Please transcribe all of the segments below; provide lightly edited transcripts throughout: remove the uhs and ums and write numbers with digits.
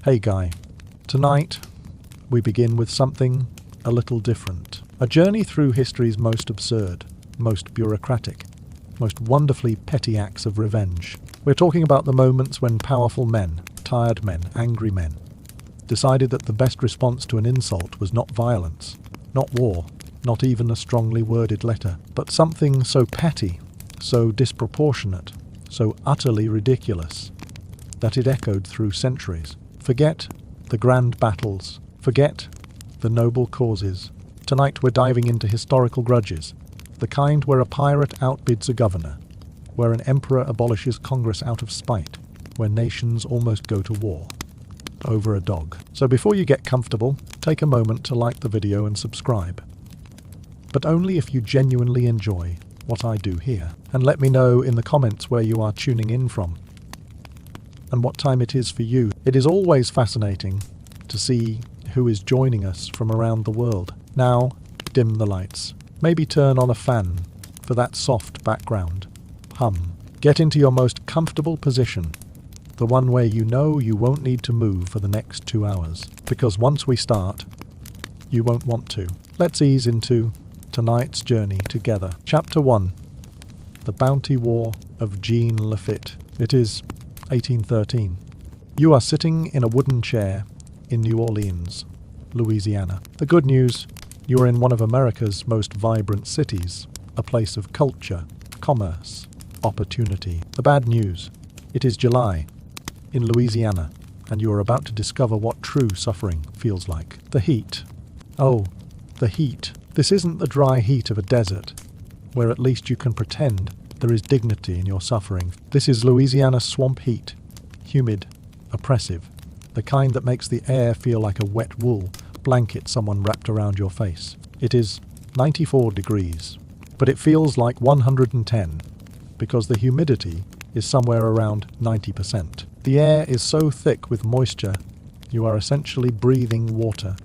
Hey Guy, tonight we begin with something a little different. A journey through history's most absurd, most bureaucratic, most wonderfully petty acts of revenge. We're talking about the moments when powerful men, tired men, angry men, decided that the best response to an insult was not violence, not war, not even a strongly worded letter, but something so petty, so disproportionate, so utterly ridiculous, that it echoed through centuries. Forget the grand battles, forget the noble causes. Tonight we're diving into historical grudges, the kind where a pirate outbids a governor, where an emperor abolishes Congress out of spite, where nations almost go to war over a dog. So before you get comfortable, take a moment to like the video and subscribe. But only if you genuinely enjoy what I do here. And let me know in the comments where you are tuning in from and what time it is for you. It is always fascinating to see who is joining us from around the world. Now, dim the lights. Maybe turn on a fan for that soft background hum. Get into your most comfortable position, the one where you know you won't need to move for the next 2 hours, because once we start, you won't want to. Let's ease into tonight's journey together. Chapter 1. The Bounty War of Jean Lafitte. It is 1813. You are sitting in a wooden chair in New Orleans, Louisiana. The good news, you are in one of America's most vibrant cities, a place of culture, commerce, opportunity. The bad news, it is July in Louisiana, and you are about to discover what true suffering feels like. The heat. Oh, the heat. This isn't the dry heat of a desert, where at least you can pretend there is dignity in your suffering. This is Louisiana swamp heat, humid, oppressive, the kind that makes the air feel like a wet wool blanket someone wrapped around your face. It is 94 degrees, but it feels like 110 because the humidity is somewhere around 90%. The air is so thick with moisture, you are essentially breathing water,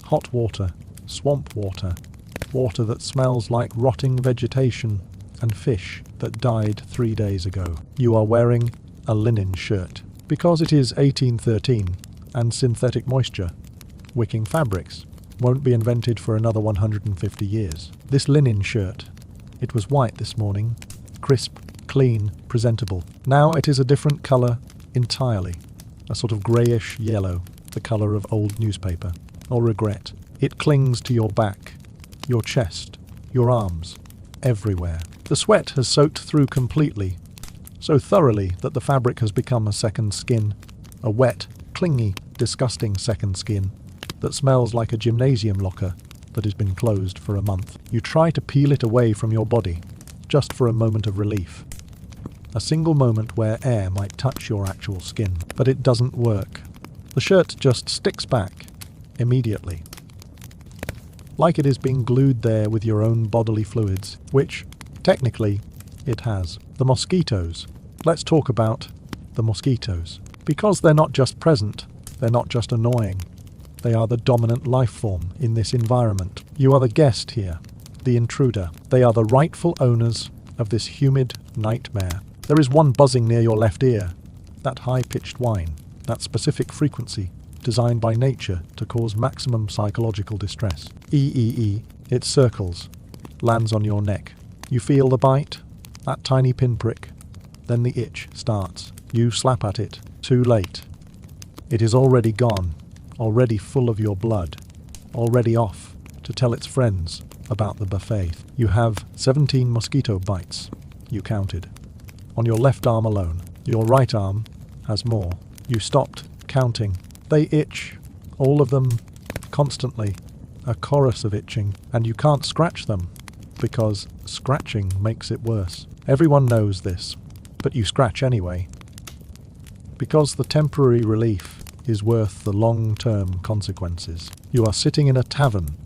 hot water, swamp water, water that smells like rotting vegetation and fish that died 3 days ago. You are wearing a linen shirt. Because it is 1813 and synthetic moisture, wicking fabrics, won't be invented for another 150 years. This linen shirt, it was white this morning, crisp, clean, presentable. Now it is a different colour entirely, a sort of greyish yellow, the colour of old newspaper, or regret. It clings to your back, your chest, your arms, everywhere. The sweat has soaked through completely, so thoroughly that the fabric has become a second skin, a wet, clingy, disgusting second skin that smells like a gymnasium locker that has been closed for a month. You try to peel it away from your body, just for a moment of relief. A single moment where air might touch your actual skin, but it doesn't work. The shirt just sticks back, immediately. Like it is being glued there with your own bodily fluids, which, technically, it has. The mosquitoes. Let's talk about the mosquitoes. Because they're not just present, they're not just annoying. They are the dominant life form in this environment. You are the guest here, the intruder. They are the rightful owners of this humid nightmare. There is one buzzing near your left ear, that high-pitched whine, that specific frequency designed by nature to cause maximum psychological distress. E. It circles, lands on your neck. You feel the bite, that tiny pinprick, then the itch starts. You slap at it, too late. It is already gone, already full of your blood, already off to tell its friends about the buffet. You have 17 mosquito bites, you counted, on your left arm alone. Your right arm has more. You stopped counting. They itch, all of them, constantly, a chorus of itching, and you can't scratch them, because scratching makes it worse. Everyone knows this, but you scratch anyway, because the temporary relief is worth the long-term consequences. You are sitting in a tavern,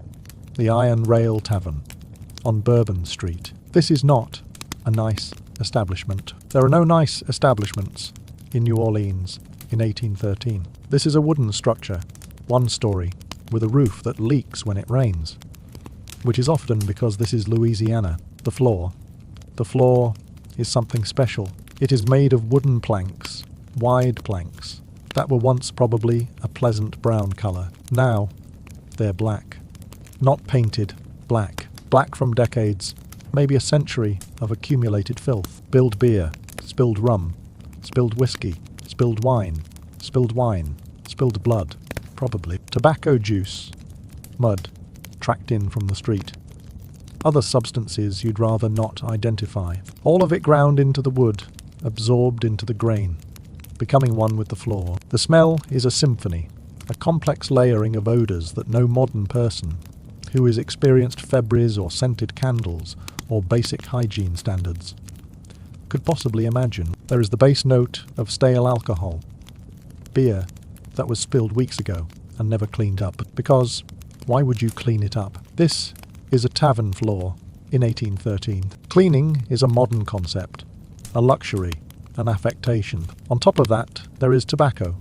the Iron Rail Tavern, on Bourbon Street. This is not a nice establishment. There are no nice establishments in New Orleans in 1813. This is a wooden structure, one story, with a roof that leaks when it rains, which is often because this is Louisiana. The floor is something special. It is made of wooden planks, wide planks, that were once probably a pleasant brown colour. Now, they're black. Not painted, black. Black from decades, maybe a century of accumulated filth. Spilled beer, spilled rum, spilled whiskey, spilled wine, spilled blood, probably. Tobacco juice, mud, tracked in from the street. Other substances you'd rather not identify. All of it ground into the wood, absorbed into the grain, becoming one with the floor. The smell is a symphony, a complex layering of odours that no modern person who has experienced Febreze or scented candles or basic hygiene standards could possibly imagine. There is the base note of stale alcohol, beer that was spilled weeks ago and never cleaned up. Because why would you clean it up? This is a tavern floor in 1813. Cleaning is a modern concept, a luxury, an affectation. On top of that, there is tobacco,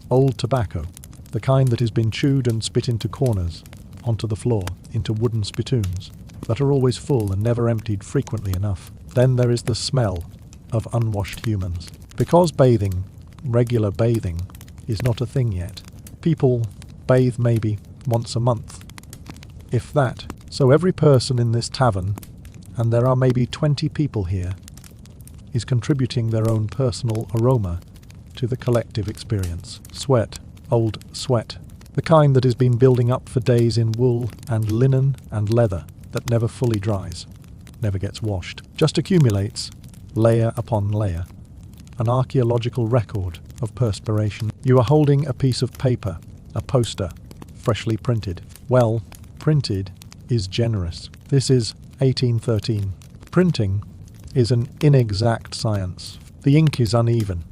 old tobacco, the kind that has been chewed and spit into corners, onto the floor, into wooden spittoons that are always full and never emptied frequently enough. Then there is the smell of unwashed humans. Because bathing, regular bathing, is not a thing yet. People bathe maybe once a month, if that. So every person in this tavern, and there are maybe 20 people here, is contributing their own personal aroma to the collective experience. Sweat, old sweat, the kind that has been building up for days in wool and linen and leather that never fully dries, never gets washed, just accumulates, layer upon layer, an archaeological record of perspiration. You are holding a piece of paper, a poster, freshly printed. Well, printed is generous. This is 1813. Printing is an inexact science. The ink is uneven,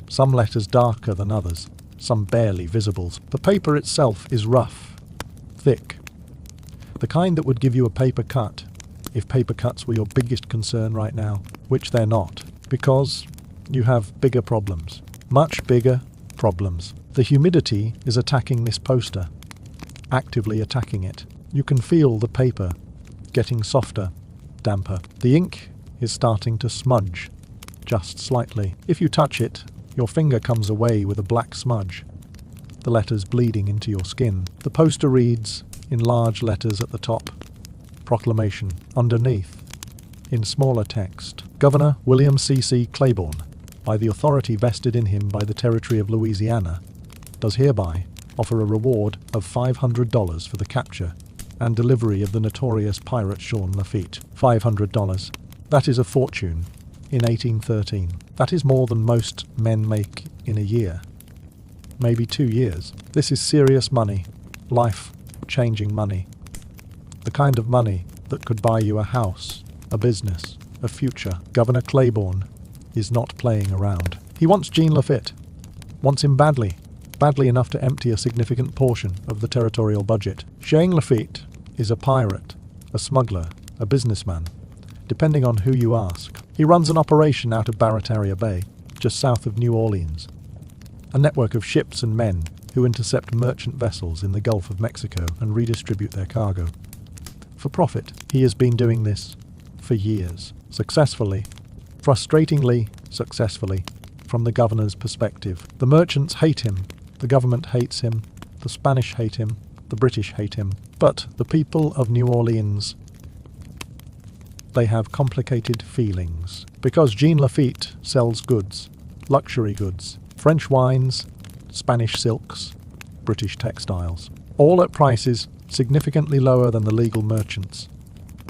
some letters darker than others, some barely visible. The paper itself is rough, thick, the kind that would give you a paper cut if paper cuts were your biggest concern right now, which they're not, because you have bigger problems, much bigger problems. The humidity is attacking this poster, actively attacking it. You can feel the paper getting softer, damper. The ink is starting to smudge, just slightly. If you touch it, your finger comes away with a black smudge, the letters bleeding into your skin. The poster reads, in large letters at the top, proclamation. Underneath, in smaller text, Governor William C.C. Claiborne, by the authority vested in him by the territory of Louisiana, does hereby offer a reward of $500 for the capture and delivery of the notorious pirate Sean Lafitte. $500. That is a fortune in 1813. That is more than most men make in a year. Maybe 2 years. This is serious money, life-changing money. The kind of money that could buy you a house, a business, a future. Governor Claiborne is not playing around. He wants Jean Lafitte. Wants him badly. Badly enough to empty a significant portion of the territorial budget. Jean Lafitte is a pirate, a smuggler, a businessman, depending on who you ask. He runs an operation out of Barataria Bay, just south of New Orleans. A network of ships and men who intercept merchant vessels in the Gulf of Mexico and redistribute their cargo. For profit, he has been doing this for years, successfully, frustratingly successfully, from the governor's perspective. The merchants hate him, the government hates him, the Spanish hate him, the British hate him. But the people of New Orleans, they have complicated feelings. Because Jean Lafitte sells goods, luxury goods, French wines, Spanish silks, British textiles, all at prices significantly lower than the legal merchants,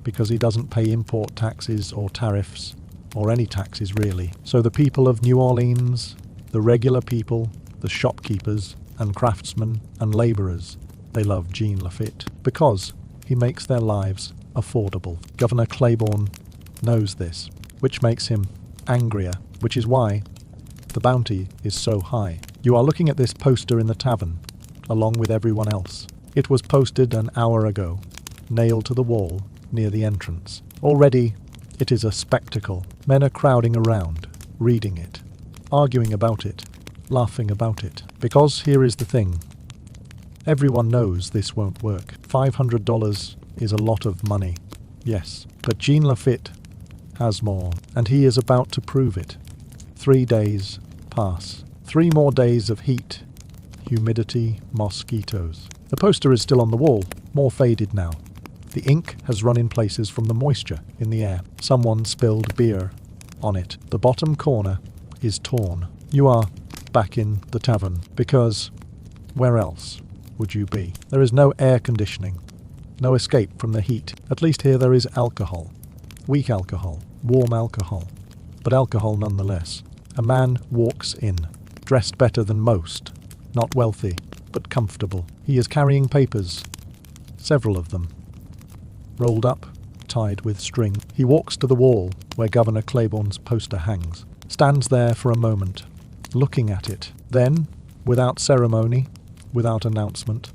because he doesn't pay import taxes or tariffs, or any taxes really. So the people of New Orleans, the regular people, the shopkeepers and craftsmen and labourers, they love Jean Lafitte because he makes their lives affordable. Governor Claiborne knows this, which makes him angrier, which is why the bounty is so high. You are looking at this poster in the tavern, along with everyone else. It was posted an hour ago, nailed to the wall near the entrance. Already, it is a spectacle. Men are crowding around, reading it, arguing about it, laughing about it. Because here is the thing. Everyone knows this won't work. $500 is a lot of money, yes, but Jean Lafitte has more, and he is about to prove it. 3 days pass. 3 more days of heat, humidity, mosquitoes. The poster is still on the wall, more faded now. The ink has run in places from the moisture in the air. Someone spilled beer on it. The bottom corner is torn. You are back in the tavern, because where else would you be? There is no air conditioning, no escape from the heat. At least here there is alcohol. Weak alcohol, warm alcohol, but alcohol nonetheless. A man walks in, dressed better than most, not wealthy, but comfortable. He is carrying papers, several of them, rolled up, tied with string. He walks to the wall where Governor Claiborne's poster hangs, stands there for a moment, looking at it. Then, without ceremony, without announcement,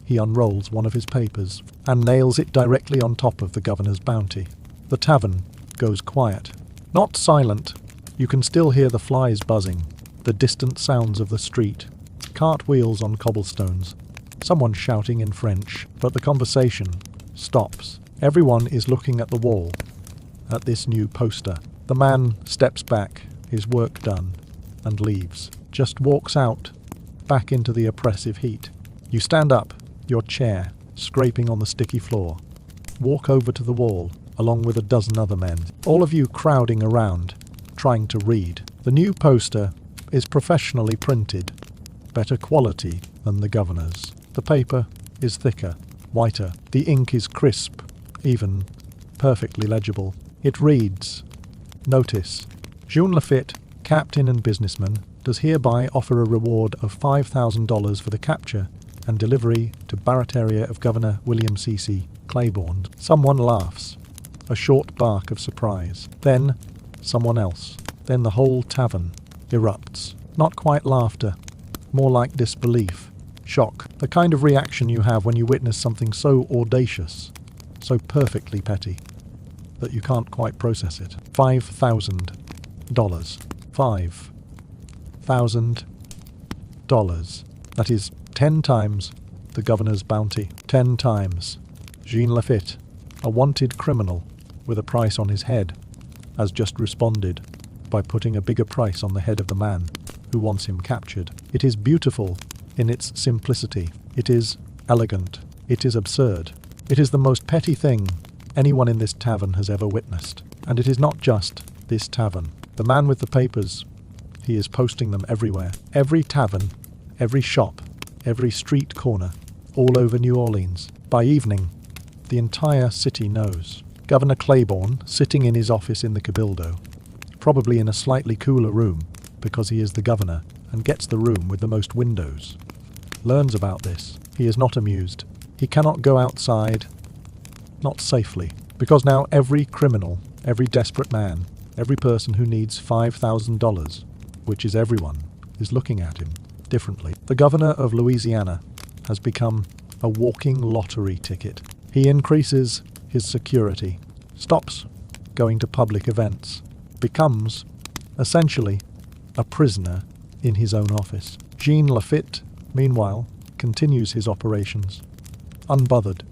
he unrolls one of his papers and nails it directly on top of the governor's bounty. The tavern goes quiet. Not silent. You can still hear the flies buzzing, the distant sounds of the street, cartwheels on cobblestones, someone shouting in French, but the conversation stops. Everyone is looking at the wall, at this new poster. The man steps back, his work done, and leaves. Just walks out, back into the oppressive heat. You stand up, your chair, scraping on the sticky floor. Walk over to the wall, along with a dozen other men, all of you crowding around, trying to read. The new poster is professionally printed, better quality than the governor's. The paper is thicker, whiter. The ink is crisp, even perfectly legible. It reads, "Notice, Jean Lafitte, captain and businessman, does hereby offer a reward of $5,000 for the capture and delivery to Barrett area of Governor William C.C. Claiborne." Someone laughs, a short bark of surprise. Then someone else. Then the whole tavern erupts. Not quite laughter, more like disbelief, shock, the kind of reaction you have when you witness something so audacious, so perfectly petty, that you can't quite process it. $5,000. $5,000. That is 10 times the governor's bounty. 10 times. Jean Lafitte, a wanted criminal with a price on his head, has just responded by putting a bigger price on the head of the man who wants him captured. It is beautiful in its simplicity. It is elegant. It is absurd. It is the most petty thing anyone in this tavern has ever witnessed. And it is not just this tavern. The man with the papers, he is posting them everywhere. Every tavern, every shop, every street corner, all over New Orleans. By evening, the entire city knows. Governor Claiborne, sitting in his office in the Cabildo, probably in a slightly cooler room because he is the governor and gets the room with the most windows, learns about this. He is not amused. He cannot go outside, not safely, because now every criminal, every desperate man, every person who needs $5,000, which is everyone, is looking at him differently. The governor of Louisiana has become a walking lottery ticket. He increases his security, stops going to public events, becomes, essentially, a prisoner in his own office. Jean Lafitte, meanwhile, continues his operations, unbothered,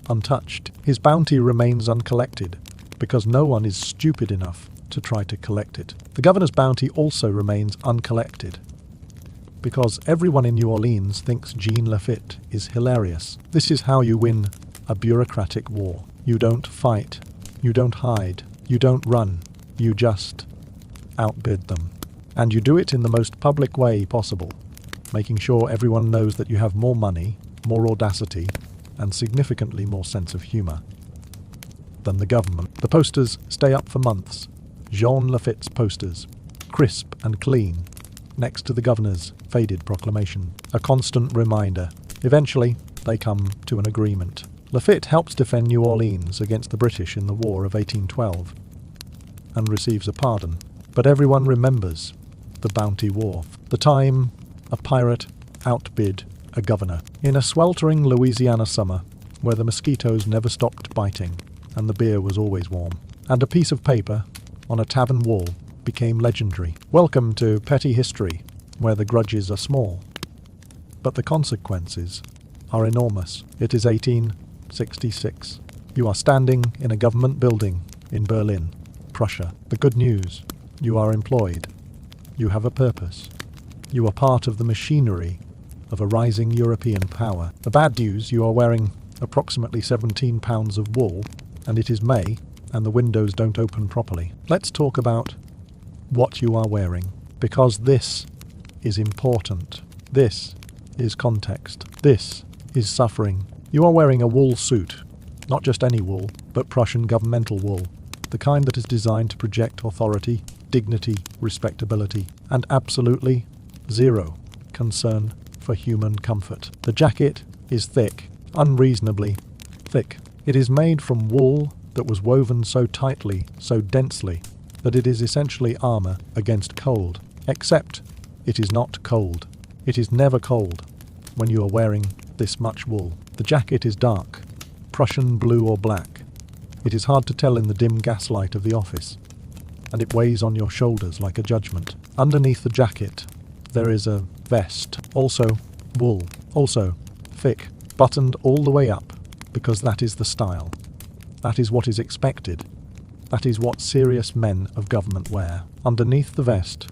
untouched. His bounty remains uncollected, because no one is stupid enough to try to collect it. The governor's bounty also remains uncollected, because everyone in New Orleans thinks Jean Lafitte is hilarious. This is how you win a bureaucratic war. You don't fight, you don't hide, you don't run, you just outbid them. And you do it in the most public way possible, making sure everyone knows that you have more money, more audacity, and significantly more sense of humor than the government. The posters stay up for months. Jean Lafitte's posters, crisp and clean, next to the governor's faded proclamation. A constant reminder. Eventually, they come to an agreement. Lafitte helps defend New Orleans against the British in the War of 1812 and receives a pardon. But everyone remembers the Bounty War, the time a pirate outbid a governor. In a sweltering Louisiana summer, where the mosquitoes never stopped biting and the beer was always warm, and a piece of paper on a tavern wall became legendary. Welcome to petty history, where the grudges are small, but the consequences are enormous. It is 1866. You are standing in a government building in Berlin, Prussia. The good news: you are employed. You have a purpose. You are part of the machinery of a rising European power. The bad news, you are wearing approximately 17 pounds of wool, and it is May, and the windows don't open properly. Let's talk about what you are wearing, because this is important. This is context. This is suffering. You are wearing a wool suit, not just any wool, but Prussian governmental wool, the kind that is designed to project authority, dignity, respectability, and absolutely zero concern for human comfort. The jacket is thick, unreasonably thick. It is made from wool that was woven so tightly, so densely, that it is essentially armor against cold. Except it is not cold. It is never cold when you are wearing this much wool. The jacket is dark, Prussian blue or black. It is hard to tell in the dim gaslight of the office, and it weighs on your shoulders like a judgment. Underneath the jacket, there is a vest, also wool, also thick, buttoned all the way up, because that is the style. That is what is expected. That is what serious men of government wear. Underneath the vest,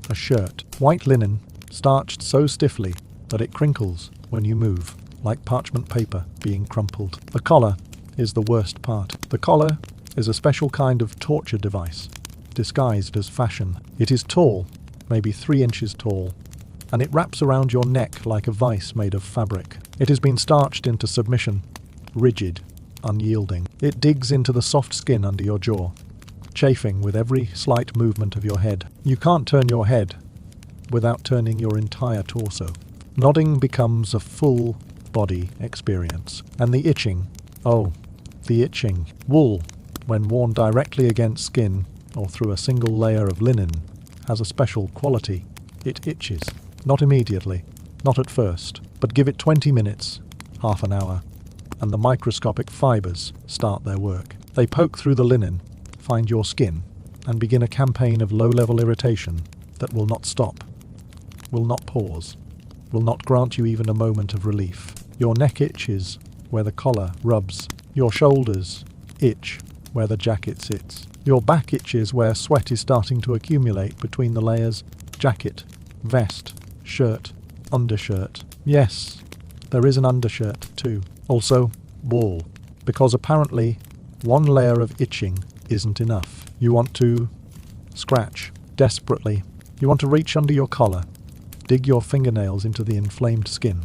a shirt, white linen, starched so stiffly that it crinkles when you move, like parchment paper being crumpled. The collar is the worst part. The collar is a special kind of torture device, disguised as fashion. It is tall, maybe 3 inches tall, and it wraps around your neck like a vice made of fabric. It has been starched into submission, rigid, unyielding. It digs into the soft skin under your jaw, chafing with every slight movement of your head. You can't turn your head without turning your entire torso. Nodding becomes a full body experience. And the itching, oh, the itching. Wool, when worn directly against skin or through a single layer of linen, has a special quality. It itches. Not immediately, not at first, but give it 20 minutes, half an hour, and the microscopic fibers start their work. They poke through the linen, find your skin, and begin a campaign of low-level irritation that will not stop, will not pause, will not grant you even a moment of relief. Your neck itches where the collar rubs. Your shoulders itch where the jacket sits. Your back itches where sweat is starting to accumulate between the layers. Jacket, vest, shirt, undershirt. Yes, there is an undershirt too. Also, wool, because apparently one layer of itching isn't enough. You want to scratch desperately. You want to reach under your collar, dig your fingernails into the inflamed skin,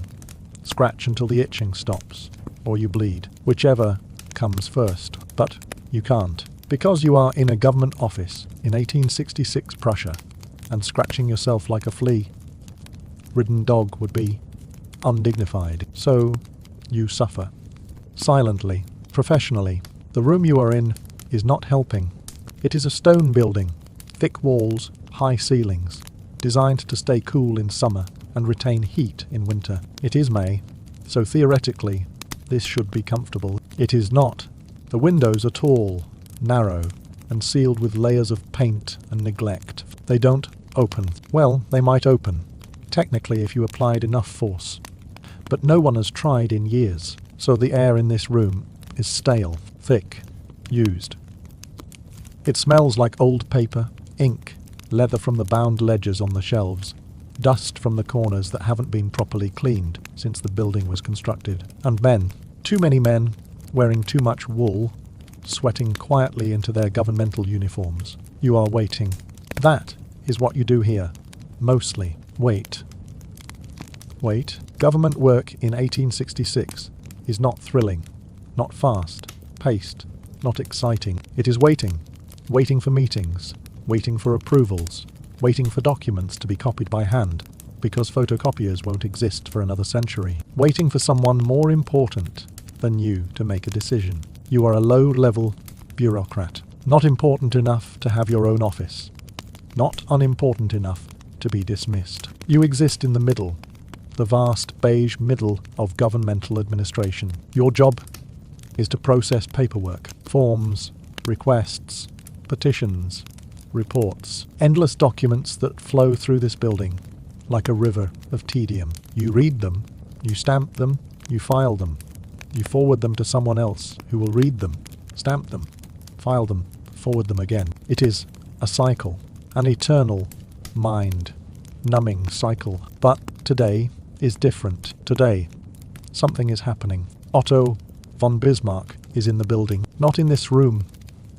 scratch until the itching stops, or you bleed, whichever comes first. But you can't, because you are in a government office in 1866 Prussia, and scratching yourself like a flea-ridden dog would be undignified. So you suffer. Silently, professionally. The room you are in is not helping. It is a stone building, thick walls, high ceilings, designed to stay cool in summer and retain heat in winter. It is May, so theoretically, this should be comfortable. It is not. The windows are tall, narrow, and sealed with layers of paint and neglect. They don't open. Well, they might open, technically if you applied enough force. But no one has tried in years, so the air in this room is stale, thick, used. It smells like old paper, ink, leather from the bound ledgers on the shelves, dust from the corners that haven't been properly cleaned since the building was constructed, and men, too many men, wearing too much wool, sweating quietly into their governmental uniforms. You are waiting. That is what you do here. Mostly. Wait. Wait. Government work in 1866 is not thrilling, not fast-paced, not exciting. It is waiting. Waiting for meetings, waiting for approvals, waiting for documents to be copied by hand, because photocopiers won't exist for another century. Waiting for someone more important than you to make a decision. You are a low-level bureaucrat, not important enough to have your own office, not unimportant enough to be dismissed. You exist in the middle, the vast beige middle of governmental administration. Your job is to process paperwork, forms, requests, petitions, reports, endless documents that flow through this building like a river of tedium. You read them, you stamp them, you file them, you forward them to someone else who will read them, stamp them, file them, forward them again. It is a cycle, an eternal mind numbing cycle. But today is different. Today, something is happening. Otto von Bismarck is in the building. Not in this room.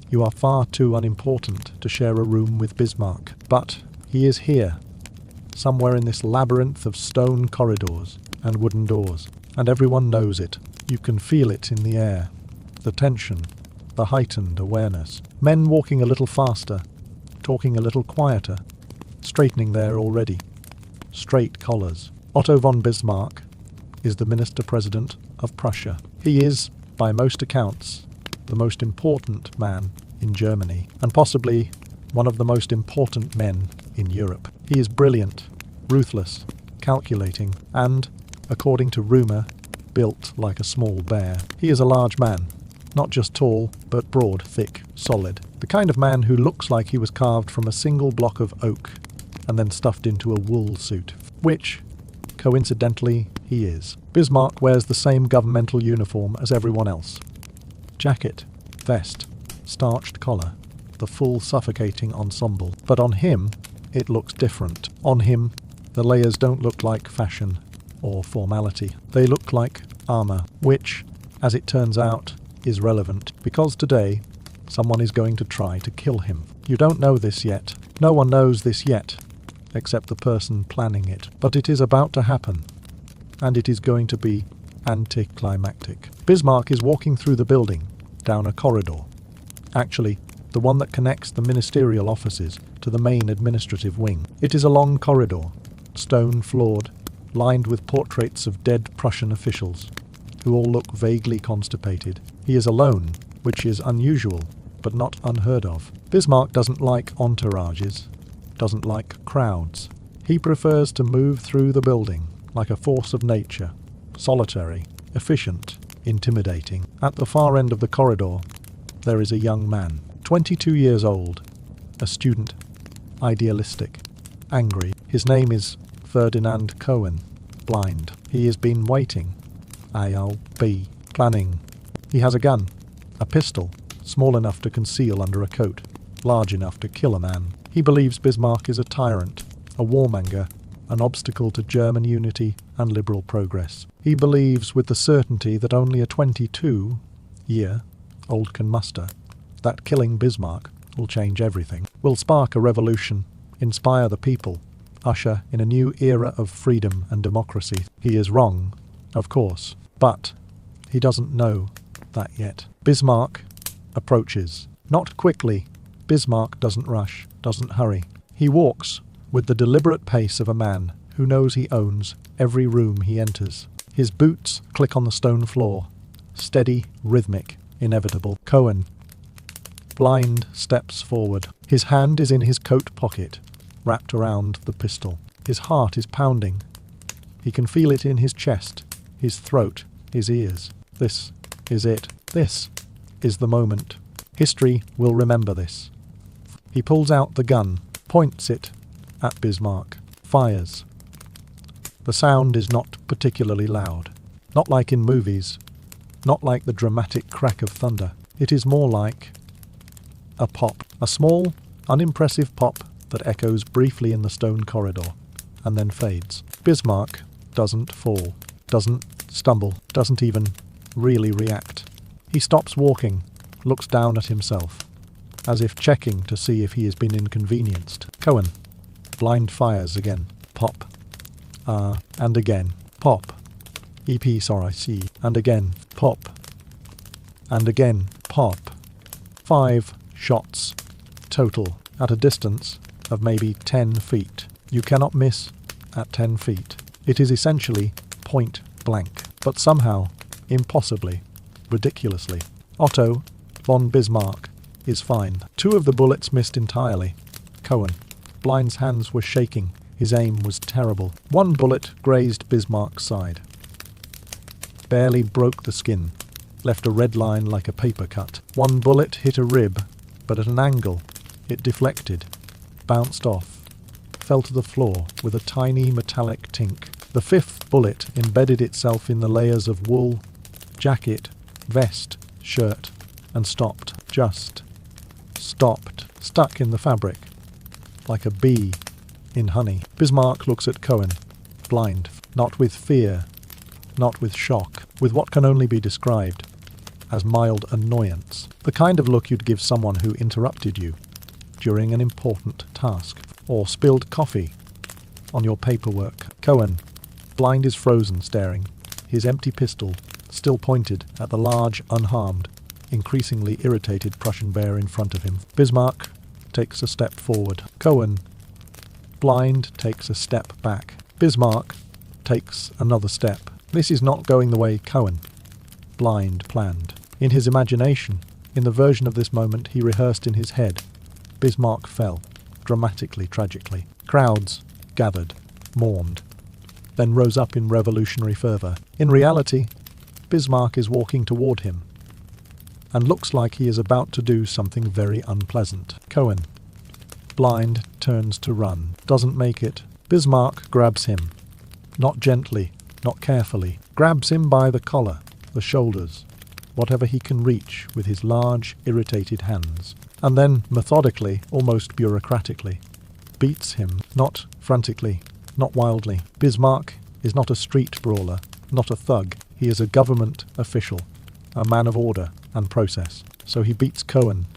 You are far too unimportant to share a room with Bismarck. But he is here, somewhere in this labyrinth of stone corridors and wooden doors. And everyone knows it. You can feel it in the air. The tension, the heightened awareness. Men walking a little faster, talking a little quieter, straightening there already. Straight collars. Otto von Bismarck is the Minister-President of Prussia. He is, by most accounts, the most important man in Germany, and possibly one of the most important men in Europe. He is brilliant, ruthless, calculating, and, according to rumour, built like a small bear. He is a large man, not just tall, but broad, thick, solid. The kind of man who looks like he was carved from a single block of oak and then stuffed into a wool suit, which, coincidentally, he is. Bismarck wears the same governmental uniform as everyone else. Jacket, vest, starched collar, the full suffocating ensemble. But on him, it looks different. On him, the layers don't look like fashion or formality. They look like armor, which, as it turns out, is relevant, because today, someone is going to try to kill him. You don't know this yet. No one knows this yet, except the person planning it. But it is about to happen, and it is going to be anticlimactic. Bismarck is walking through the building, down a corridor. Actually, the one that connects the ministerial offices to the main administrative wing. It is a long corridor, stone-floored, lined with portraits of dead Prussian officials, who all look vaguely constipated. He is alone, which is unusual, but not unheard of. Bismarck doesn't like entourages, doesn't like crowds. He prefers to move through the building like a force of nature, solitary, efficient, intimidating. At the far end of the corridor, there is a young man, 22 years old, a student, idealistic, angry. His name is Ferdinand Cohen, blind. He has been waiting. ALB, planning. He has a gun, a pistol, small enough to conceal under a coat, large enough to kill a man. He believes Bismarck is a tyrant, a warmonger, an obstacle to German unity and liberal progress. He believes with the certainty that only a 22-year-old can muster, that killing Bismarck will change everything, will spark a revolution, inspire the people, usher in a new era of freedom and democracy. He is wrong, of course, but he doesn't know that yet. Bismarck approaches. Not quickly. Bismarck doesn't rush, doesn't hurry. He walks with the deliberate pace of a man who knows he owns every room he enters. His boots click on the stone floor. Steady, rhythmic, inevitable. Cohen, blind, steps forward. His hand is in his coat pocket, wrapped around the pistol. His heart is pounding. He can feel it in his chest, his throat, his ears. This is it. This is the moment. History will remember this. He pulls out the gun, points it at Bismarck, fires. The sound is not particularly loud. Not like in movies. Not like the dramatic crack of thunder. It is more like a pop. A small, unimpressive pop that echoes briefly in the stone corridor and then fades. Bismarck doesn't fall, doesn't stumble, doesn't even really react. He stops walking, looks down at himself, as if checking to see if he has been inconvenienced. Cohen, blind, fires again. Pop. And again. Pop. EPSRIC. And again. Pop. And again. Pop. 5 shots. Total. At a distance of maybe 10 feet. You cannot miss at 10 feet. It is essentially point blank. But somehow, impossibly, ridiculously, Otto von Bismarck is fine. 2 of the bullets missed entirely. Cohen, blind's hands were shaking. His aim was terrible. 1 bullet grazed Bismarck's side. Barely broke the skin. Left a red line like a paper cut. 1 bullet hit a rib, but at an angle. It deflected. Bounced off. Fell to the floor with a tiny metallic tink. The 5th bullet embedded itself in the layers of wool, jacket, vest, shirt, and stopped. Just stopped. Stuck in the fabric. Like a bee in honey. Bismarck looks at Cohen, blind, not with fear, not with shock, with what can only be described as mild annoyance. The kind of look you'd give someone who interrupted you during an important task, or spilled coffee on your paperwork. Cohen, blind, is frozen, staring, his empty pistol still pointed at the large, unharmed, increasingly irritated Prussian bear in front of him. Bismarck takes a step forward. Cohen, blind, takes a step back. Bismarck takes another step. This is not going the way Cohen, blind, planned. In his imagination, in the version of this moment he rehearsed in his head, Bismarck fell, dramatically, tragically. Crowds gathered, mourned, then rose up in revolutionary fervour. In reality, Bismarck is walking toward him, and looks like he is about to do something very unpleasant. Cohen, blind, turns to run, doesn't make it. Bismarck grabs him, not gently, not carefully, grabs him by the collar, the shoulders, whatever he can reach with his large, irritated hands, and then, methodically, almost bureaucratically, beats him, not frantically, not wildly. Bismarck is not a street brawler, not a thug. He is a government official, a man of order and process. So he beats Cohen,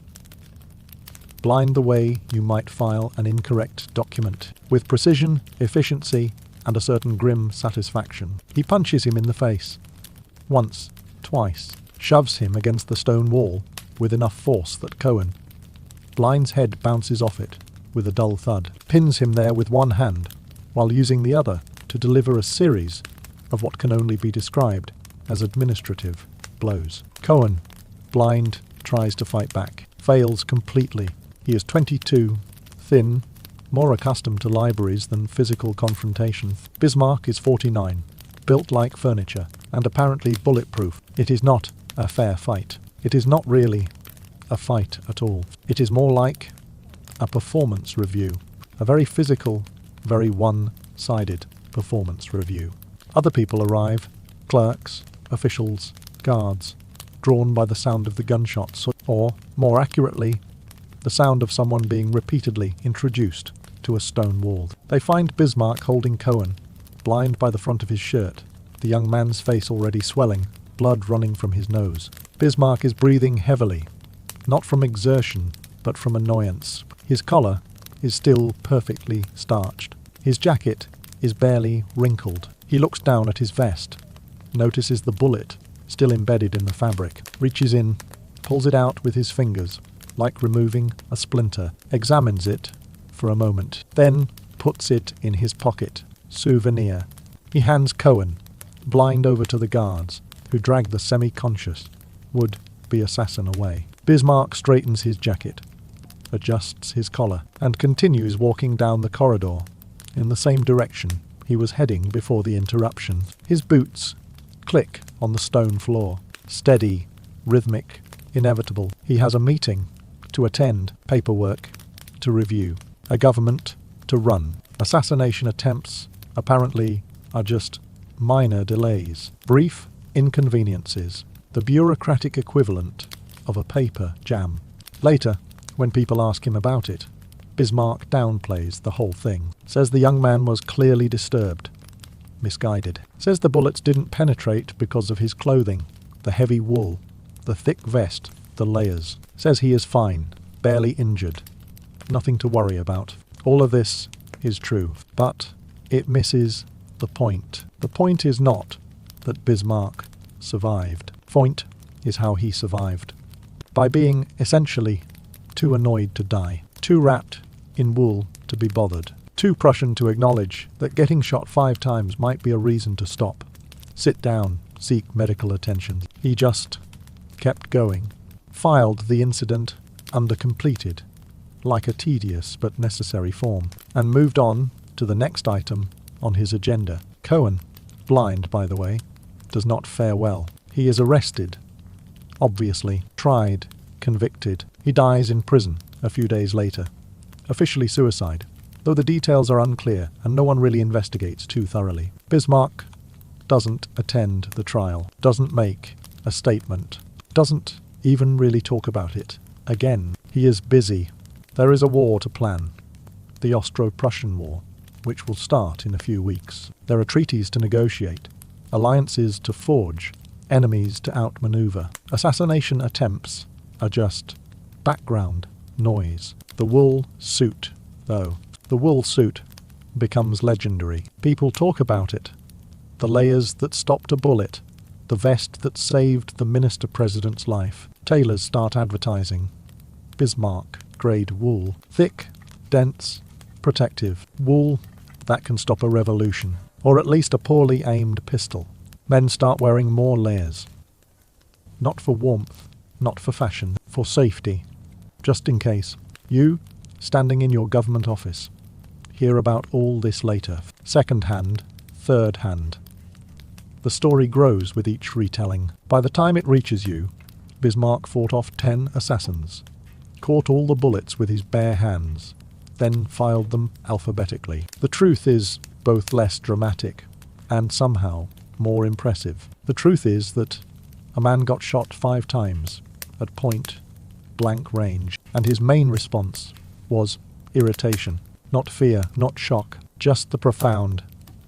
blind, the way you might file an incorrect document, with precision, efficiency, and a certain grim satisfaction. He punches him in the face, once, twice, shoves him against the stone wall with enough force that Cohen, blind's head bounces off it with a dull thud, pins him there with one hand, while using the other to deliver a series of what can only be described as administrative blows. Cohen, blind, tries to fight back, fails completely. He is 22, thin, more accustomed to libraries than physical confrontation. Bismarck is 49, built like furniture, and apparently bulletproof. It is not a fair fight. It is not really a fight at all. It is more like a performance review, a very physical, very one-sided performance review. Other people arrive, clerks, officials, guards, drawn by the sound of the gunshots, or, more accurately, the sound of someone being repeatedly introduced to a stone wall. They find Bismarck holding Cohen, blind, by the front of his shirt, the young man's face already swelling, blood running from his nose. Bismarck is breathing heavily, not from exertion, but from annoyance. His collar is still perfectly starched. His jacket is barely wrinkled. He looks down at his vest, notices the bullet still embedded in the fabric, reaches in, pulls it out with his fingers, like removing a splinter, examines it for a moment, then puts it in his pocket. Souvenir. He hands Cohen, blind, over to the guards, who drag the semi-conscious would-be assassin away. Bismarck straightens his jacket, adjusts his collar, and continues walking down the corridor in the same direction he was heading before the interruption. His boots click on the stone floor, steady, rhythmic, inevitable. He has a meeting to attend, paperwork to review, a government to run. Assassination attempts, apparently, are just minor delays, brief inconveniences, the bureaucratic equivalent of a paper jam. Later, when people ask him about it, Bismarck downplays the whole thing, says the young man was clearly disturbed, misguided, says the bullets didn't penetrate because of his clothing, the heavy wool, the thick vest, the layers, says he is fine, barely injured, nothing to worry about. All of this is true, but it misses the point. The point is not that Bismarck survived. Point is how he survived. By being, essentially, too annoyed to die, too wrapped in wool to be bothered, too Prussian to acknowledge that getting shot 5 times might be a reason to stop, sit down, seek medical attention. He just kept going, filed the incident under completed, like a tedious but necessary form, and moved on to the next item on his agenda. Cohen, blind, by the way, does not fare well. He is arrested, obviously, tried, convicted. He dies in prison a few days later. Officially suicide, though the details are unclear and no one really investigates too thoroughly. Bismarck doesn't attend the trial, doesn't make a statement, doesn't even really talk about it. Again, he is busy. There is a war to plan. The Austro-Prussian War. which will start in a few weeks. There are treaties to negotiate, alliances to forge, enemies to outmaneuver. Assassination attempts are just background noise. The wool suit, though. The wool suit becomes legendary. People talk about it. The layers that stopped a bullet. The vest that saved the minister-president's life. Tailors start advertising. Bismarck grade wool. Thick, dense, protective. Wool that can stop a revolution. Or at least a poorly aimed pistol. Men start wearing more layers. Not for warmth, not for fashion, for safety. Just in case. You, standing in your government office, hear about all this later. Second hand, third hand. The story grows with each retelling. By the time it reaches you, Bismarck fought off 10 assassins, caught all the bullets with his bare hands, then filed them alphabetically. The truth is both less dramatic and somehow more impressive. The truth is that a man got shot 5 times at point blank range, and his main response was irritation. Not fear, not shock, just the profound,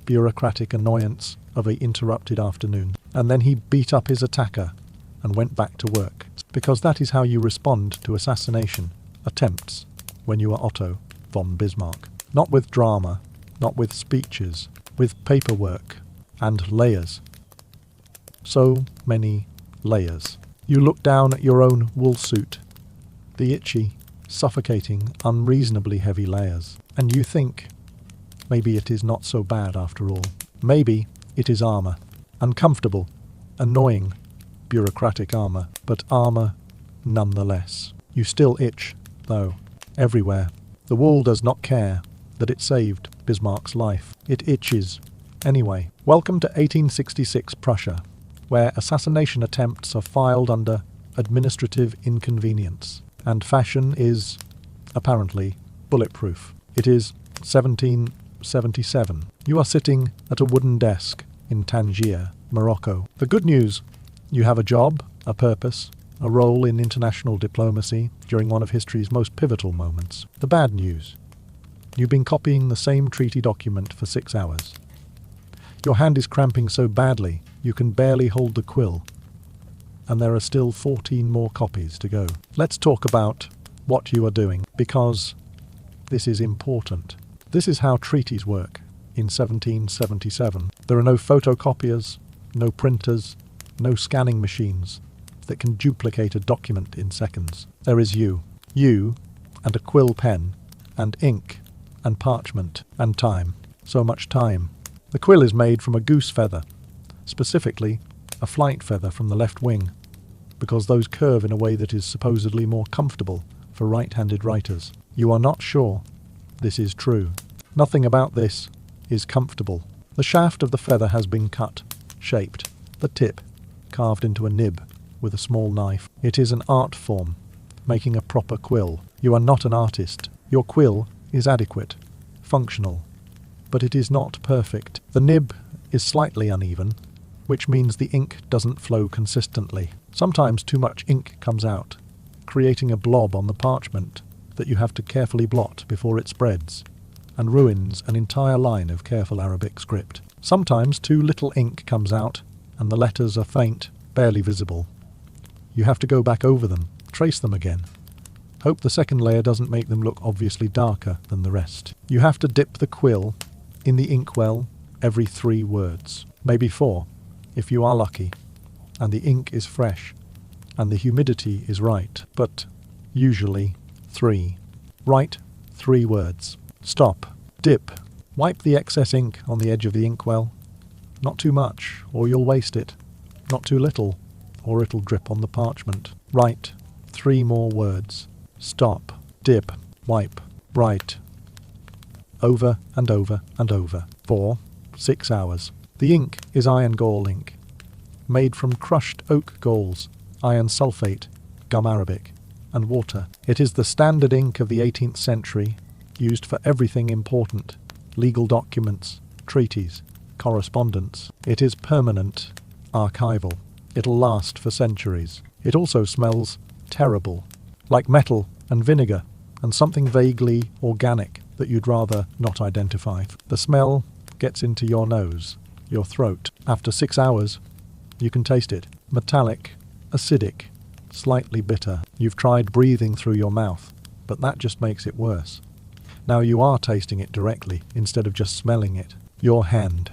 bureaucratic annoyance of an interrupted afternoon. And then he beat up his attacker and went back to work. Because that is how you respond to assassination attempts when you are Otto von Bismarck. Not with drama, not with speeches, with paperwork and layers. So many layers. You look down at your own wool suit, the itchy, suffocating, unreasonably heavy layers, and you think, maybe it is not so bad after all. Maybe it is armour. Uncomfortable, annoying, bureaucratic armour, but armour nonetheless. You still itch, though, everywhere. The wool does not care that it saved Bismarck's life. It itches anyway. Welcome to 1866 Prussia, where assassination attempts are filed under administrative inconvenience, and fashion is, apparently, bulletproof. It is 1777. You are sitting at a wooden desk in Tangier, Morocco. The good news: you have a job, a purpose, a role in international diplomacy during one of history's most pivotal moments. The bad news: you've been copying the same treaty document for 6 hours. Your hand is cramping so badly you can barely hold the quill, and there are still 14 more copies to go. Let's talk about what you are doing, because this is important. This is how treaties work in 1777. There are no photocopiers, no printers, no scanning machines that can duplicate a document in seconds. There is you. You and a quill pen and ink and parchment and time. So much time. The quill is made from a goose feather, specifically a flight feather from the left wing, because those curve in a way that is supposedly more comfortable for right-handed writers. You are not sure this is true. Nothing about this is comfortable. The shaft of the feather has been cut, shaped, the tip carved into a nib with a small knife. It is an art form, making a proper quill. You are not an artist. Your quill is adequate, functional, but it is not perfect. The nib is slightly uneven, which means the ink doesn't flow consistently. Sometimes too much ink comes out, creating a blob on the parchment that you have to carefully blot before it spreads, and ruins an entire line of careful Arabic script. Sometimes too little ink comes out, and the letters are faint, barely visible. You have to go back over them, trace them again. Hope the second layer doesn't make them look obviously darker than the rest. You have to dip the quill in the inkwell every 3 words, maybe 4, if you are lucky, and the ink is fresh, and the humidity is right, but usually 3. Write 3 words. Stop. Dip. Wipe the excess ink on the edge of the inkwell. Not too much, or you'll waste it. Not too little, or it'll drip on the parchment. Write 3 more words. Stop. Dip. Wipe. Write. Over and over and over. For 6 hours. The ink is iron gall ink, made from crushed oak galls, iron sulfate, gum arabic, and water. It is the standard ink of the 18th century, used for everything important: legal documents, treaties, correspondence. It is permanent, archival. It'll last for centuries. It also smells terrible, like metal and vinegar and something vaguely organic that you'd rather not identify. The smell gets into your nose, your throat. After 6 hours, you can taste it. Metallic, acidic, slightly bitter. You've tried breathing through your mouth, but that just makes it worse. Now you are tasting it directly instead of just smelling it. Your hand.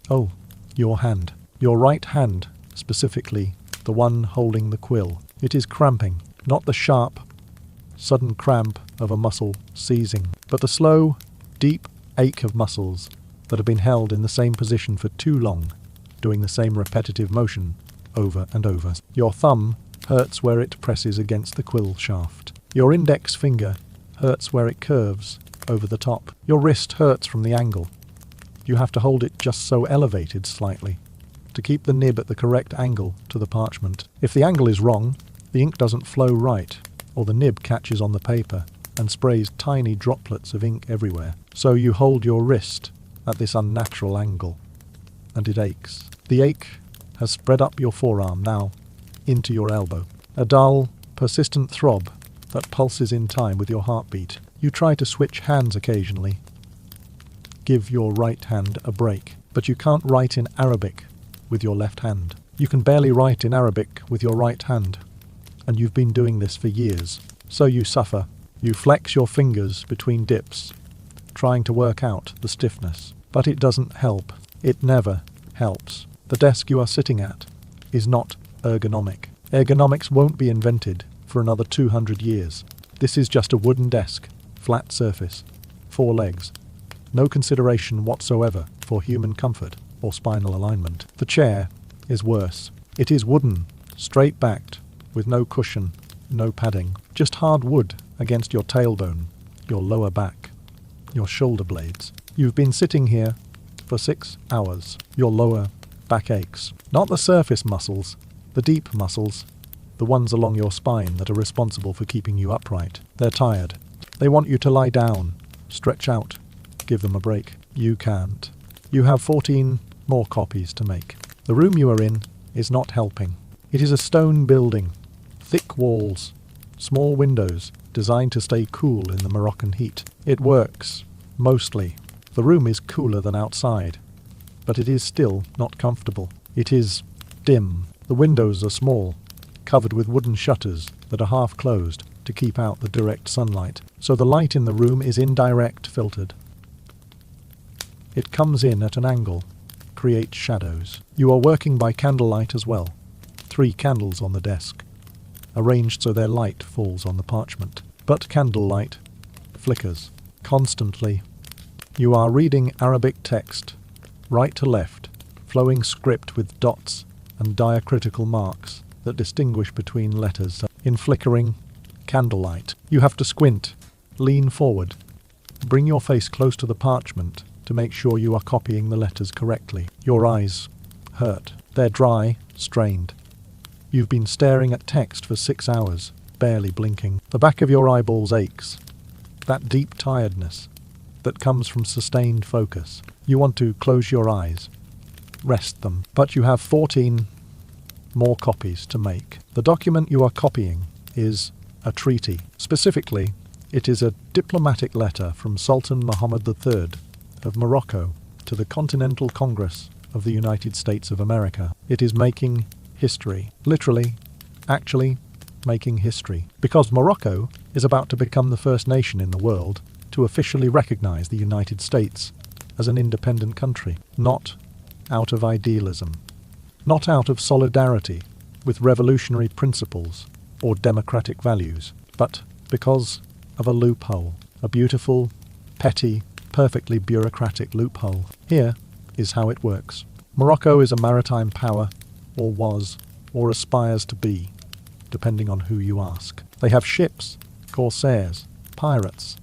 Oh, your hand. Your right hand, specifically, the one holding the quill. It is cramping, not the sharp, sudden cramp of a muscle seizing, but the slow, deep ache of muscles that have been held in the same position for too long, doing the same repetitive motion over and over. Your thumb hurts where it presses against the quill shaft. Your index finger hurts where it curves over the top. Your wrist hurts from the angle. You have to hold it just so elevated slightly to keep the nib at the correct angle to the parchment. If the angle is wrong, the ink doesn't flow right, or the nib catches on the paper and sprays tiny droplets of ink everywhere. So you hold your wrist at this unnatural angle, and it aches. The ache has spread up your forearm now into your elbow. A dull, persistent throb that pulses in time with your heartbeat. You try to switch hands occasionally. Give your right hand a break, but you can't write in Arabic with your left hand. You can barely write in Arabic with your right hand, and you've been doing this for years. So you suffer. You flex your fingers between dips, trying to work out the stiffness. But it doesn't help. It never helps. The desk you are sitting at is not ergonomic. Ergonomics won't be invented for another 200 years. This is just a wooden desk, flat surface, 4 legs. No consideration whatsoever for human comfort or spinal alignment. The chair is worse. It is wooden, straight-backed, with no cushion, no padding. Just hard wood against your tailbone, your lower back, your shoulder blades. You've been sitting here for 6 hours. Your lower back aches. Not the surface muscles, the deep muscles, the ones along your spine that are responsible for keeping you upright. They're tired. They want you to lie down, stretch out, give them a break. You can't. You have 14 more copies to make. The room you are in is not helping. It is a stone building, thick walls, small windows designed to stay cool in the Moroccan heat. It works, mostly. The room is cooler than outside, but it is still not comfortable. It is dim. The windows are small, covered with wooden shutters that are half closed to keep out the direct sunlight, so the light in the room is indirect filtered. It comes in at an angle, creates shadows. You are working by candlelight as well. 3 candles on the desk, arranged so their light falls on the parchment. But candlelight flickers constantly. You are reading Arabic text, right to left, flowing script with dots and diacritical marks that distinguish between letters. In flickering candlelight, you have to squint, lean forward, bring your face close to the parchment to make sure you are copying the letters correctly. Your eyes hurt. They're dry, strained. You've been staring at text for 6 hours, barely blinking. The back of your eyeballs aches. That deep tiredness that comes from sustained focus. You want to close your eyes, rest them, but you have 14 more copies to make. The document you are copying is a treaty. Specifically, it is a diplomatic letter from Sultan Muhammad III of Morocco to the Continental Congress of the United States of America. It is making history. Literally, actually making history. Because Morocco is about to become the first nation in the world to officially recognize the United States as an independent country. Not out of idealism. Not out of solidarity with revolutionary principles or democratic values, but because of a loophole. A beautiful, petty, perfectly bureaucratic loophole. Here is how it works. Morocco is a maritime power, or was, or aspires to be, depending on who you ask. They have ships, corsairs, pirates.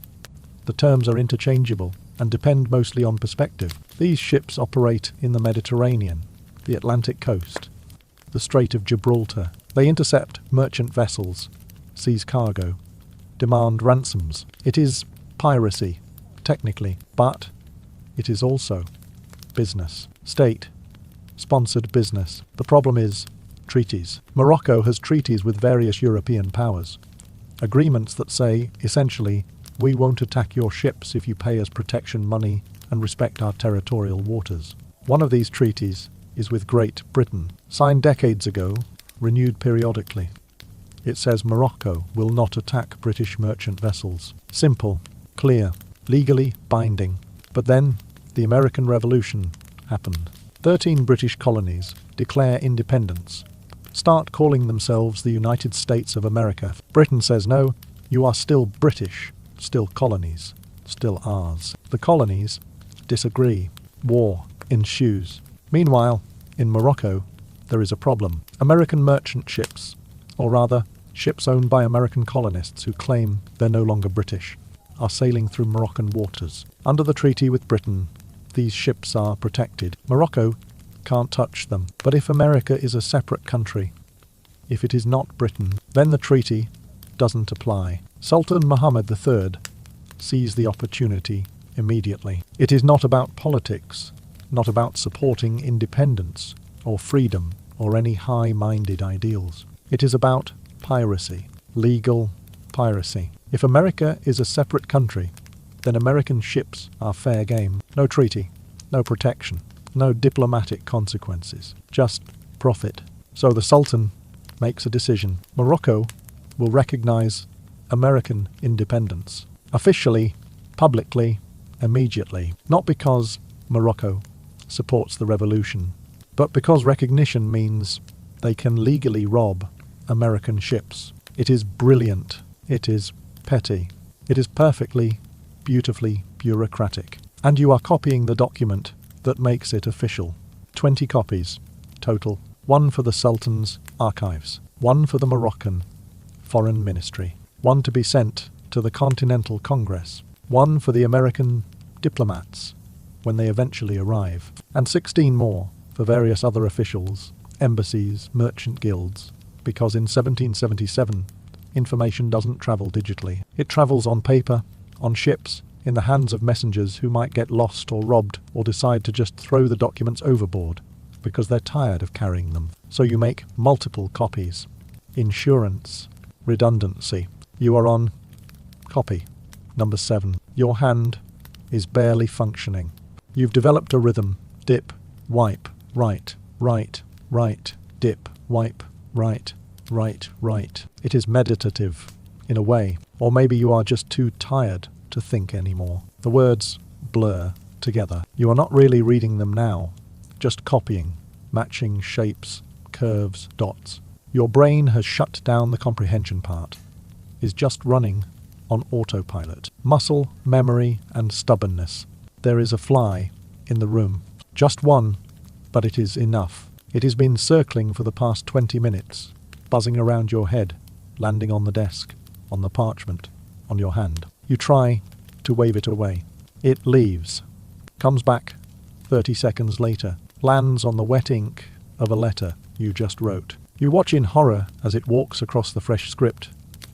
The terms are interchangeable and depend mostly on perspective. These ships operate in the Mediterranean, the Atlantic coast, the Strait of Gibraltar. They intercept merchant vessels, seize cargo, demand ransoms. It is piracy, technically, but it is also business. State-sponsored business. The problem is treaties. Morocco has treaties with various European powers. Agreements that say, essentially, We won't attack your ships if you pay us protection money and respect our territorial waters. One of these treaties is with Great Britain, signed decades ago, renewed periodically. It says Morocco will not attack British merchant vessels. Simple, clear, legally binding. But then, the American Revolution happened. 13 British colonies declare independence, start calling themselves the United States of America. Britain says no, you are still British, still colonies, still ours. The colonies disagree. War ensues. Meanwhile, in Morocco, there is a problem. American merchant ships, or rather, ships owned by American colonists who claim they're no longer British, are sailing through Moroccan waters. Under the treaty with Britain, these ships are protected. Morocco can't touch them. But if America is a separate country, if it is not Britain, then the treaty doesn't apply. Sultan Muhammad III sees the opportunity immediately. It is not about politics, not about supporting independence or freedom or any high-minded ideals. It is about piracy, legal piracy. If America is a separate country, then American ships are fair game. No treaty, no protection, no diplomatic consequences, just profit. So the Sultan makes a decision. Morocco will recognize American independence, officially, publicly, immediately, not because Morocco supports the revolution, but because recognition means they can legally rob American ships. It is brilliant. It is petty. It is perfectly, beautifully bureaucratic. And you are copying the document that makes it official. 20 copies, total. One for the Sultan's archives, one for the Moroccan Foreign Ministry, one to be sent to the Continental Congress, one for the American diplomats when they eventually arrive, and 16 more for various other officials, embassies, merchant guilds, because in 1777, information doesn't travel digitally. It travels on paper, on ships, in the hands of messengers who might get lost or robbed or decide to just throw the documents overboard because they're tired of carrying them. So you make multiple copies. Insurance, redundancy. You are on copy number 7. Your hand is barely functioning. You've developed a rhythm. Dip, wipe, right, right, right, dip, wipe, right, right, right. It is meditative, in a way. Or maybe you are just too tired to think anymore. The words blur together. You are not really reading them now, just copying, matching shapes, curves, dots. Your brain has shut down the comprehension part, is just running on autopilot. Muscle, memory, and stubbornness. There is a fly in the room. Just one, but it is enough. It has been circling for the past 20 minutes, buzzing around your head, landing on the desk, on the parchment, on your hand. You try to wave it away. It leaves, comes back 30 seconds later, lands on the wet ink of a letter you just wrote. You watch in horror as it walks across the fresh script,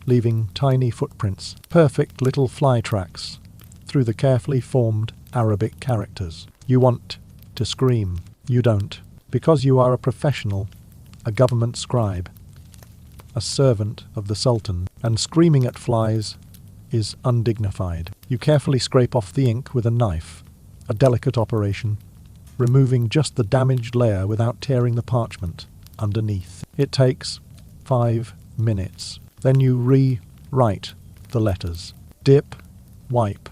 leaving tiny footprints, perfect little fly tracks, through the carefully formed Arabic characters. You want to scream. You don't, because you are a professional, a government scribe, a servant of the Sultan, and screaming at flies is undignified. You carefully scrape off the ink with a knife, a delicate operation, removing just the damaged layer without tearing the parchment underneath. It takes 5 minutes. Then you rewrite the letters. Dip, wipe,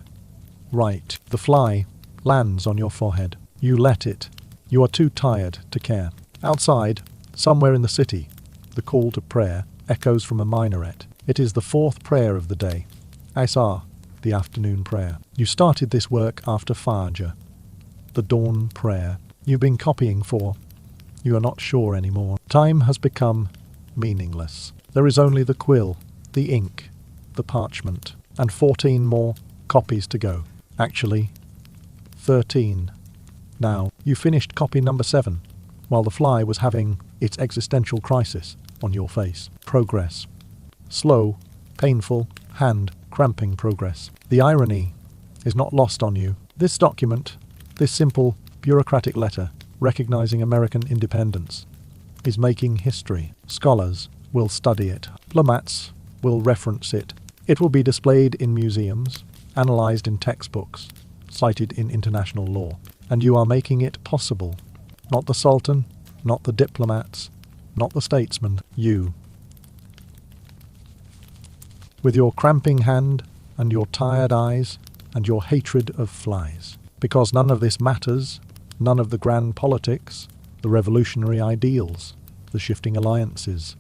write. The fly lands on your forehead. You let it. You are too tired to care. Outside, somewhere in the city, the call to prayer echoes from a minaret. It is the 4th prayer of the day. Isar, the afternoon prayer. You started this work after Fajr, the dawn prayer. You've been copying for. You are not sure anymore. Time has become meaningless. There is only the quill, the ink, the parchment, and 14 more copies to go. Actually, 13. Now, you finished copy number 7, while the fly was having its existential crisis on your face. Progress. Slow, painful, hand-cramping progress. The irony is not lost on you. This document, this simple, bureaucratic letter recognizing American independence, is making history. Scholars will study it. Diplomats will reference it. It will be displayed in museums, analysed in textbooks, cited in international law. And you are making it possible. Not the Sultan, not the diplomats, not the statesman, you. With your cramping hand and your tired eyes and your hatred of flies. Because none of this matters, none of the grand politics, the revolutionary ideals, the shifting alliances.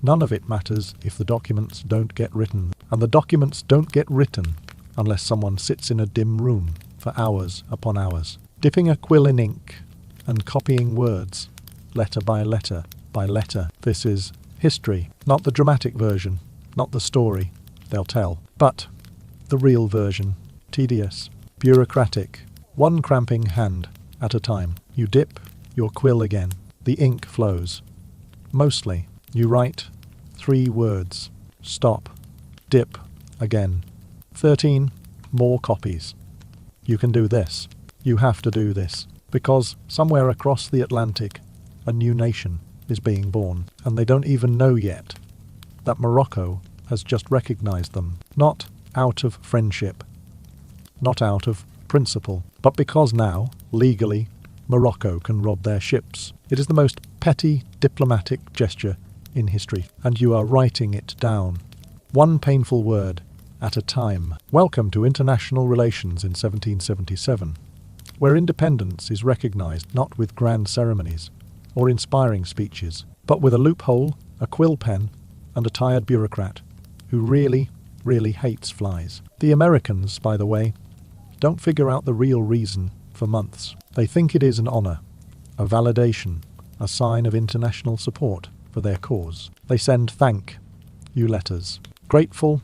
None of it matters if the documents don't get written. And the documents don't get written unless someone sits in a dim room for hours upon hours, dipping a quill in ink and copying words, letter by letter by letter. This is history, not the dramatic version, not the story they'll tell, but the real version, tedious, bureaucratic, one cramping hand at a time. You dip your quill again. The ink flows. Mostly, you write 3 words. Stop. Dip. Again. 13 more copies. You can do this. You have to do this. Because somewhere across the Atlantic, a new nation is being born. And they don't even know yet that Morocco has just recognized them. Not out of friendship. Not out of principle. But because now, legally, Morocco can rob their ships. It is the most petty diplomatic gesture in history. And you are writing it down. One painful word at a time. Welcome to international relations in 1777, where independence is recognized not with grand ceremonies or inspiring speeches, but with a loophole, a quill pen, and a tired bureaucrat who really, really hates flies. The Americans, by the way, don't figure out the real reason for months. They think it is an honor, a validation, a sign of international support for their cause. They send thank you letters, grateful,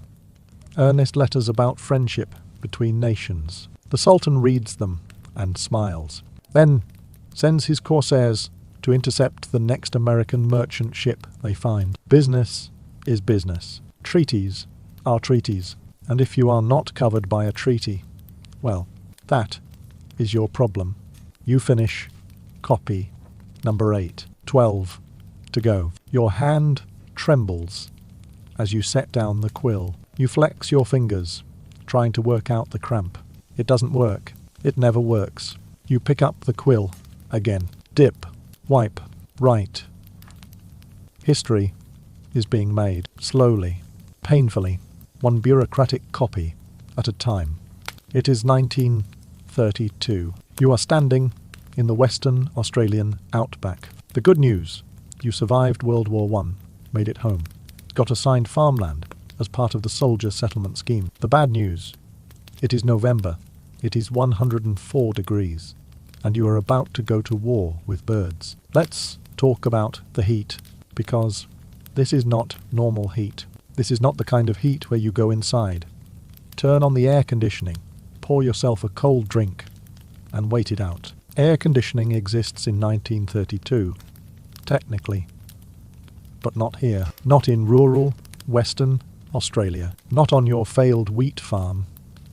earnest letters about friendship between nations. The Sultan reads them and smiles, then sends his corsairs to intercept the next American merchant ship they find. Business is business. Treaties are treaties. And if you are not covered by a treaty, well, that is your problem. You finish copy number 8. 12 to go. Your hand trembles as you set down the quill. You flex your fingers, trying to work out the cramp. It doesn't work. It never works. You pick up the quill again. Dip, wipe, write. History is being made, slowly, painfully, one bureaucratic copy at a time. It is 1932. You are standing in the Western Australian outback. The good news, you survived World War I, made it home, got assigned farmland as part of the soldier settlement scheme. The bad news, it is November, it is 104 degrees, and you are about to go to war with birds. Let's talk about the heat, because this is not normal heat. This is not the kind of heat where you go inside, turn on the air conditioning, pour yourself a cold drink, and wait it out. Air conditioning exists in 1932, technically, but not here. Not in rural, Western Australia. Not on your failed wheat farm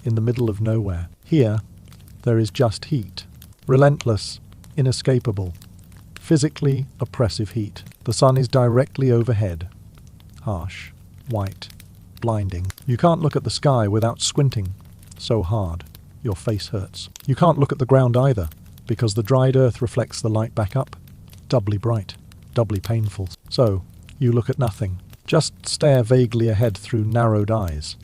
in the middle of nowhere. Here, there is just heat. Relentless, inescapable, physically oppressive heat. The sun is directly overhead. Harsh, white, blinding. You can't look at the sky without squinting so hard your face hurts. You can't look at the ground either, because the dried earth reflects the light back up. Doubly bright, doubly painful. So, you look at nothing. Just stare vaguely ahead through narrowed eyes,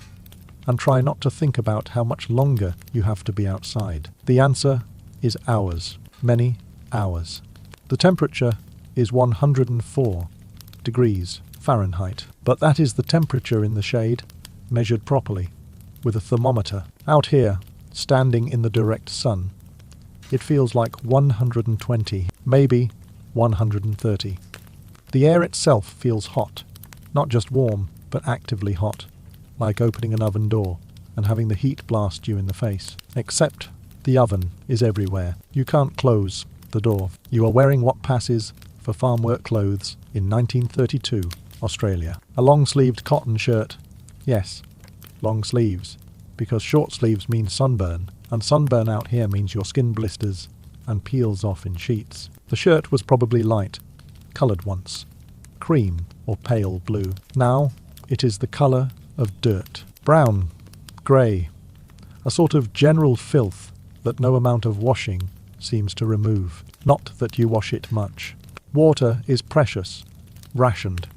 and try not to think about how much longer you have to be outside. The answer is hours. Many hours. The temperature is 104 degrees Fahrenheit, but that is the temperature in the shade, measured properly, with a thermometer. Out here, standing in the direct sun, it feels like 120, maybe 130. The air itself feels hot, not just warm, but actively hot, like opening an oven door and having the heat blast you in the face. Except the oven is everywhere. You can't close the door. You are wearing what passes for farm work clothes in 1932 Australia. A long-sleeved cotton shirt. Yes, long sleeves, because short sleeves mean sunburn, and sunburn out here means your skin blisters and peels off in sheets. The shirt was probably light, coloured once, cream or pale blue. Now it is the colour of dirt. Brown, grey, a sort of general filth that no amount of washing seems to remove. Not that you wash it much. Water is precious, rationed.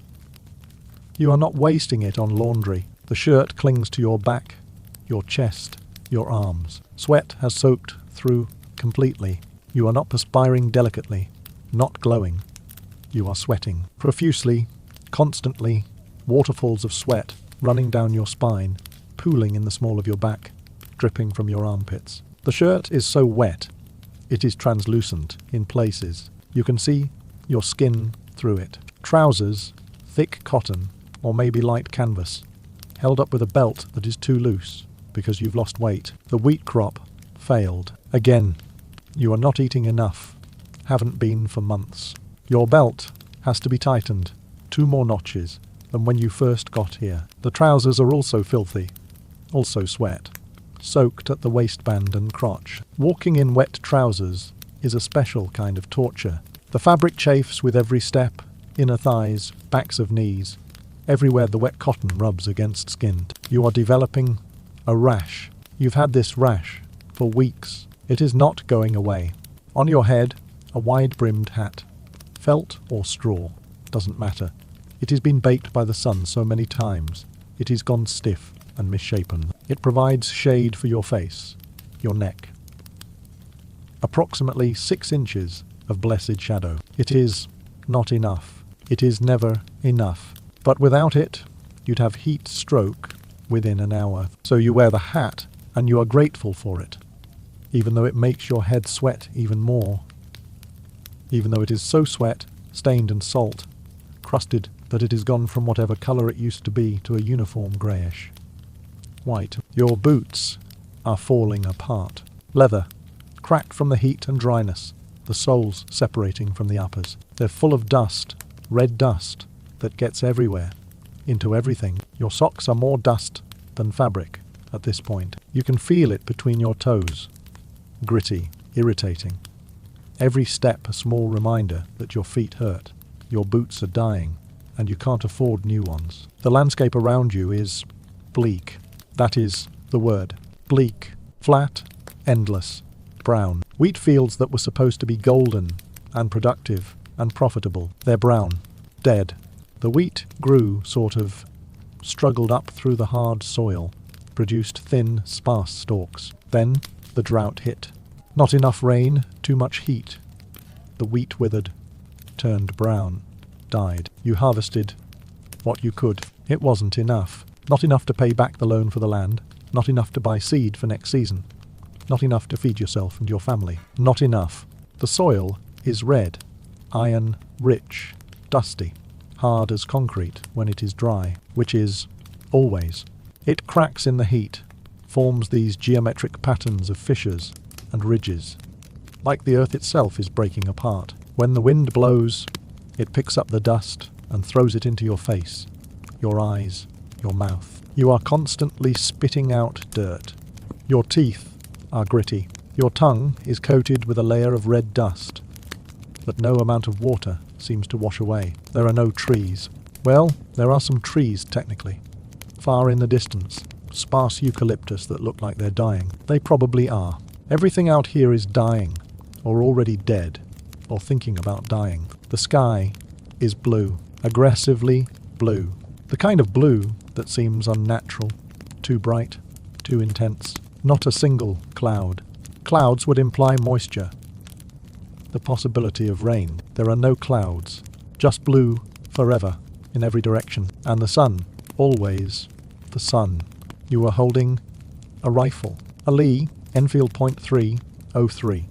You are not wasting it on laundry. The shirt clings to your back, your chest, your arms. Sweat has soaked through completely. You are not perspiring delicately, not glowing. You are sweating profusely, constantly, waterfalls of sweat running down your spine, pooling in the small of your back, dripping from your armpits. The shirt is so wet, it is translucent in places. You can see your skin through it. Trousers, thick cotton, or maybe light canvas, held up with a belt that is too loose because you've lost weight. The wheat crop failed. Again, you are not eating enough. Haven't been for months. Your belt has to be tightened 2 more notches than when you first got here. The trousers are also filthy, also sweat, soaked at the waistband and crotch. Walking in wet trousers is a special kind of torture. The fabric chafes with every step, inner thighs, backs of knees, everywhere the wet cotton rubs against skin. You are developing a rash. You've had this rash for weeks. It is not going away. On your head, a wide-brimmed hat. Felt or straw, doesn't matter. It has been baked by the sun so many times. It is gone stiff and misshapen. It provides shade for your face, your neck. Approximately 6 inches of blessed shadow. It is not enough. It is never enough. But without it, you'd have heat stroke within an hour. So you wear the hat, and you are grateful for it, even though it makes your head sweat even more. Even though it is so sweat, stained and salt, crusted that it is gone from whatever colour it used to be to a uniform greyish white. Your boots are falling apart. Leather, cracked from the heat and dryness, the soles separating from the uppers. They're full of dust, red dust, that gets everywhere, into everything. Your socks are more dust than fabric at this point. You can feel it between your toes. Gritty, irritating. Every step a small reminder that your feet hurt. Your boots are dying, and you can't afford new ones. The landscape around you is bleak. That is the word. Bleak, flat, endless, brown. Wheat fields that were supposed to be golden and productive and profitable. They're brown, dead. The wheat grew, sort of, struggled up through the hard soil, produced thin, sparse stalks. Then the drought hit. Not enough rain, too much heat. The wheat withered, turned brown, died. You harvested what you could. It wasn't enough. Not enough to pay back the loan for the land. Not enough to buy seed for next season. Not enough to feed yourself and your family. Not enough. The soil is red, iron-rich, dusty, hard as concrete when it is dry, which is always. It cracks in the heat, forms these geometric patterns of fissures and ridges, like the earth itself is breaking apart. When the wind blows, it picks up the dust and throws it into your face, your eyes, your mouth. You are constantly spitting out dirt. Your teeth are gritty. Your tongue is coated with a layer of red dust that no amount of water seems to wash away. There are no trees. Well, there are some trees, technically. Far in the distance, sparse eucalyptus that look like they're dying. They probably are. Everything out here is dying, or already dead, or thinking about dying. The sky is blue, aggressively blue. The kind of blue that seems unnatural, too bright, too intense. Not a single cloud. Clouds would imply moisture, the possibility of rain. There are no clouds, just blue forever, in every direction. And the sun, always the sun. You are holding a rifle, a Lee Enfield .303,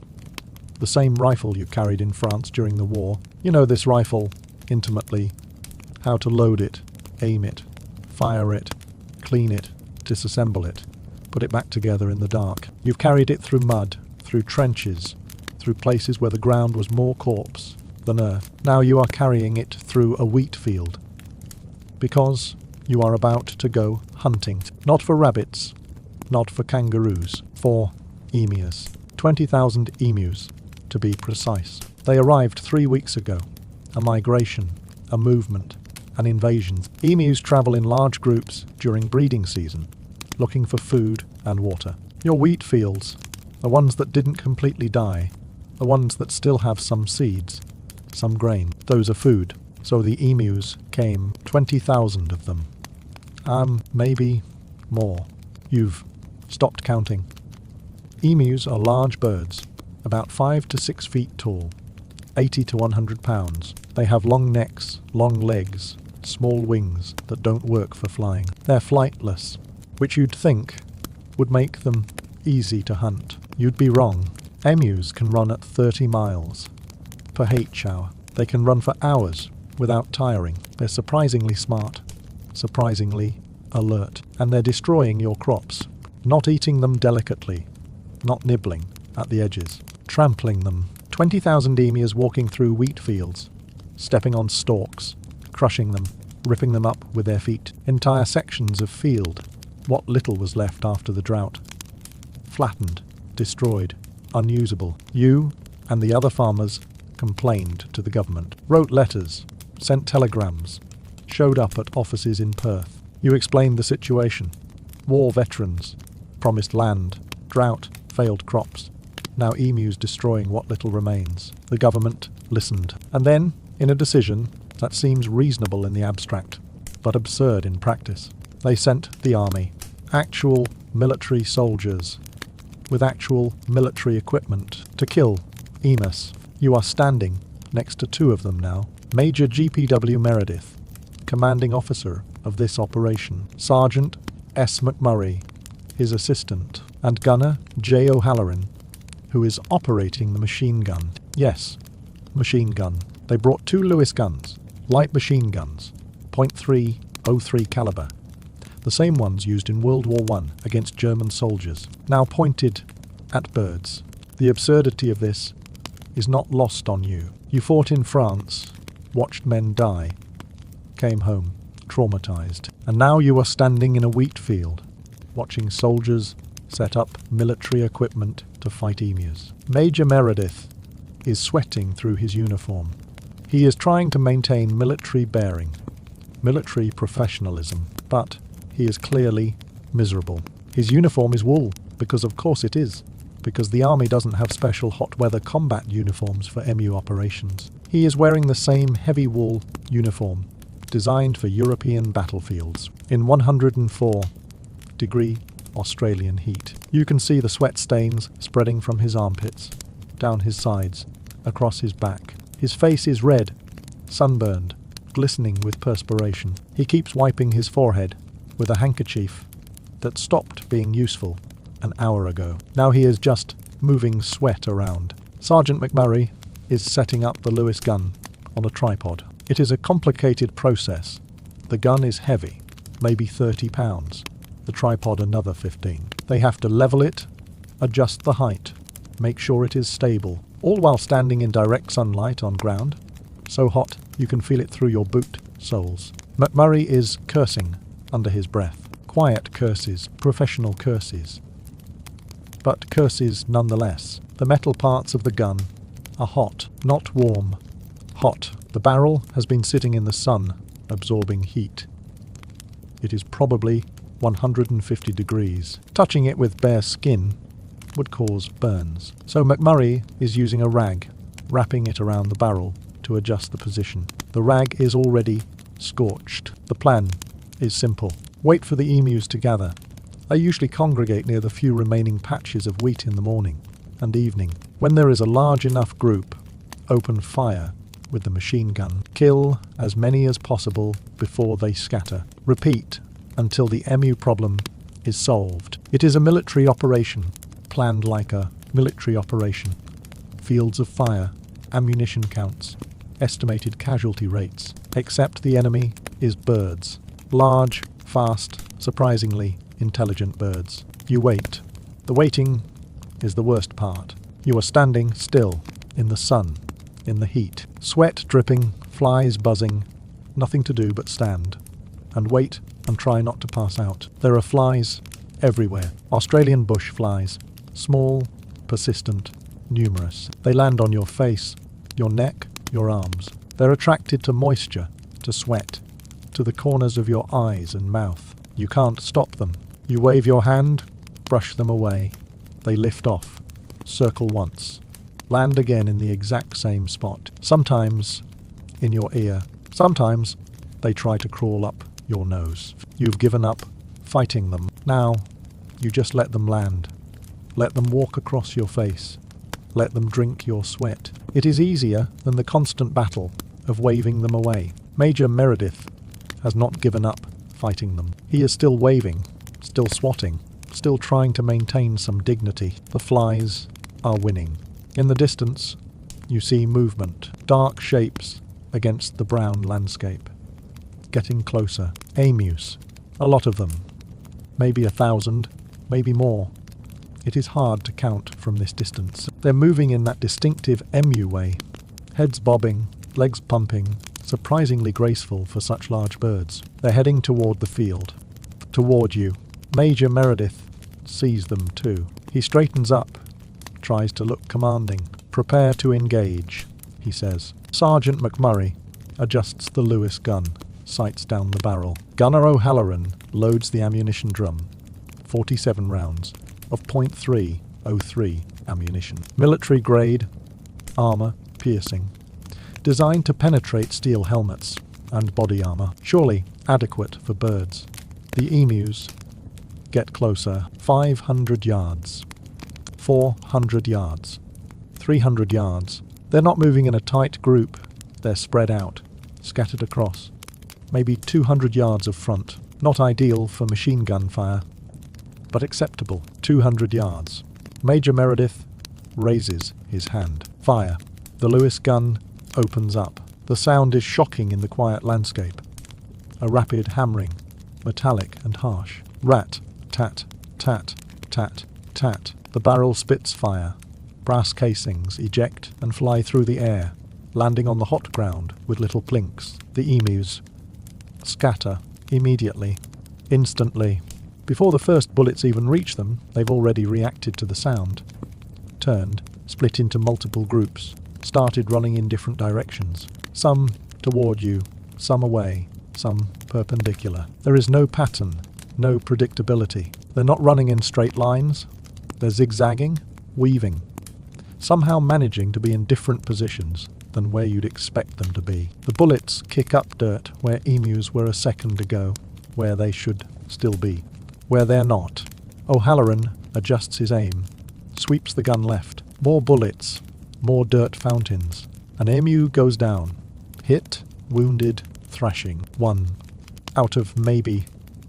the same rifle you carried in France during the war. You know this rifle intimately, how to load it, aim it, fire it, clean it, disassemble it, put it back together in the dark. You've carried it through mud, through trenches, through places where the ground was more corpse than earth. Now you are carrying it through a wheat field, because you are about to go hunting. Not for rabbits, not for kangaroos, for emus. 20,000 emus, to be precise. They arrived 3 weeks ago. A migration, a movement, an invasion. Emus travel in large groups during breeding season. looking for food and water. Your wheat fields, the ones that didn't completely die, the ones that still have some seeds, some grain, those are food. So the emus came, 20,000 of them. Maybe more. You've stopped counting. Emus are large birds, about 5 to 6 feet tall, 80 to 100 pounds. They have long necks, long legs, small wings that don't work for flying. They're flightless, which you'd think would make them easy to hunt. You'd be wrong. Emus can run at 30 miles per H-hour. They can run for hours without tiring. They're surprisingly smart, surprisingly alert, and they're destroying your crops, not eating them delicately, not nibbling at the edges, trampling them. 20,000 emus walking through wheat fields, stepping on stalks, crushing them, ripping them up with their feet. Entire sections of field, what little was left after the drought, flattened, destroyed, unusable. You and the other farmers complained to the government, wrote letters, sent telegrams, showed up at offices in Perth. You explained the situation. War veterans, promised land, drought, failed crops. Now emus destroying what little remains. The government listened. And then, in a decision that seems reasonable in the abstract, but absurd in practice, they sent the army, actual military soldiers, with actual military equipment, to kill emus. You are standing next to 2 of them now. Major GPW Meredith, commanding officer of this operation, Sergeant S. McMurray, his assistant, and Gunner J. O'Halloran, who is operating the machine gun. Yes, machine gun. They brought 2 Lewis guns, light machine guns, .303 caliber, the same ones used in World War I against German soldiers, now pointed at birds. The absurdity of this is not lost on you. You fought in France, watched men die, came home, traumatized, and now you are standing in a wheat field, watching soldiers set up military equipment to fight emus. Major Meredith is sweating through his uniform. He is trying to maintain military bearing, military professionalism, but he is clearly miserable. His uniform is wool, because of course it is, because the army doesn't have special hot weather combat uniforms for MU operations. He is wearing the same heavy wool uniform, designed for European battlefields, in 104-degree Australian heat. You can see the sweat stains spreading from his armpits, down his sides, across his back. His face is red, sunburned, glistening with perspiration. He keeps wiping his forehead with a handkerchief that stopped being useful an hour ago. Now he is just moving sweat around. Sergeant McMurray is setting up the Lewis gun on a tripod. It is a complicated process. The gun is heavy, maybe 30 pounds. The tripod another 15. They have to level it, adjust the height, make sure it is stable, all while standing in direct sunlight on ground, so hot you can feel it through your boot soles. McMurray is cursing under his breath. Quiet curses, professional curses, but curses nonetheless. The metal parts of the gun are hot, not warm. Hot. The barrel has been sitting in the sun, absorbing heat. It is probably 150 degrees. Touching it with bare skin would cause burns. So McMurray is using a rag, wrapping it around the barrel to adjust the position. The rag is already scorched. The plan is simple. Wait for the emus to gather. They usually congregate near the few remaining patches of wheat in the morning and evening. When there is a large enough group, open fire with the machine gun. Kill as many as possible before they scatter. Repeat until the emu problem is solved. It is a military operation, planned like a military operation. Fields of fire, ammunition counts, estimated casualty rates. Except the enemy is birds. Large, fast, surprisingly intelligent birds. You wait. The waiting is the worst part. You are standing still, in the sun, in the heat. Sweat dripping, flies buzzing, nothing to do but stand. And wait and try not to pass out. There are flies everywhere. Australian bush flies. Small, persistent, numerous. They land on your face, your neck, your arms. They're attracted to moisture, to sweat, to the corners of your eyes and mouth. You can't stop them. You wave your hand, brush them away. They lift off, circle once, land again in the exact same spot. Sometimes in your ear, sometimes they try to crawl up your nose. You've given up fighting them. Now, you just let them land. Let them walk across your face. Let them drink your sweat. It is easier than the constant battle of waving them away. Major Meredith has not given up fighting them. He is still waving, still swatting, still trying to maintain some dignity. The flies are winning. In the distance, you see movement, dark shapes against the brown landscape. Getting closer. Emus. A lot of them. Maybe 1,000, maybe more. It is hard to count from this distance. They're moving in that distinctive emu way. Heads bobbing, legs pumping, surprisingly graceful for such large birds. They're heading toward the field. Toward you. Major Meredith sees them too. He straightens up, tries to look commanding. Prepare to engage, he says. Sergeant McMurray adjusts the Lewis gun, sights down the barrel. Gunner O'Halloran loads the ammunition drum. 47 rounds of .303 ammunition. Military grade, armor, piercing. Designed to penetrate steel helmets and body armor. Surely adequate for birds. The emus get closer. 500 yards. 400 yards. 300 yards. They're not moving in a tight group. They're spread out, scattered across. Maybe 200 yards of front. Not ideal for machine gun fire, but acceptable. 200 yards. Major Meredith raises his hand. Fire. The Lewis gun opens up. The sound is shocking in the quiet landscape. A rapid hammering, metallic and harsh. Rat, tat, tat, tat, tat. The barrel spits fire. Brass casings eject and fly through the air, landing on the hot ground with little plinks. The emus scatter immediately, instantly. Before the first bullets even reach them, they've already reacted to the sound, turned, split into multiple groups, started running in different directions. Some toward you, some away, some perpendicular. There is no pattern, no predictability. They're not running in straight lines. They're zigzagging, weaving, somehow managing to be in different positions than where you'd expect them to be. The bullets kick up dirt where emus were a second ago, where they should still be. Where they're not. O'Halloran adjusts his aim, sweeps the gun left. More bullets, more dirt fountains. An emu goes down. Hit, wounded, thrashing. 1 out of maybe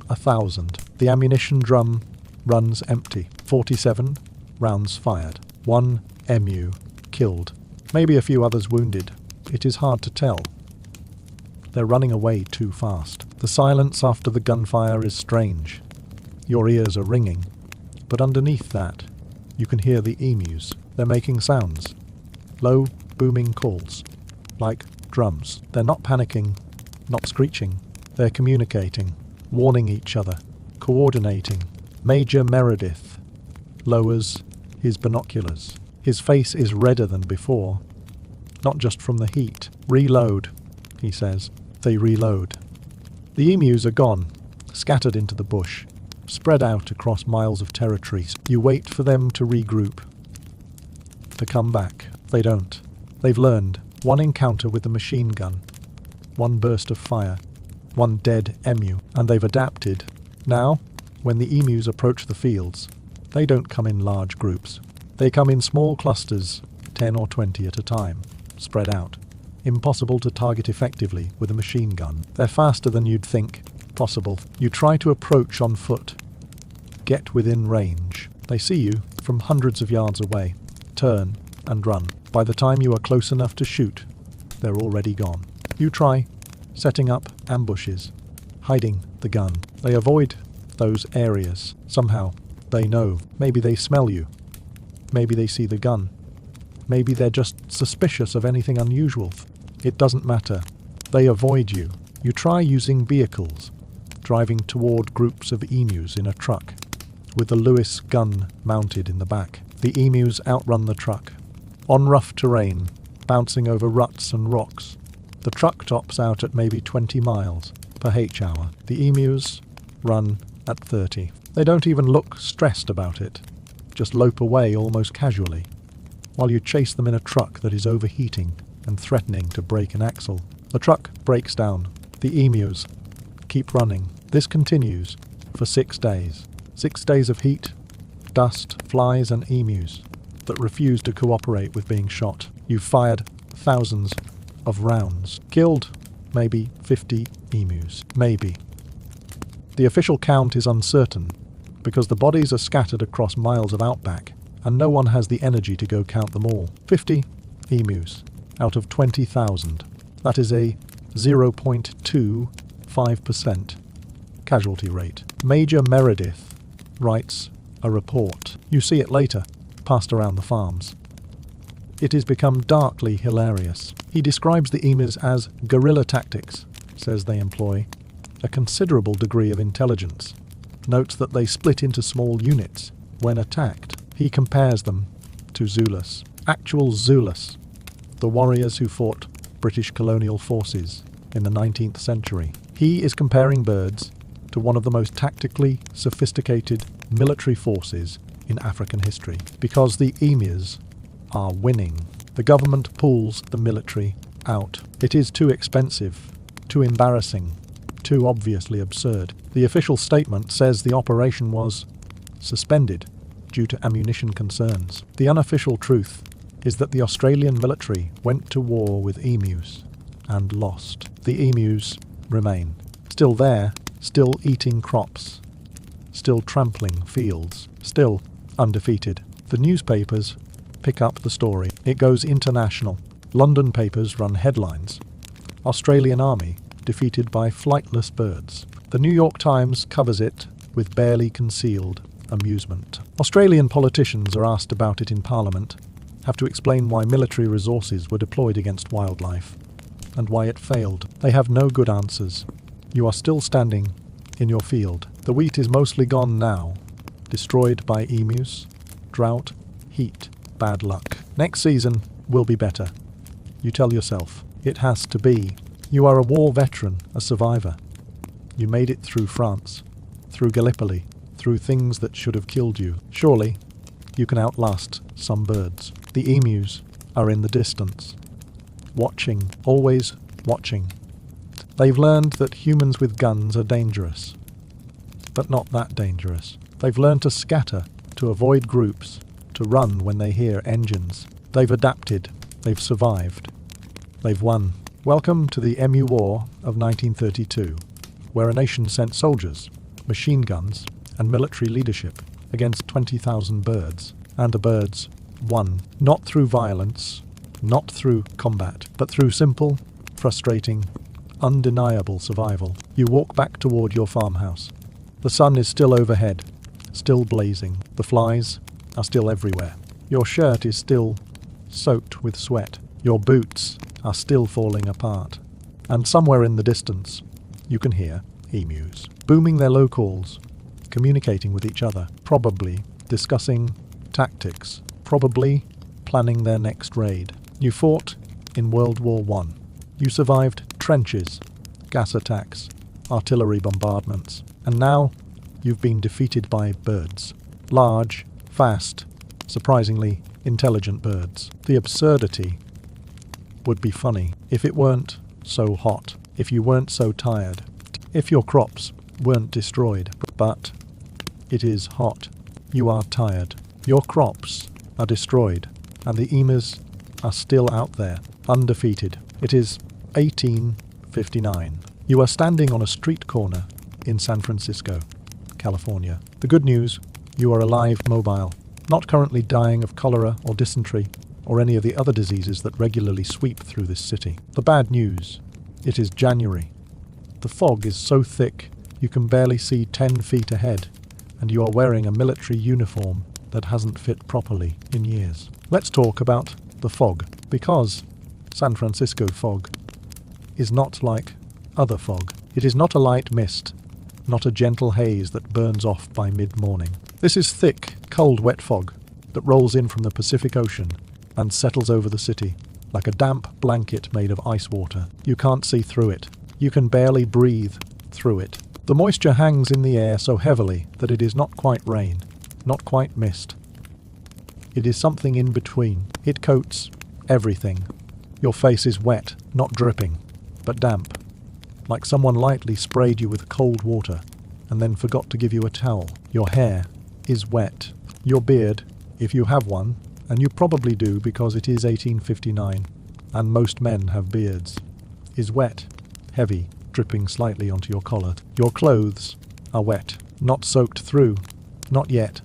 1,000. The ammunition drum runs empty. 47 rounds fired. 1 emu killed. Maybe a few others wounded. It is hard to tell. They're running away too fast. The silence after the gunfire is strange. Your ears are ringing, but underneath that, you can hear the emus. They're making sounds. Low, booming calls, like drums. They're not panicking, not screeching. They're communicating, warning each other, coordinating. Major Meredith lowers his binoculars. His face is redder than before, not just from the heat. Reload, he says. They reload. The emus are gone, scattered into the bush, spread out across miles of territory. You wait for them to regroup, to come back. They don't. They've learned. 1 encounter with the machine gun, 1 burst of fire, 1 dead emu, and they've adapted. Now, when the emus approach the fields, they don't come in large groups. They come in small clusters, 10 or 20 at a time, spread out. Impossible to target effectively with a machine gun. They're faster than you'd think possible. You try to approach on foot. Get within range. They see you from hundreds of yards away. Turn and run. By the time you are close enough to shoot, they're already gone. You try setting up ambushes, hiding the gun. They avoid those areas. Somehow, they know. Maybe they smell you. Maybe they see the gun. Maybe they're just suspicious of anything unusual. It doesn't matter. They avoid you. You try using vehicles, driving toward groups of emus in a truck, with the Lewis gun mounted in the back. The emus outrun the truck. On rough terrain, bouncing over ruts and rocks. The truck tops out at maybe 20 miles per h-hour. The emus run at 30. They don't even look stressed about it, just lope away almost casually, while you chase them in a truck that is overheating and threatening to break an axle. The truck breaks down. The emus keep running. This continues for 6 days. 6 days of heat, dust, flies and emus that refuse to cooperate with being shot. You've fired thousands of rounds. Killed maybe 50 emus. Maybe. The official count is uncertain because the bodies are scattered across miles of outback and no one has the energy to go count them all. 50 emus out of 20,000. That is a 0.25% casualty rate. Major Meredith writes a report. You see it later, passed around the farms. It has become darkly hilarious. He describes the emus as guerrilla tactics, says they employ a considerable degree of intelligence, notes that they split into small units when attacked. He compares them to Zulus, actual Zulus, the warriors who fought British colonial forces in the 19th century. He is comparing birds to one of the most tactically sophisticated military forces in African history, because the emus are winning. The government pulls the military out. It is too expensive, too embarrassing, too obviously absurd. The official statement says the operation was suspended due to ammunition concerns. The unofficial truth is that the Australian military went to war with emus and lost. The emus remain. Still there, still eating crops, still trampling fields, still undefeated. The newspapers pick up the story. It goes international. London papers run headlines. Australian Army defeated by flightless birds. The New York Times covers it with barely concealed amusement. Australian politicians are asked about it in Parliament, have to explain why military resources were deployed against wildlife and why it failed. They have no good answers. You are still standing in your field. The wheat is mostly gone now, destroyed by emus, drought, heat, bad luck. Next season will be better. You tell yourself. It has to be. You are a war veteran, a survivor. You made it through France, through Gallipoli, through things that should have killed you. Surely, you can outlast some birds. The emus are in the distance, watching, always watching. They've learned that humans with guns are dangerous, but not that dangerous. They've learned to scatter, to avoid groups, to run when they hear engines. They've adapted, they've survived, they've won. Welcome to the Emu War of 1932, where a nation sent soldiers, machine guns, and military leadership against 20,000 birds, and the birds won. Not through violence, not through combat, but through simple, frustrating, undeniable survival. You walk back toward your farmhouse. The sun is still overhead, still blazing. The flies are still everywhere. Your shirt is still soaked with sweat. Your boots are still falling apart. And somewhere in the distance, you can hear emus, booming their low calls, communicating with each other, probably discussing tactics, probably planning their next raid. You fought in World War I. You survived trenches, gas attacks, artillery bombardments, and now you've been defeated by birds. Large, fast, surprisingly intelligent birds. The absurdity would be funny if it weren't so hot, if you weren't so tired, if your crops weren't destroyed. But it is hot. You are tired. Your crops are destroyed, and the emus are still out there, undefeated. It is 1859. You are standing on a street corner in San Francisco, California. The good news, you are alive, mobile, not currently dying of cholera or dysentery or any of the other diseases that regularly sweep through this city. The bad news, it is January. The fog is so thick you can barely see 10 feet ahead, and you are wearing a military uniform that hasn't fit properly in years. Let's talk about the fog, because San Francisco fog is not like other fog. It is not a light mist, not a gentle haze that burns off by mid-morning. This is thick, cold, wet fog that rolls in from the Pacific Ocean and settles over the city like a damp blanket made of ice water. You can't see through it. You can barely breathe through it. The moisture hangs in the air so heavily that it is not quite rain, not quite mist. It is something in between. It coats everything. Your face is wet, not dripping, but damp, like someone lightly sprayed you with cold water and then forgot to give you a towel. Your hair is wet. Your beard, if you have one, and you probably do because it is 1859, and most men have beards, is wet, heavy, dripping slightly onto your collar. Your clothes are wet, not soaked through, not yet,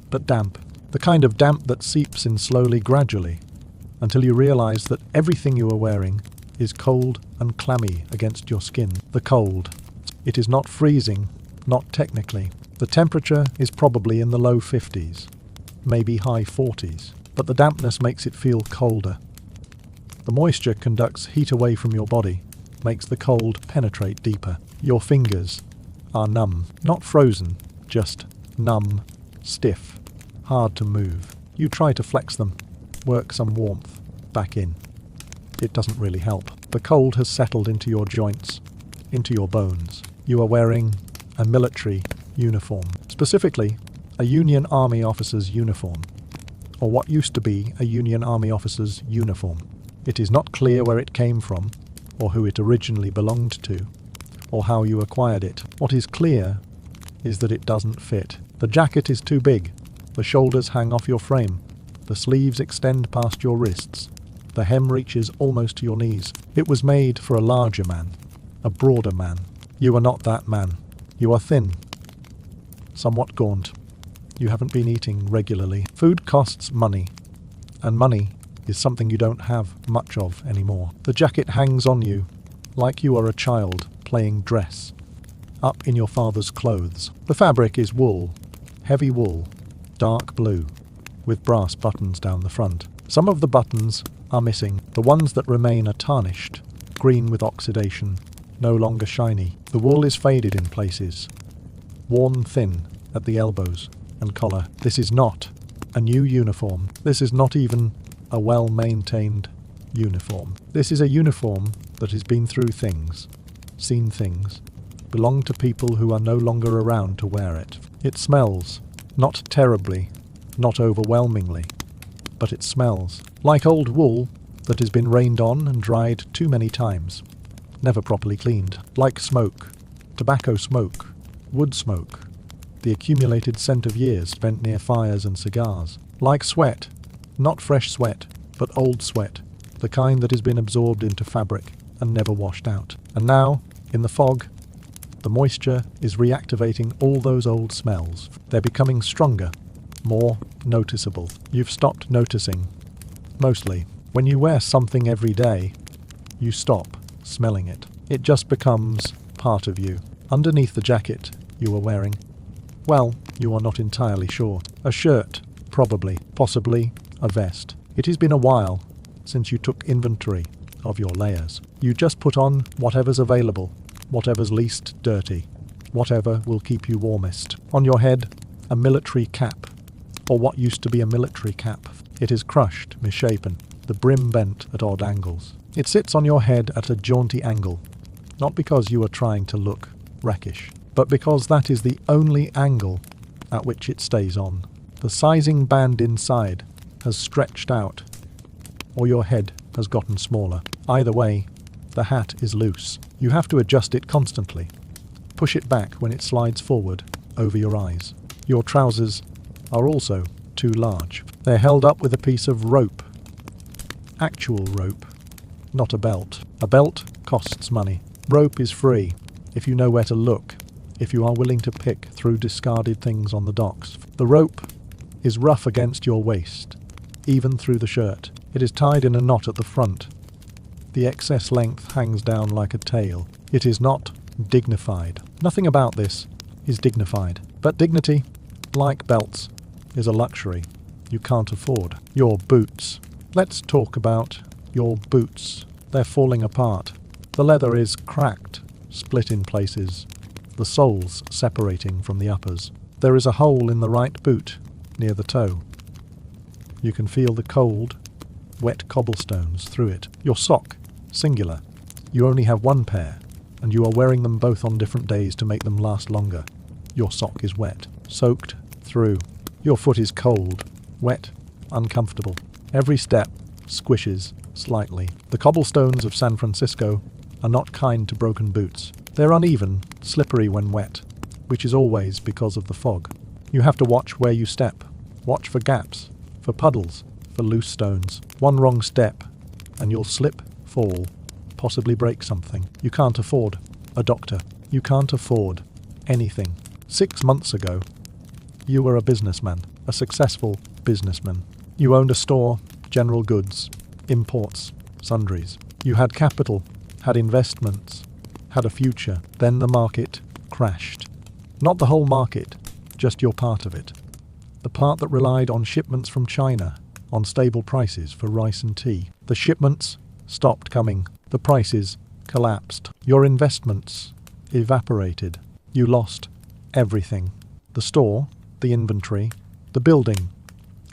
but damp. The kind of damp that seeps in slowly, gradually, until you realize that everything you are wearing is cold and clammy against your skin. The cold. It is not freezing, not technically. The temperature is probably in the low 50s, maybe high 40s, but the dampness makes it feel colder. The moisture conducts heat away from your body, makes the cold penetrate deeper. Your fingers are numb, not frozen, just numb, stiff, hard to move. You try to flex them, work some warmth back in. It doesn't really help. The cold has settled into your joints, into your bones. You are wearing a military uniform, specifically a Union Army officer's uniform, or what used to be a Union Army officer's uniform. It is not clear where it came from, or who it originally belonged to, or how you acquired it. What is clear is that it doesn't fit. The jacket is too big, the shoulders hang off your frame, the sleeves extend past your wrists, the hem reaches almost to your knees. It was made for a larger man, a broader man. You are not that man. You are thin, somewhat gaunt. You haven't been eating regularly. Food costs money, and money is something you don't have much of anymore. The jacket hangs on you like you are a child playing dress, up in your father's clothes. The fabric is wool, heavy wool, dark blue, with brass buttons down the front. Some of the buttons are missing. The ones that remain are tarnished, green with oxidation, no longer shiny. The wool is faded in places, worn thin at the elbows and collar. This is not a new uniform. This is not even a well-maintained uniform. This is a uniform that has been through things, seen things, belonged to people who are no longer around to wear it. It smells, not terribly, not overwhelmingly, but it smells like old wool that has been rained on and dried too many times, never properly cleaned, like smoke, tobacco smoke, wood smoke, the accumulated scent of years spent near fires and cigars, like sweat, not fresh sweat, but old sweat, the kind that has been absorbed into fabric and never washed out. And now, in the fog, the moisture is reactivating all those old smells. They're becoming stronger, more noticeable. You've stopped noticing. Mostly, when you wear something every day, you stop smelling it. It just becomes part of you. Underneath the jacket you are wearing, well, you are not entirely sure. A shirt, probably, possibly a vest. It has been a while since you took inventory of your layers. You just put on whatever's available, whatever's least dirty, whatever will keep you warmest. On your head, a military cap, or what used to be a military cap. It is crushed, misshapen, the brim bent at odd angles. It sits on your head at a jaunty angle, not because you are trying to look rakish, but because that is the only angle at which it stays on. The sizing band inside has stretched out, or your head has gotten smaller. Either way, the hat is loose. You have to adjust it constantly. Push it back when it slides forward over your eyes. Your trousers are also too large. They're held up with a piece of rope. Actual rope, not a belt. A belt costs money. Rope is free, if you know where to look, if you are willing to pick through discarded things on the docks. The rope is rough against your waist, even through the shirt. It is tied in a knot at the front. The excess length hangs down like a tail. It is not dignified. Nothing about this is dignified. But dignity, like belts, is a luxury you can't afford. Your boots. Let's talk about your boots. They're falling apart. The leather is cracked, split in places, the soles separating from the uppers. There is a hole in the right boot, near the toe. You can feel the cold, wet cobblestones through it. Your sock, singular. You only have one pair, and you are wearing them both on different days to make them last longer. Your sock is wet, soaked through. Your foot is cold, wet, uncomfortable. Every step squishes slightly. The cobblestones of San Francisco are not kind to broken boots. They're uneven, slippery when wet, which is always because of the fog. You have to watch where you step. Watch for gaps, for puddles, for loose stones. One wrong step, and you'll slip, fall, possibly break something. You can't afford a doctor. You can't afford anything. 6 months ago, you were a businessman, a successful businessman. You owned a store, general goods, imports, sundries. You had capital, had investments, had a future. Then the market crashed. Not the whole market, just your part of it. The part that relied on shipments from China, on stable prices for rice and tea. The shipments stopped coming. The prices collapsed. Your investments evaporated. You lost everything. The store, the inventory, the building,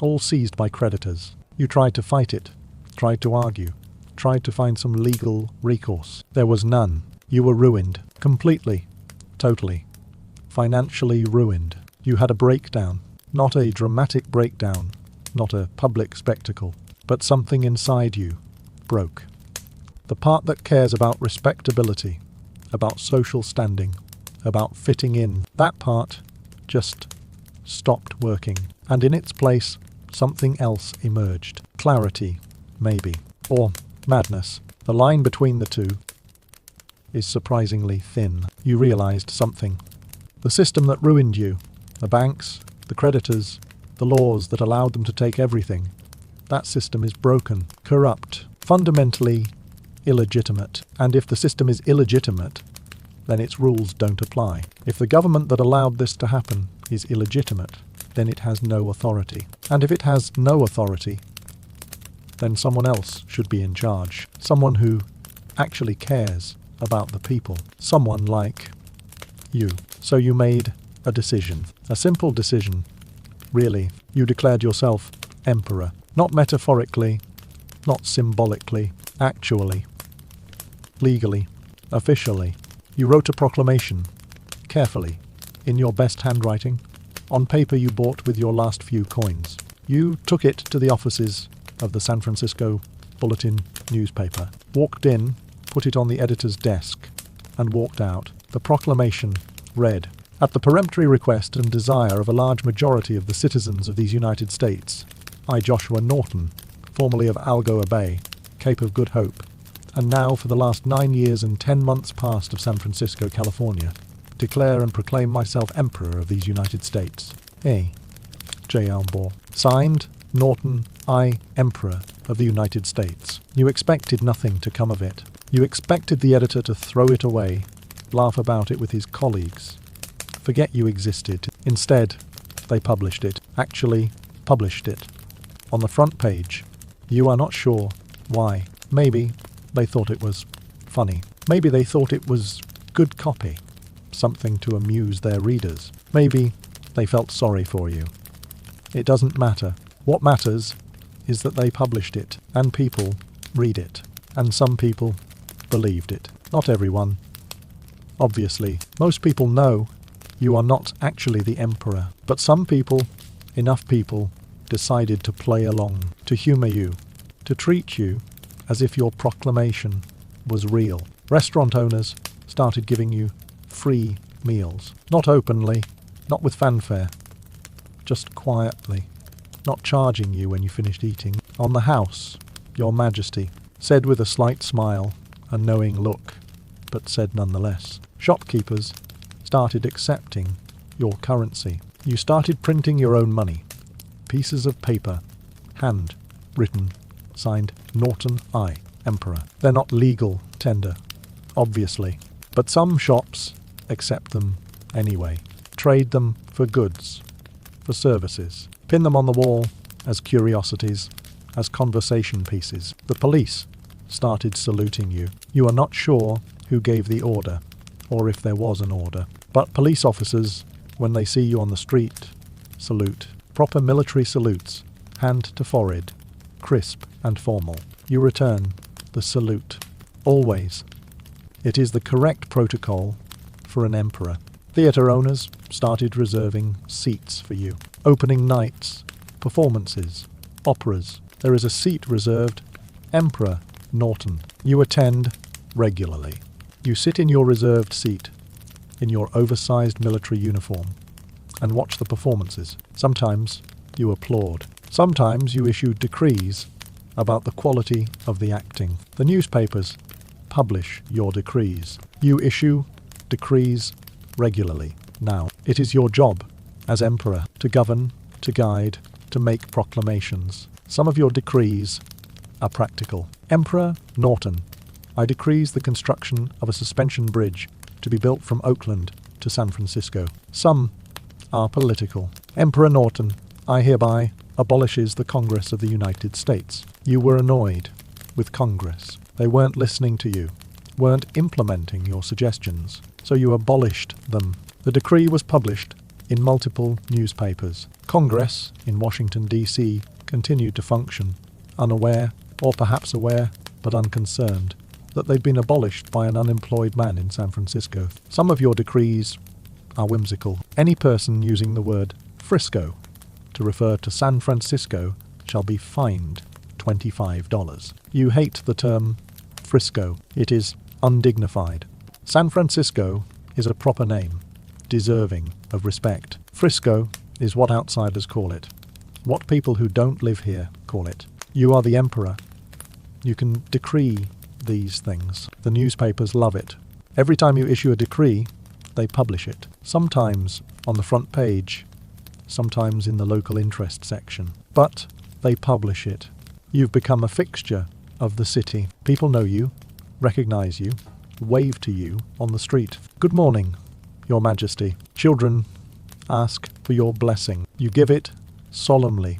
all seized by creditors. You tried to fight it, tried to argue, tried to find some legal recourse. There was none. You were ruined. Completely. Totally. Financially ruined. You had a breakdown. Not a dramatic breakdown, not a public spectacle, but something inside you broke. The part that cares about respectability, about social standing, about fitting in, that part just stopped working. And in its place, something else emerged. Clarity, maybe. Or madness. The line between the two is surprisingly thin. You realized something. The system that ruined you, the banks, the creditors, the laws that allowed them to take everything, that system is broken, corrupt, fundamentally illegitimate. And if the system is illegitimate, then its rules don't apply. If the government that allowed this to happen is illegitimate, then it has no authority. And if it has no authority, then someone else should be in charge. Someone who actually cares about the people. Someone like you. So you made a decision. A simple decision. Really, you declared yourself emperor. Not metaphorically, not symbolically, actually. Legally, officially. You wrote a proclamation, carefully, in your best handwriting, on paper you bought with your last few coins. You took it to the offices of the San Francisco Bulletin newspaper, walked in, put it on the editor's desk, and walked out. The proclamation read, "At the peremptory request and desire of a large majority of the citizens of these United States, I, Joshua Norton, formerly of Algoa Bay, Cape of Good Hope, and now for the last 9 years and 10 months past of San Francisco, California, declare and proclaim myself Emperor of these United States. A. J. Almore. Signed, Norton, I, Emperor of the United States." You expected nothing to come of it. You expected the editor to throw it away, laugh about it with his colleagues, forget you existed. Instead, they published it. Actually, published it. On the front page. You are not sure why. Maybe they thought it was funny. Maybe they thought it was good copy, something to amuse their readers. Maybe they felt sorry for you. It doesn't matter. What matters is that they published it, and people read it. And some people believed it. Not everyone. Obviously, most people know you are not actually the emperor. But some people, enough people, decided to play along, to humor you, to treat you as if your proclamation was real. Restaurant owners started giving you free meals. Not openly, not with fanfare, just quietly, not charging you when you finished eating. On the house, Your Majesty, said with a slight smile, a knowing look, but said nonetheless. Shopkeepers started accepting your currency. You started printing your own money. Pieces of paper, hand-written, signed Norton I, Emperor. They're not legal tender, obviously, but some shops accept them anyway. Trade them for goods, for services. Pin them on the wall as curiosities, as conversation pieces. The police started saluting you. You are not sure who gave the order, or if there was an order. But police officers, when they see you on the street, salute. Proper military salutes, hand to forehead, crisp and formal. You return the salute. Always. It is the correct protocol for an emperor. Theatre owners started reserving seats for you. Opening nights, performances, operas. There is a seat reserved. Emperor Norton. You attend regularly. You sit in your reserved seat, in your oversized military uniform, and watch the performances. Sometimes you applaud. Sometimes you issue decrees about the quality of the acting. The newspapers publish your decrees. You issue decrees regularly. Now, it is your job as emperor to govern, to guide, to make proclamations. Some of your decrees are practical. Emperor Norton, I decrees the construction of a suspension bridge to be built from Oakland to San Francisco. Some are political. Emperor Norton, I hereby abolishes the Congress of the United States. You were annoyed with Congress. They weren't listening to you, weren't implementing your suggestions, so you abolished them. The decree was published in multiple newspapers. Congress in Washington, D.C. continued to function, unaware, or perhaps aware, but unconcerned, that they'd been abolished by an unemployed man in San Francisco. Some of your decrees are whimsical. Any person using the word Frisco to refer to San Francisco shall be fined $25. You hate the term Frisco. It is undignified. San Francisco is a proper name, deserving of respect. Frisco is what outsiders call it, what people who don't live here call it. You are the emperor. You can decree these things. The newspapers love it. Every time you issue a decree, they publish it. Sometimes on the front page, sometimes in the local interest section. But they publish it. You've become a fixture of the city. People know you, recognize you, wave to you on the street. Good morning, Your Majesty. Children ask for your blessing. You give it solemnly,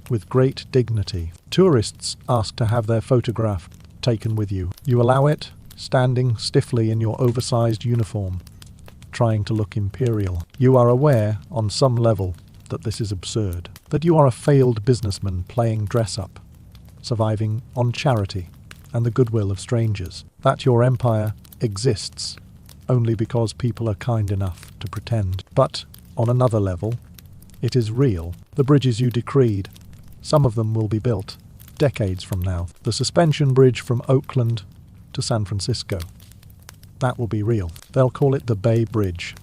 with great dignity. Tourists ask to have their photograph taken with you. You allow it, standing stiffly in your oversized uniform, trying to look imperial. You are aware, on some level, that this is absurd, that you are a failed businessman playing dress-up, surviving on charity and the goodwill of strangers, that your empire exists only because people are kind enough to pretend. But, on another level, it is real. The bridges you decreed, some of them will be built decades from now. The suspension bridge from Oakland to San Francisco. That will be real. They'll call it the Bay Bridge.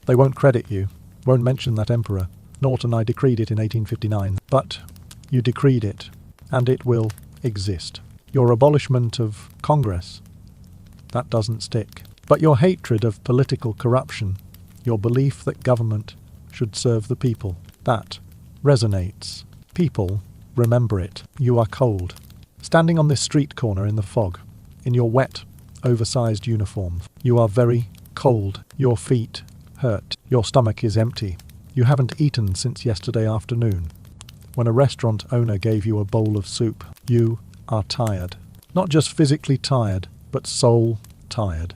They won't credit you, won't mention that emperor. Norton, I decreed it in 1859. But you decreed it, and it will exist. Your abolishment of Congress, that doesn't stick. But your hatred of political corruption, your belief that government should serve the people, that resonates. People remember it. You are cold. Standing on this street corner in the fog, in your wet, oversized uniform. You are very cold. Your feet hurt. Your stomach is empty. You haven't eaten since yesterday afternoon, when a restaurant owner gave you a bowl of soup. You are tired. Not just physically tired, but soul tired.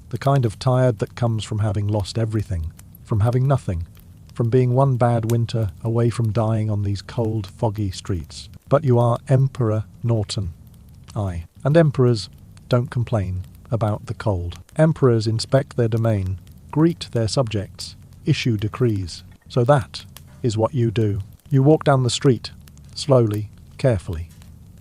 The kind of tired that comes from having lost everything, from having nothing, from being one bad winter away from dying on these cold, foggy streets. But you are Emperor Norton. Aye. And emperors don't complain about the cold. Emperors inspect their domain, greet their subjects, issue decrees. So that is what you do. You walk down the street, slowly, carefully,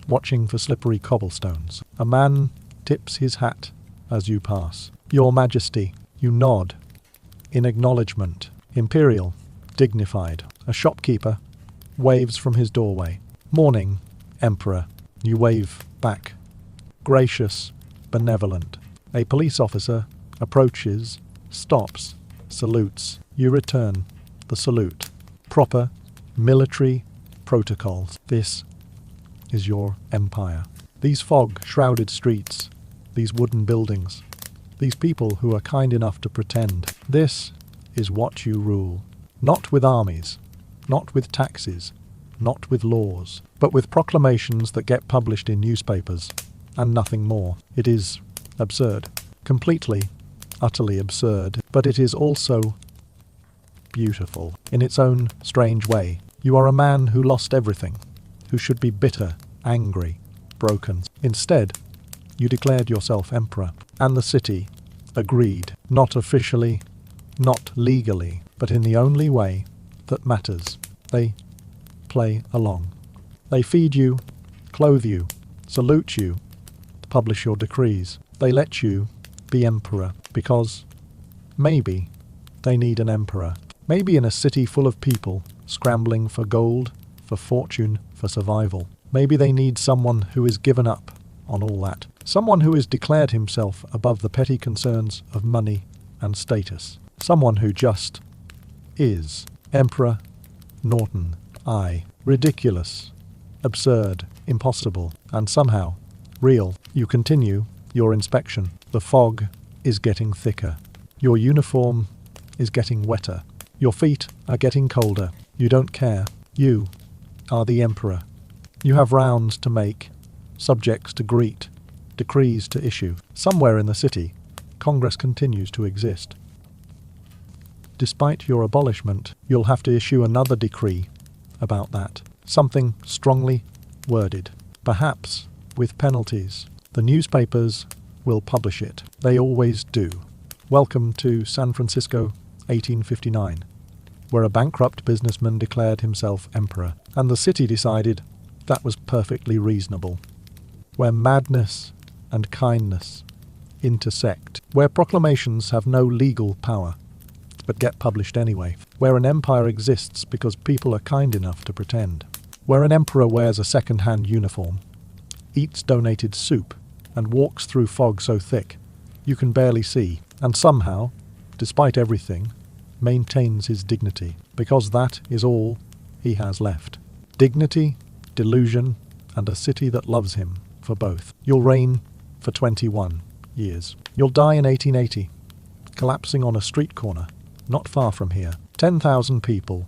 watching for slippery cobblestones. A man tips his hat as you pass. Your Majesty, you nod, in acknowledgement. Imperial, dignified. A shopkeeper waves from his doorway. Morning, Emperor. You wave back. Gracious, benevolent. A police officer approaches, stops, salutes. You return the salute. Proper military protocols. This is your empire. These fog-shrouded streets, these wooden buildings, these people who are kind enough to pretend. This is what you rule. Not with armies, not with taxes, not with laws, but with proclamations that get published in newspapers, and nothing more. It is absurd. Completely, utterly absurd. But it is also beautiful, in its own strange way. You are a man who lost everything, who should be bitter, angry, broken. Instead, you declared yourself emperor. And the city agreed, not officially, not legally, but in the only way that matters. They play along. They feed you, clothe you, salute you, publish your decrees. They let you be emperor because maybe they need an emperor. Maybe in a city full of people scrambling for gold, for fortune, for survival. Maybe they need someone who is given up on all that. Someone who has declared himself above the petty concerns of money and status. Someone who just is. Emperor Norton. Ridiculous, absurd, impossible, and somehow real. You continue your inspection. The fog is getting thicker. Your uniform is getting wetter. Your feet are getting colder. You don't care. You are the emperor. You have rounds to make, subjects to greet, decrees to issue. Somewhere in the city, Congress continues to exist. Despite your abolishment, you'll have to issue another decree about that. Something strongly worded, perhaps with penalties. The newspapers will publish it. They always do. Welcome to San Francisco, 1859, where a bankrupt businessman declared himself emperor, and the city decided that was perfectly reasonable. Where madness and kindness intersect, where proclamations have no legal power, but get published anyway, where an empire exists because people are kind enough to pretend, where an emperor wears a second-hand uniform, eats donated soup, and walks through fog so thick you can barely see, and somehow, despite everything, maintains his dignity, because that is all he has left. Dignity, delusion, and a city that loves him for both. You'll reign for 21 years. You'll die in 1880, collapsing on a street corner not far from here. 10,000 people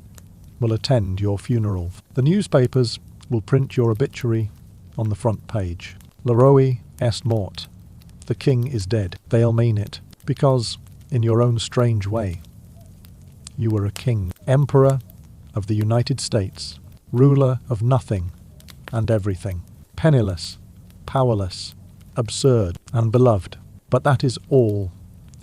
will attend your funeral. The newspapers will print your obituary on the front page. Leroy est mort. The king is dead. They'll mean it, because, in your own strange way, you were a king, emperor of the United States, ruler of nothing and everything, penniless, powerless, absurd, and beloved. But that is all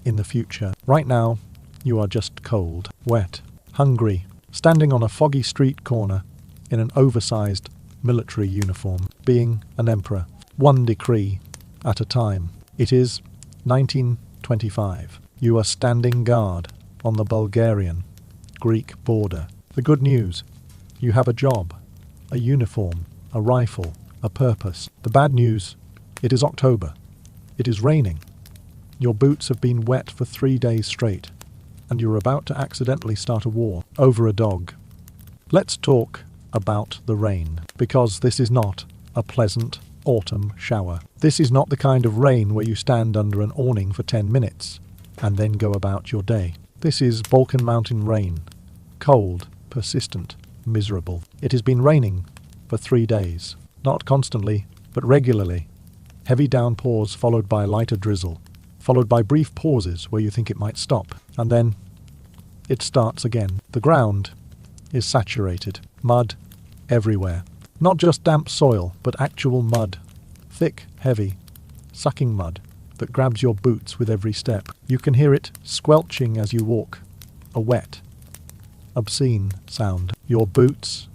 in the future. Right now, you are just cold, wet, hungry, standing on a foggy street corner in an oversized military uniform, being an emperor, one decree at a time. It is 1925. You are standing guard on the Bulgarian-Greek border. The good news, you have a job, a uniform, a rifle, a purpose. The bad news, it is October. It is raining. Your boots have been wet for 3 days straight, and you're about to accidentally start a war over a dog. Let's talk about the rain, because this is not a pleasant autumn shower. This is not the kind of rain where you stand under an awning for 10 minutes and then go about your day. This is Balkan Mountain rain. Cold, persistent, miserable. It has been raining for 3 days. Not constantly, but regularly. Heavy downpours followed by lighter drizzle, followed by brief pauses where you think it might stop, and then it starts again. The ground is saturated. Mud everywhere. Not just damp soil, but actual mud. Thick, heavy, sucking mud that grabs your boots with every step. You can hear it squelching as you walk. A wet, obscene sound. Your boots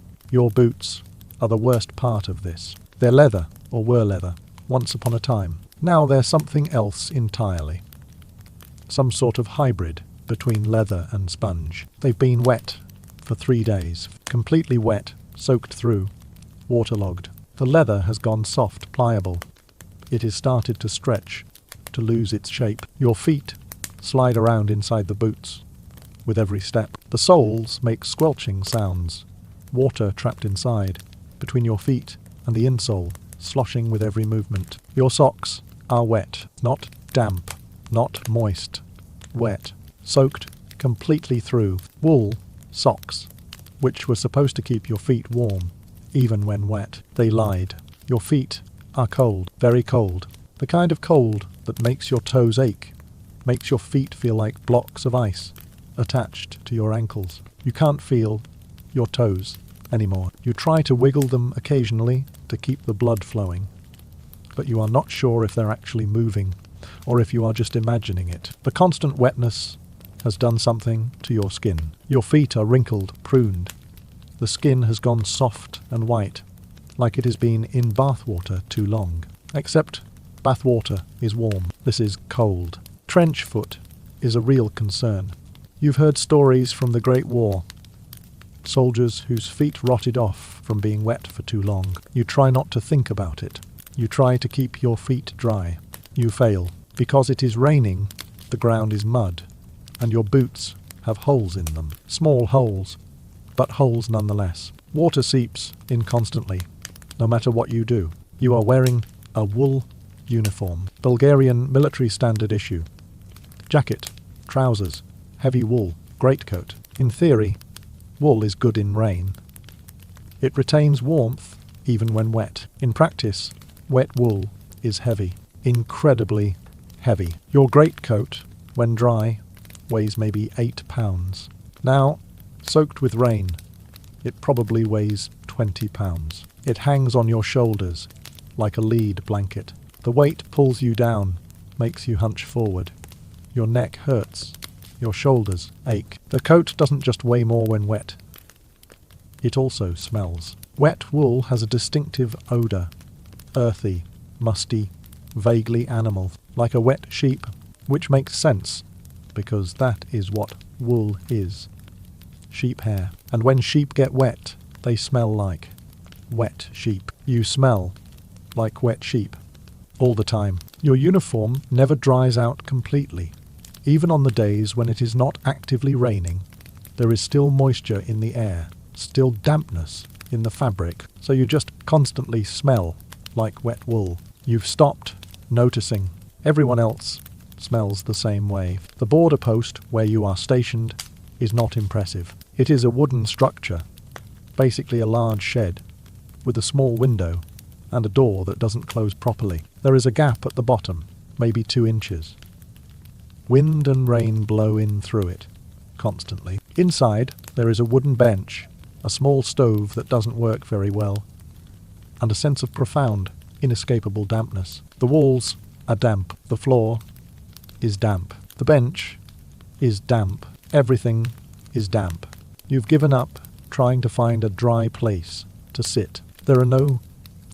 are the worst part of this. They're leather, or were leather, once upon a time. Now they're something else entirely. Some sort of hybrid between leather and sponge. They've been wet for 3 days. Completely wet, soaked through, waterlogged. The leather has gone soft, pliable. It has started to stretch, to lose its shape. Your feet slide around inside the boots with every step. The soles make squelching sounds. Water trapped inside, between your feet and the insole, sloshing with every movement. Your socks are wet, not damp, not moist. Wet, soaked completely through. Wool socks, which were supposed to keep your feet warm, even when wet. They lied. Your feet are cold, very cold. The kind of cold that makes your toes ache, makes your feet feel like blocks of ice attached to your ankles. You can't feel your toes anymore. You try to wiggle them occasionally to keep the blood flowing, but you are not sure if they're actually moving or if you are just imagining it. The constant wetness has done something to your skin. Your feet are wrinkled, pruned. The skin has gone soft and white, like it has been in bathwater too long. Except bathwater is warm. This is cold. Trench foot is a real concern. You've heard stories from the Great War. Soldiers whose feet rotted off from being wet for too long. You try not to think about it. You try to keep your feet dry. You fail. Because it is raining, the ground is mud, and your boots have holes in them. Small holes, but holes nonetheless. Water seeps in constantly, no matter what you do. You are wearing a wool uniform. Bulgarian military standard issue. Jacket, trousers, heavy wool, greatcoat. In theory, wool is good in rain. It retains warmth even when wet. In practice, wet wool is heavy, incredibly heavy. Your greatcoat, when dry, weighs maybe 8 pounds. Now, soaked with rain, it probably weighs 20 pounds. It hangs on your shoulders like a lead blanket. The weight pulls you down, makes you hunch forward. Your neck hurts. Your shoulders ache. The coat doesn't just weigh more when wet. It also smells. Wet wool has a distinctive odour. Earthy, musty, vaguely animal, like a wet sheep, which makes sense, because that is what wool is. Sheep hair. And when sheep get wet, they smell like wet sheep. You smell like wet sheep all the time. Your uniform never dries out completely. Even on the days when it is not actively raining, there is still moisture in the air, still dampness in the fabric, so you just constantly smell like wet wool. You've stopped noticing. Everyone else smells the same way. The border post where you are stationed is not impressive. It is a wooden structure, basically a large shed, with a small window and a door that doesn't close properly. There is a gap at the bottom, maybe 2 inches. Wind and rain blow in through it, constantly. Inside, there is a wooden bench, a small stove that doesn't work very well, and a sense of profound, inescapable dampness. The walls are damp. The floor is damp. The bench is damp. Everything is damp. You've given up trying to find a dry place to sit. There are no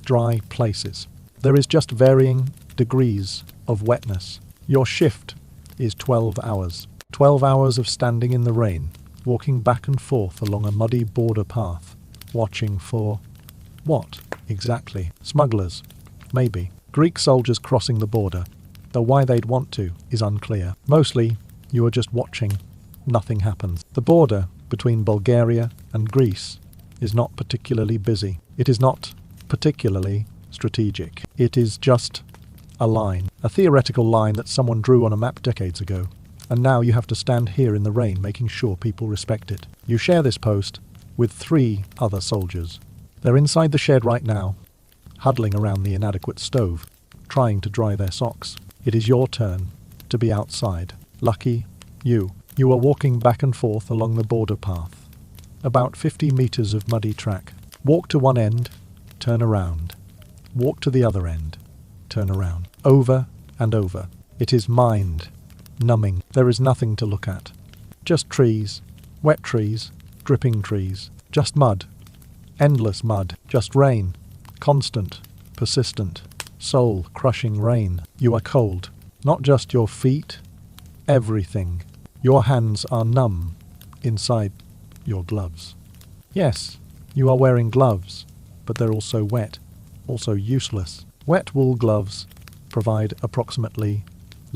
dry places. There is just varying degrees of wetness. Your shift is 12 hours. 12 hours of standing in the rain, walking back and forth along a muddy border path, watching for what exactly? Smugglers, maybe. Greek soldiers crossing the border, though why they'd want to is unclear. Mostly, you are just watching. Nothing happens. The border between Bulgaria and Greece is not particularly busy. It is not particularly strategic. It is just a line, a theoretical line that someone drew on a map decades ago, and now you have to stand here in the rain making sure people respect it. You share this post with 3 other soldiers. They're inside the shed right now, huddling around the inadequate stove, trying to dry their socks. It is your turn to be outside. Lucky you. You are walking back and forth along the border path. About 50 meters of muddy track. Walk to one end, turn around. Walk to the other end, turn around. Over and over. It is mind-numbing. There is nothing to look at. Just trees, wet trees, dripping trees. Just mud. Endless mud. Just rain. Constant, persistent, soul-crushing rain. You are cold. Not just your feet, everything. Your hands are numb inside your gloves. Yes, you are wearing gloves, but they're also wet, also useless. Wet wool gloves provide approximately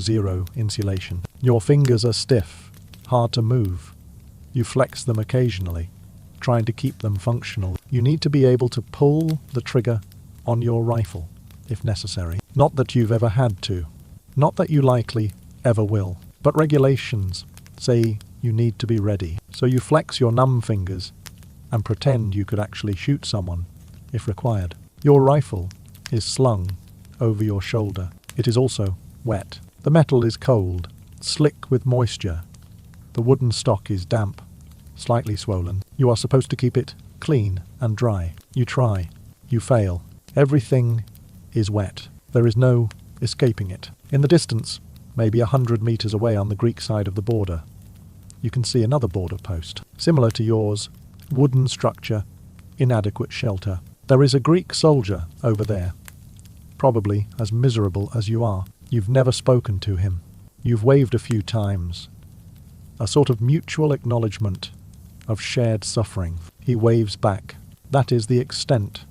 0 insulation. Your fingers are stiff, hard to move. You flex them occasionally, trying to keep them functional. You need to be able to pull the trigger on your rifle, if necessary. Not that you've ever had to. Not that you likely ever will. But regulations say you need to be ready. So you flex your numb fingers and pretend you could actually shoot someone, if required. Your rifle is slung over your shoulder. It is also wet. The metal is cold, slick with moisture. The wooden stock is damp, slightly swollen. You are supposed to keep it clean and dry. You try. You fail. Everything is wet. There is no escaping it. In the distance, maybe 100 meters away on the Greek side of the border, you can see another border post, similar to yours, wooden structure, inadequate shelter. There is a Greek soldier over there, probably as miserable as you are. You've never spoken to him. You've waved a few times. A sort of mutual acknowledgement of shared suffering. He waves back. That is the extent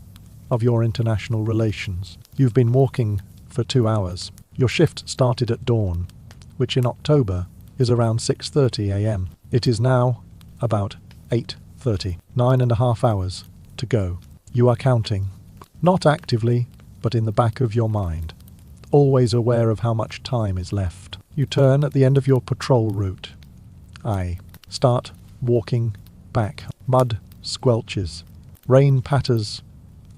of your international relations. You've been walking for 2 hours. Your shift started at dawn, which in October is around 6:30 a.m. It is now about 8:30. 9.5 hours to go. You are counting, not actively, but in the back of your mind, always aware of how much time is left. You turn at the end of your patrol route. Start walking back. Mud squelches. Rain patters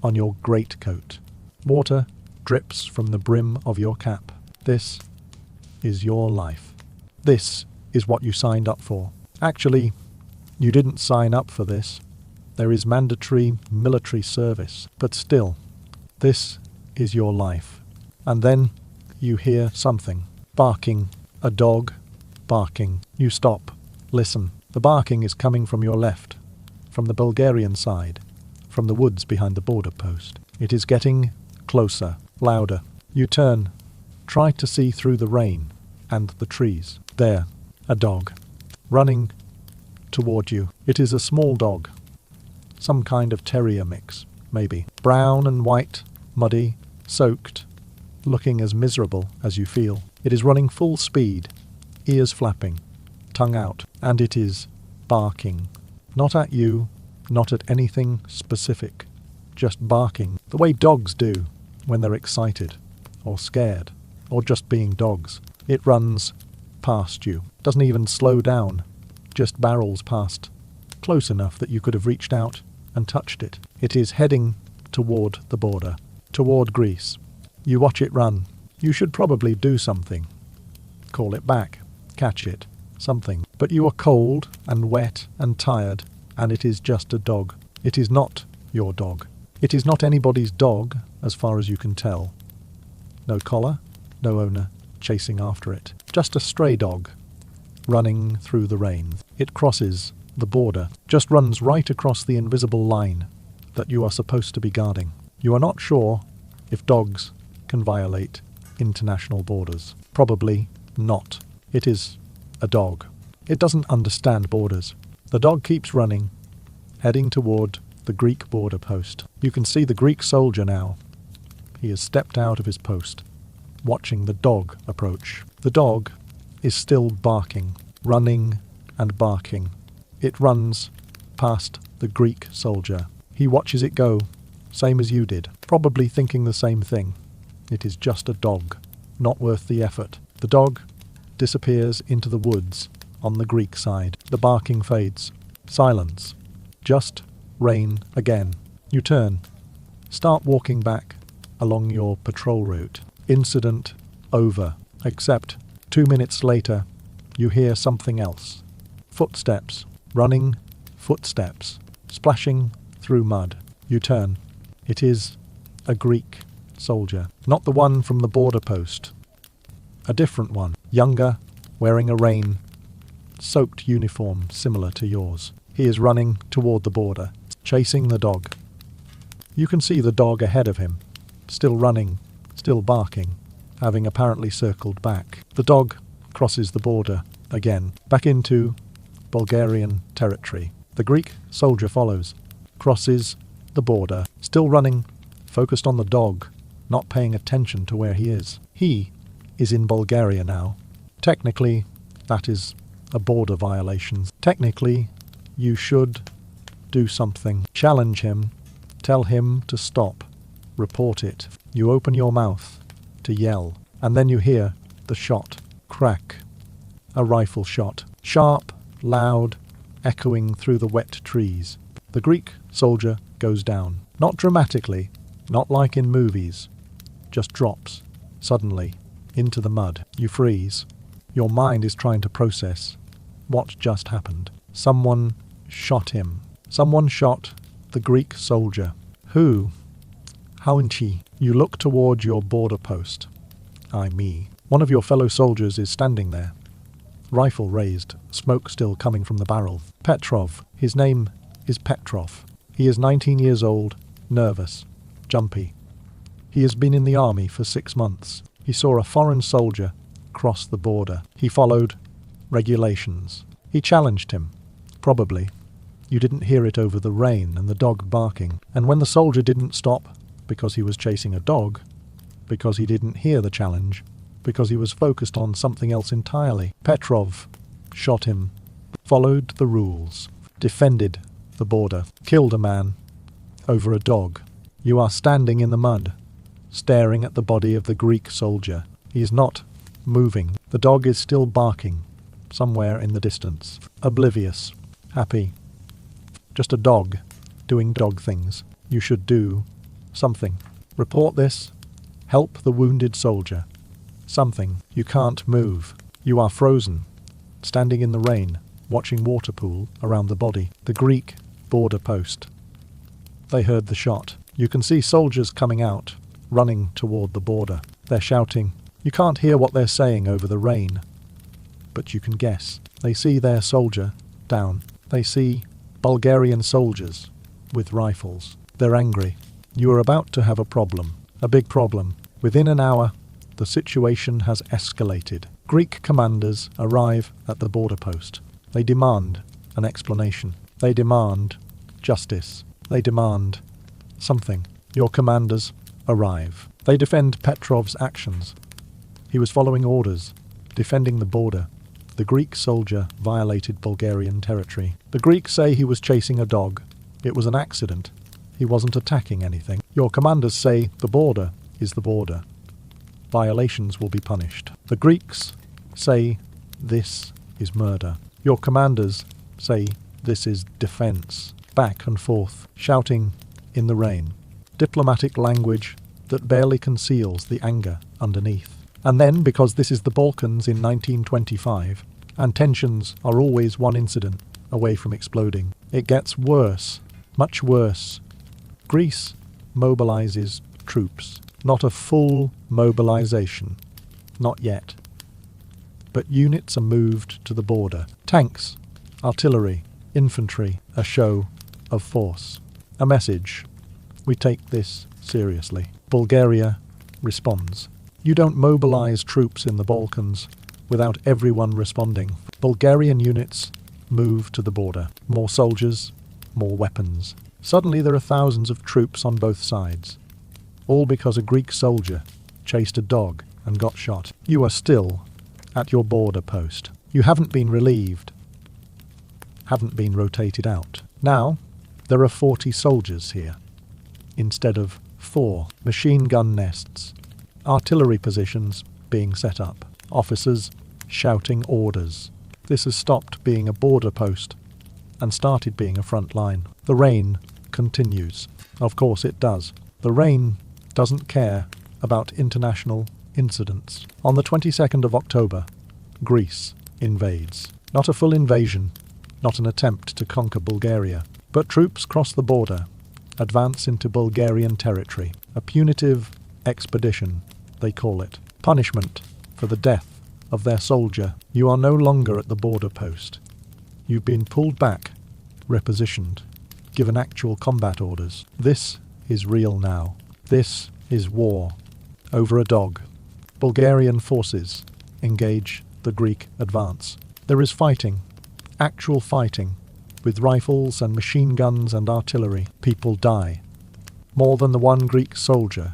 on your greatcoat. Water drips from the brim of your cap. This is your life. This is what you signed up for. Actually, you didn't sign up for this. There is mandatory military service, but still, this is your life. And then you hear something. Barking. A dog barking. You stop. Listen. The barking is coming from your left, from the Bulgarian side, from the woods behind the border post. It is getting closer, louder. You turn, try to see through the rain and the trees. There, a dog, running toward you. It is a small dog, some kind of terrier mix, maybe. Brown and white, muddy, soaked, looking as miserable as you feel. It is running full speed, ears flapping, tongue out, and it is barking. Not at you, not at anything specific, just barking, the way dogs do when they're excited, or scared, or just being dogs. It runs past you, doesn't even slow down, just barrels past, close enough that you could have reached out and touched it. It is heading toward the border, toward Greece. You watch it run. You should probably do something. Call it back, catch it, something. But you are cold and wet and tired, and it is just a dog. It is not your dog. It is not anybody's dog, as far as you can tell. No collar, no owner chasing after it. Just a stray dog, running through the rain. It crosses the border, just runs right across the invisible line that you are supposed to be guarding. You are not sure if dogs can violate international borders. Probably not. It is a dog. It doesn't understand borders. The dog keeps running, heading toward the Greek border post. You can see the Greek soldier now. He has stepped out of his post, watching the dog approach. The dog is still barking, running and barking. It runs past the Greek soldier. He watches it go, same as you did, probably thinking the same thing. It is just a dog, not worth the effort. The dog disappears into the woods on the Greek side. The barking fades. Silence. Just rain again. You turn. Start walking back along your patrol route. Incident over. Except 2 minutes later, you hear something else. Footsteps. Running footsteps. Splashing through mud. You turn. It is a Greek soldier. Not the one from the border post. A different one. Younger, wearing a rain-soaked uniform similar to yours. He is running toward the border, chasing the dog. You can see the dog ahead of him, still running, still barking, having apparently circled back. The dog crosses the border again, back into Bulgarian territory. The Greek soldier follows, crosses the border, still running, focused on the dog, not paying attention to where he is. He is in Bulgaria now. Technically, that is a border violation. Technically, you should do something. Challenge him. Tell him to stop. Report it. You open your mouth to yell, and then you hear the shot. Crack. A rifle shot. Sharp, loud, echoing through the wet trees. The Greek soldier goes down. Not dramatically, not like in movies. Just drops, suddenly, into the mud. You freeze. Your mind is trying to process what just happened. Someone shot him. Someone shot the Greek soldier. Who? How? You look toward your border post. Me. One of your fellow soldiers is standing there. Rifle raised, smoke still coming from the barrel. Petrov. His name is Petrov. He is 19 years old, nervous, jumpy. He has been in the army for 6 months. He saw a foreign soldier cross the border. He followed regulations. He challenged him. Probably. You didn't hear it over the rain and the dog barking. And when the soldier didn't stop, because he was chasing a dog, because he didn't hear the challenge, because he was focused on something else entirely, Petrov shot him, followed the rules, defended the border, killed a man over a dog. You are standing in the mud, staring at the body of the Greek soldier. He is not moving. The dog is still barking, somewhere in the distance, oblivious, happy. Just a dog, doing dog things. You should do something. Report this. Help the wounded soldier. Something. You can't move. You are frozen, standing in the rain, watching water pool around the body. The Greek border post. They heard the shot. You can see soldiers coming out, running toward the border. They're shouting. You can't hear what they're saying over the rain, but you can guess. They see their soldier down. They see Bulgarian soldiers with rifles. They're angry. You are about to have a problem. A big problem. Within an hour, the situation has escalated. Greek commanders arrive at the border post. They demand an explanation. They demand justice. They demand something. Your commanders arrive. They defend Petrov's actions. He was following orders, defending the border. The Greek soldier violated Bulgarian territory. The Greeks say he was chasing a dog. It was an accident. He wasn't attacking anything. Your commanders say the border is the border. Violations will be punished. The Greeks say this is murder. Your commanders say this is defense. Back and forth, shouting in the rain. Diplomatic language that barely conceals the anger underneath. And then, because this is the Balkans in 1925, and tensions are always one incident away from exploding, it gets worse, much worse. Greece mobilizes troops. Not a full mobilization. Not yet. But units are moved to the border. Tanks, artillery, infantry, a show of force. A message. We take this seriously. Bulgaria responds. You don't mobilize troops in the Balkans without everyone responding. Bulgarian units move to the border. More soldiers, more weapons. Suddenly there are thousands of troops on both sides. All because a Greek soldier chased a dog and got shot. You are still at your border post. You haven't been relieved. Haven't been rotated out. Now, there are 40 soldiers here, instead of 4 machine gun nests. Artillery positions being set up. Officers shouting orders. This has stopped being a border post and started being a front line. The rain continues. Of course it does. The rain doesn't care about international incidents. On the 22nd of October, Greece invades. Not a full invasion, not an attempt to conquer Bulgaria, but troops cross the border, advance into Bulgarian territory. A punitive expedition, they call it. Punishment for the death of their soldier. You are no longer at the border post. You've been pulled back, repositioned, given actual combat orders. This is real now. This is war. Over a dog. Bulgarian forces engage the Greek advance. There is fighting. Actual fighting. With rifles and machine guns and artillery. People die. More than the one Greek soldier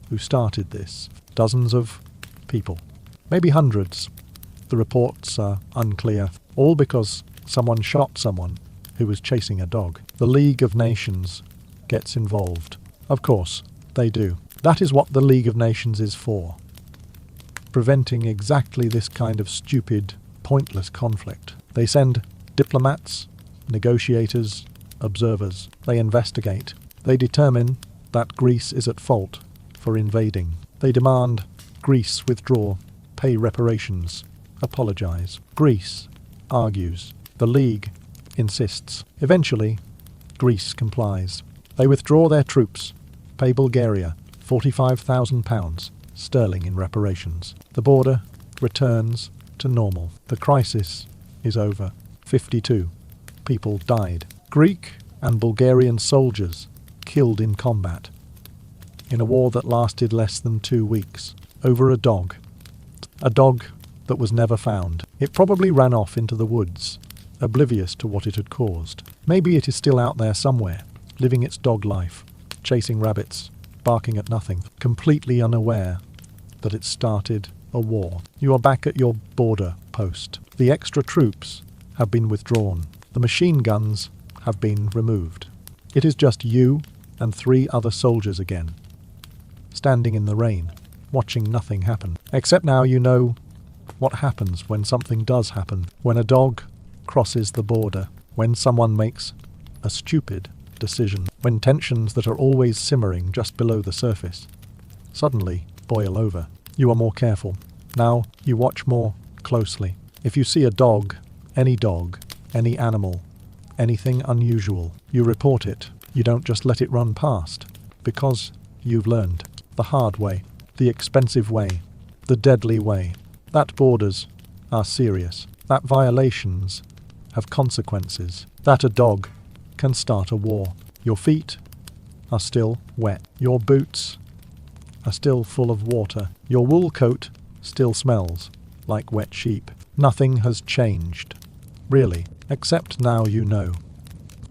who started this. Dozens of people. Maybe hundreds. The reports are unclear. All because someone shot someone who was chasing a dog. The League of Nations gets involved. Of course, they do. That is what the League of Nations is for. Preventing exactly this kind of stupid, pointless conflict. They send diplomats, negotiators, observers. They investigate. They determine that Greece is at fault for invading. They demand Greece withdraw, pay reparations, apologize. Greece argues. The League insists. Eventually, Greece complies. They withdraw their troops, pay Bulgaria £45,000, sterling in reparations. The border returns to normal. The crisis is over. 52 people died. Greek and Bulgarian soldiers killed in combat in a war that lasted less than 2 weeks over a dog. A dog that was never found. It probably ran off into the woods, oblivious to what it had caused. Maybe it is still out there somewhere, living its dog life, chasing rabbits, barking at nothing, completely unaware that it started a war. You are back at your border post. The extra troops have been withdrawn. The machine guns have been removed. It is just you and 3 other soldiers again, standing in the rain, watching nothing happen. Except now you know what happens when something does happen. When a dog crosses the border. When someone makes a stupid decision. When tensions that are always simmering just below the surface suddenly boil over. You are more careful. Now you watch more closely. If you see a dog, any animal, anything unusual, you report it. You don't just let it run past, because you've learned the hard way, the expensive way, the deadly way, that borders are serious, that violations have consequences, that a dog can start a war. Your feet are still wet. Your boots are still full of water. Your wool coat still smells like wet sheep. Nothing has changed, really, except now you know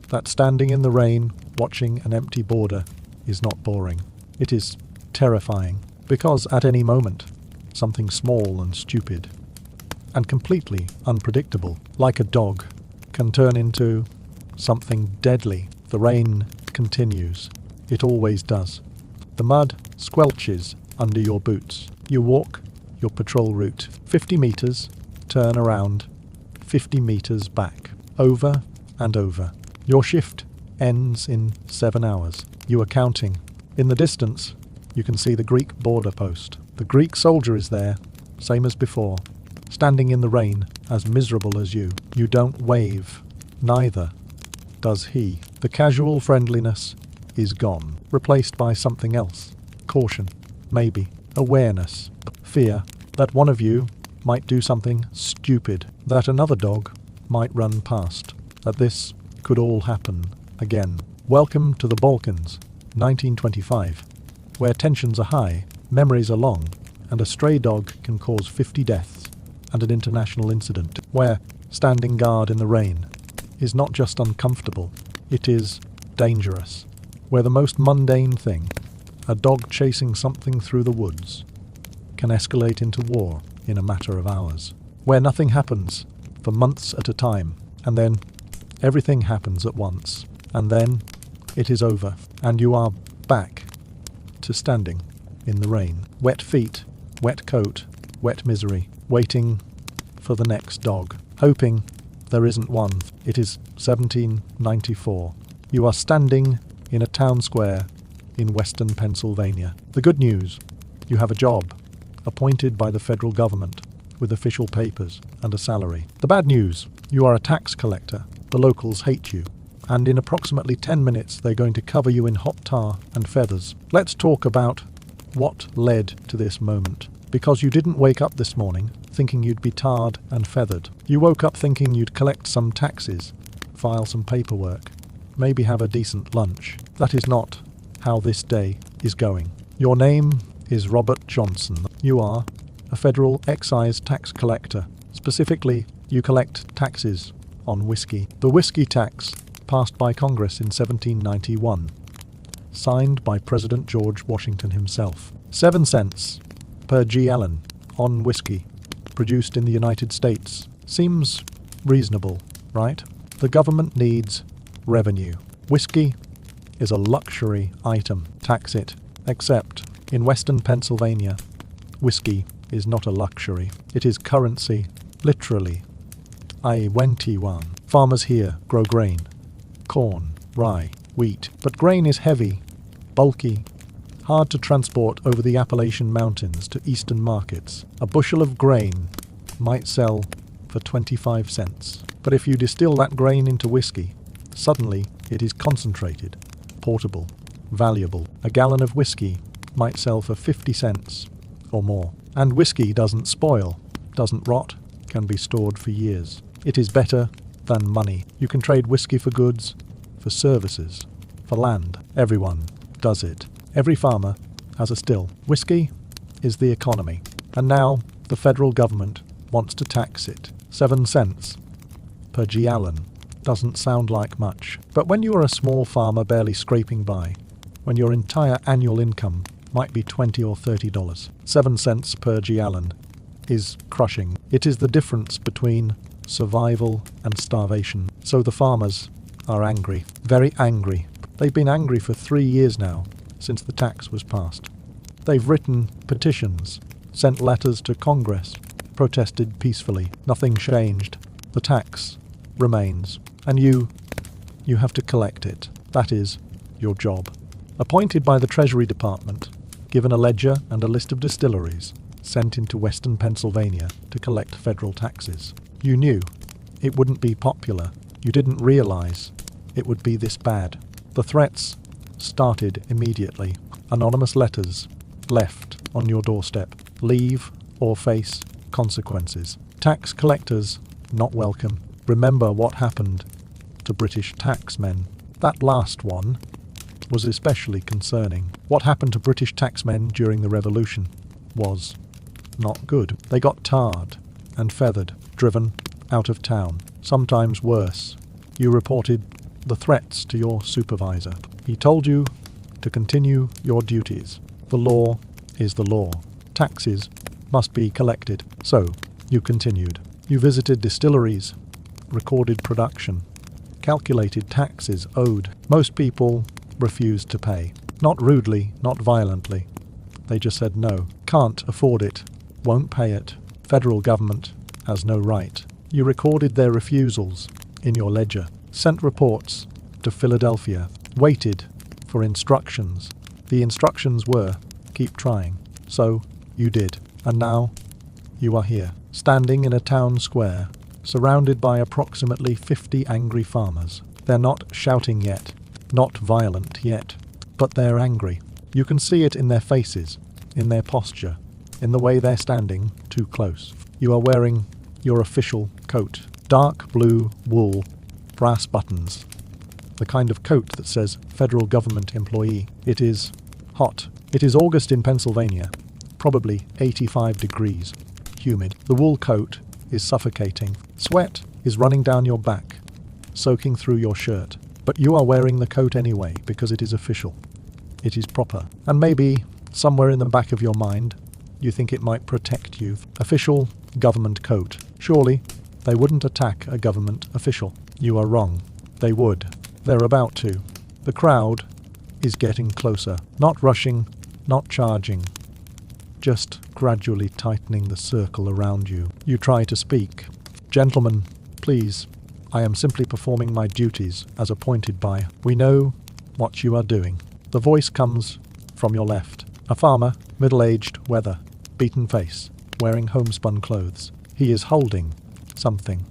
that standing in the rain, watching an empty border is not boring. It is terrifying, because at any moment, something small and stupid and completely unpredictable, like a dog, can turn into something deadly. The rain continues. It always does. The mud squelches under your boots. You walk your patrol route 50 meters, turn around, 50 meters back, over and over. Your shift ends in 7 hours. You are counting. In the distance, you can see the Greek border post. The Greek soldier is there, same as before, standing in the rain, as miserable as you. You don't wave. Neither does he. The casual friendliness is gone, replaced by something else. Caution, maybe. Awareness. Fear that one of you might do something stupid, that another dog might run past, that this could all happen again. Welcome to the Balkans, 1925, where tensions are high, memories are long, and a stray dog can cause 50 deaths, and an international incident where standing guard in the rain is not just uncomfortable, it is dangerous. Where the most mundane thing, a dog chasing something through the woods, can escalate into war in a matter of hours. Where nothing happens for months at a time, and then everything happens at once, and then it is over, and you are back to standing in the rain. Wet feet, wet coat, wet misery, waiting for the next dog, hoping there isn't one. It is 1794. You are standing in a town square in western Pennsylvania. The good news, you have a job, appointed by the federal government, with official papers and a salary. The bad news, you are a tax collector. The locals hate you, and in approximately 10 minutes they're going to cover you in hot tar and feathers. Let's talk about what led to this moment. Because you didn't wake up this morning thinking you'd be tarred and feathered. You woke up thinking you'd collect some taxes, file some paperwork, maybe have a decent lunch. That is not how this day is going. Your name is Robert Johnson. You are a federal excise tax collector. Specifically, you collect taxes on whiskey. The whiskey tax passed by Congress in 1791, signed by President George Washington himself. 7 cents per gallon on whiskey produced in the United States. Seems reasonable, right? The government needs revenue. Whiskey is a luxury item. Tax it. Except in western Pennsylvania, whiskey is not a luxury. It is currency, literally. I went one. Farmers here grow grain, corn, rye, wheat. But grain is heavy, bulky, hard to transport over the Appalachian Mountains to eastern markets. A bushel of grain might sell for 25 cents. But if you distill that grain into whiskey, suddenly it is concentrated, portable, valuable. A gallon of whiskey might sell for 50 cents, or more. And whiskey doesn't spoil, doesn't rot, can be stored for years. It is better than money. You can trade whiskey for goods, for services, for land. Everyone does it. Every farmer has a still. Whiskey is the economy. And now the federal government wants to tax it. 7 cents per gallon. Doesn't sound like much. But when you are a small farmer barely scraping by, when your entire annual income might be $20 or $30, 7 cents per gallon is crushing. It is the difference between survival and starvation. So the farmers are angry. Very angry. They've been angry for 3 years now, since the tax was passed. They've written petitions, sent letters to Congress, protested peacefully. Nothing changed. The tax remains. And you have to collect it. That is your job. Appointed by the Treasury Department, given a ledger and a list of distilleries, sent into western Pennsylvania to collect federal taxes. You knew it wouldn't be popular. You didn't realize it would be this bad. The threats started immediately. Anonymous letters left on your doorstep. Leave or face consequences. Tax collectors not welcome. Remember what happened to British taxmen. That last one was especially concerning. What happened to British taxmen during the Revolution was not good. They got tarred and feathered, driven out of town. Sometimes worse. You reported the threats to your supervisor. He told you to continue your duties. The law is the law. Taxes must be collected. So, you continued. You visited distilleries, recorded production, calculated taxes owed. Most people refused to pay. Not rudely, not violently. They just said no. Can't afford it. Won't pay it. Federal government has no right. You recorded their refusals in your ledger. Sent reports to Philadelphia. Waited for instructions. The instructions were, keep trying. So, you did. And now, you are here, standing in a town square, surrounded by approximately 50 angry farmers. They're not shouting yet, not violent yet, but they're angry. You can see it in their faces, in their posture, in the way they're standing too close. You are wearing your official coat, dark blue wool, brass buttons, the kind of coat that says federal government employee. It is hot. It is August in Pennsylvania, probably 85 degrees, humid. The wool coat is suffocating. Sweat is running down your back, soaking through your shirt. But you are wearing the coat anyway because it is official. It is proper. And maybe, somewhere in the back of your mind, you think it might protect you. Official government coat. Surely, they wouldn't attack a government official. You are wrong. They would. They're about to. The crowd is getting closer. Not rushing, not charging. Just gradually tightening the circle around you. You try to speak. Gentlemen, please. I am simply performing my duties as appointed by. We know what you are doing. The voice comes from your left. A farmer, middle-aged, weather, beaten face, wearing homespun clothes. He is holding something.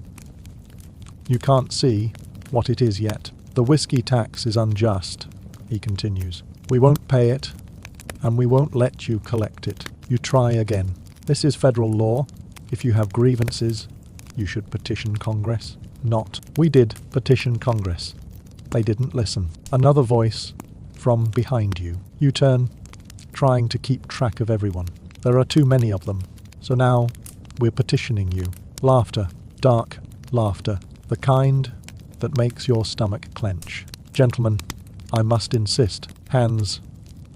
You can't see what it is yet. The whiskey tax is unjust, he continues. We won't pay it, and we won't let you collect it. You try again. This is federal law. If you have grievances, you should petition Congress. Not. We did petition Congress. They didn't listen. Another voice from behind you. You turn, trying to keep track of everyone. There are too many of them. So now, we're petitioning you. Laughter. Dark laughter. The kind that makes your stomach clench. Gentlemen, I must insist. Hands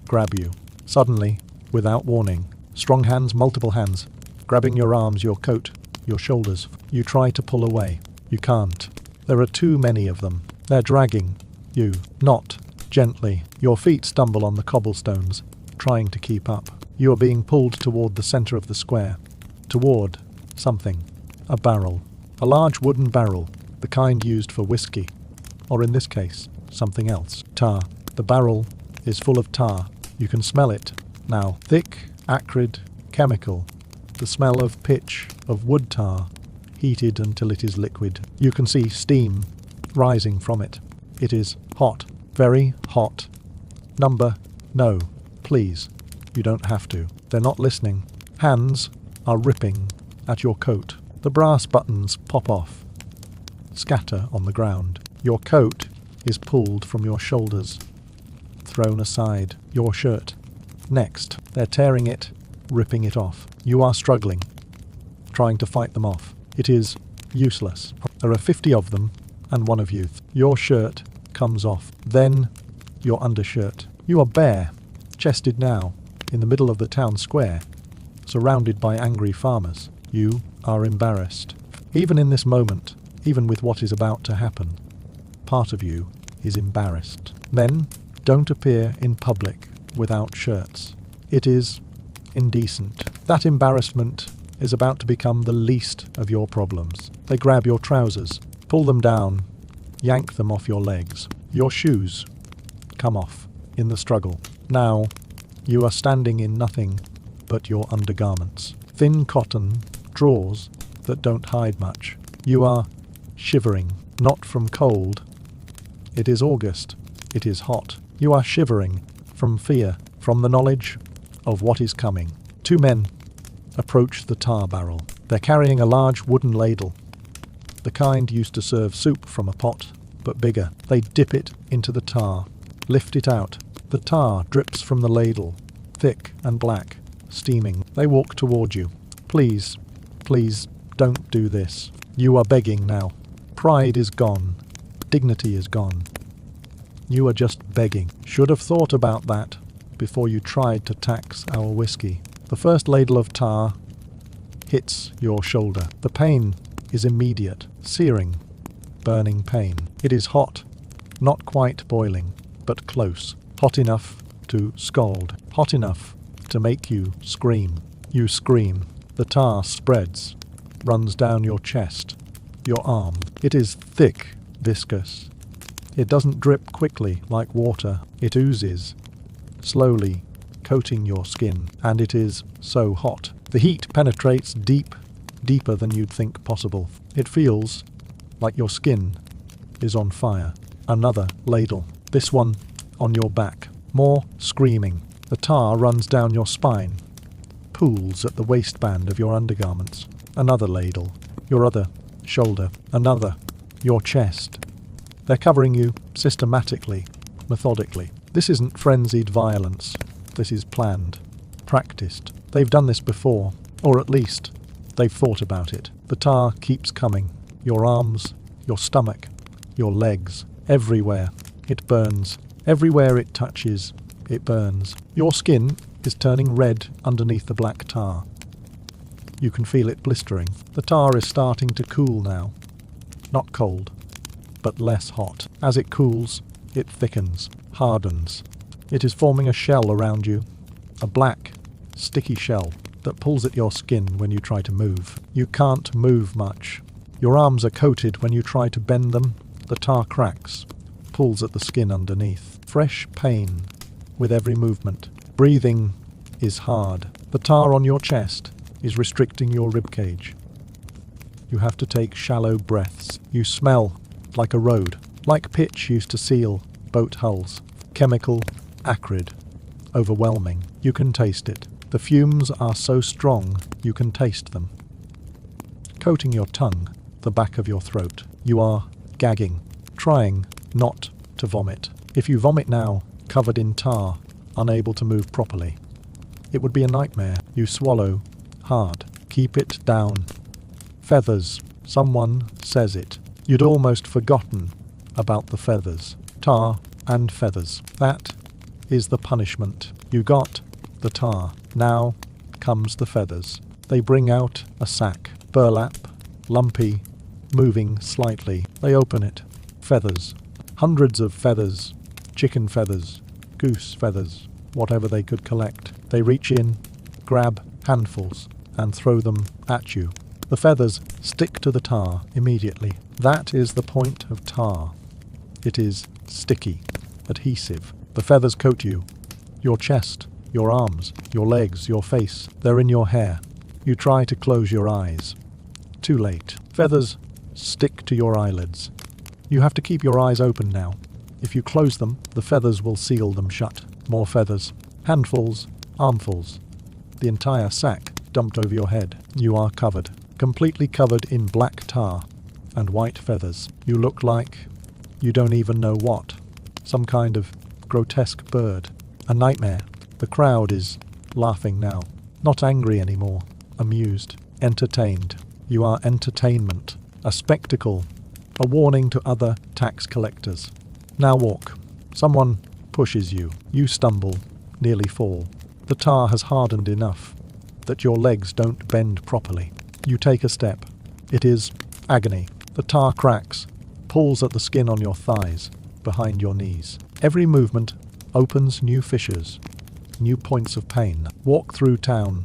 grab you. Suddenly, without warning. Strong hands, multiple hands. Grabbing your arms, your coat, your shoulders. You try to pull away. You can't. There are too many of them. They're dragging you. Not gently. Your feet stumble on the cobblestones, trying to keep up. You are being pulled toward the center of the square. Toward something. A barrel. A large wooden barrel. The kind used for whiskey. Or in this case, something else. Tar. The barrel is full of tar. You can smell it now. Thick, acrid, chemical. The smell of pitch, of wood tar, heated until it is liquid. You can see steam rising from it. It is hot. Very hot. Number, no, please. You don't have to. They're not listening. Hands are ripping at your coat. The brass buttons pop off, scatter on the ground. Your coat is pulled from your shoulders, thrown aside. Your shirt. Next, they're tearing it, ripping it off. You are struggling, trying to fight them off. It is useless. There are 50 of them, and one of you. Your shirt comes off. Then, your undershirt. You are bare, chested now, in the middle of the town square, surrounded by angry farmers. You are embarrassed. Even in this moment, even with what is about to happen, part of you is embarrassed. Men don't appear in public without shirts. It is indecent. That embarrassment is about to become the least of your problems. They grab your trousers, pull them down, yank them off your legs. Your shoes come off in the struggle. Now, you are standing in nothing but your undergarments. Thin cotton drawers that don't hide much. You are shivering, not from cold. It is August. It is hot. You are shivering from fear, from the knowledge of what is coming. Two men approach the tar barrel. They're carrying a large wooden ladle, the kind used to serve soup from a pot, but bigger. They dip it into the tar, lift it out. The tar drips from the ladle, thick and black, steaming. They walk toward you. Please, please, don't do this. You are begging now. Pride is gone. Dignity is gone. You are just begging. Should have thought about that before you tried to tax our whiskey. The first ladle of tar hits your shoulder. The pain is immediate, searing, burning pain. It is hot, not quite boiling, but close. Hot enough to scald, hot enough to make you scream. You scream. The tar spreads, runs down your chest, your arm. It is thick, viscous. It doesn't drip quickly like water. It oozes, slowly coating your skin, and it is so hot. The heat penetrates deep, deeper than you'd think possible. It feels like your skin is on fire. Another ladle, this one on your back. More screaming. The tar runs down your spine, pools at the waistband of your undergarments. Another ladle, your other shoulder. Another, your chest. They're covering you systematically, methodically. This isn't frenzied violence. This is planned, practiced. They've done this before, or at least they've thought about it. The tar keeps coming. Your arms, your stomach, your legs, everywhere. It burns. Everywhere it touches, it burns. Your skin is turning red underneath the black tar. You can feel it blistering. The tar is starting to cool now. Not cold, but less hot. As it cools, it thickens, hardens. It is forming a shell around you, a black, sticky shell that pulls at your skin when you try to move. You can't move much. Your arms are coated. When you try to bend them, the tar cracks, pulls at the skin underneath. Fresh pain with every movement. Breathing is hard. The tar on your chest is restricting your ribcage. You have to take shallow breaths. You smell like a road, like pitch used to seal boat hulls. Chemical, acrid, overwhelming. You can taste it. The fumes are so strong you can taste them. Coating your tongue, the back of your throat. You are gagging, trying not to vomit. If you vomit now, covered in tar, unable to move properly, it would be a nightmare. You swallow hard. Keep it down. Feathers. Someone says it. You'd almost forgotten about the feathers. Tar and feathers. That is the punishment. You got the tar. Now comes the feathers. They bring out a sack. Burlap, lumpy, moving slightly. They open it. Feathers. Hundreds of feathers. Chicken feathers. Goose feathers. Whatever they could collect. They reach in, grab handfuls, and throw them at you. The feathers stick to the tar immediately. That is the point of tar. It is sticky, adhesive. The feathers coat you. Your chest, your arms, your legs, your face. They're in your hair. You try to close your eyes. Too late. Feathers stick to your eyelids. You have to keep your eyes open now. If you close them, the feathers will seal them shut. More feathers. Handfuls armfuls, the entire sack dumped over your head. You are covered, completely covered in black tar and white feathers. You look like you don't even know what. Some kind of grotesque bird. A nightmare. The crowd is laughing now. Not angry anymore. Amused. Entertained. You are entertainment. A spectacle. A warning to other tax collectors. Now walk. Someone pushes you. You stumble. Nearly fall. The tar has hardened enough that your legs don't bend properly. You take a step. It is agony. The tar cracks, pulls at the skin on your thighs, behind your knees. Every movement opens new fissures, new points of pain. Walk through town.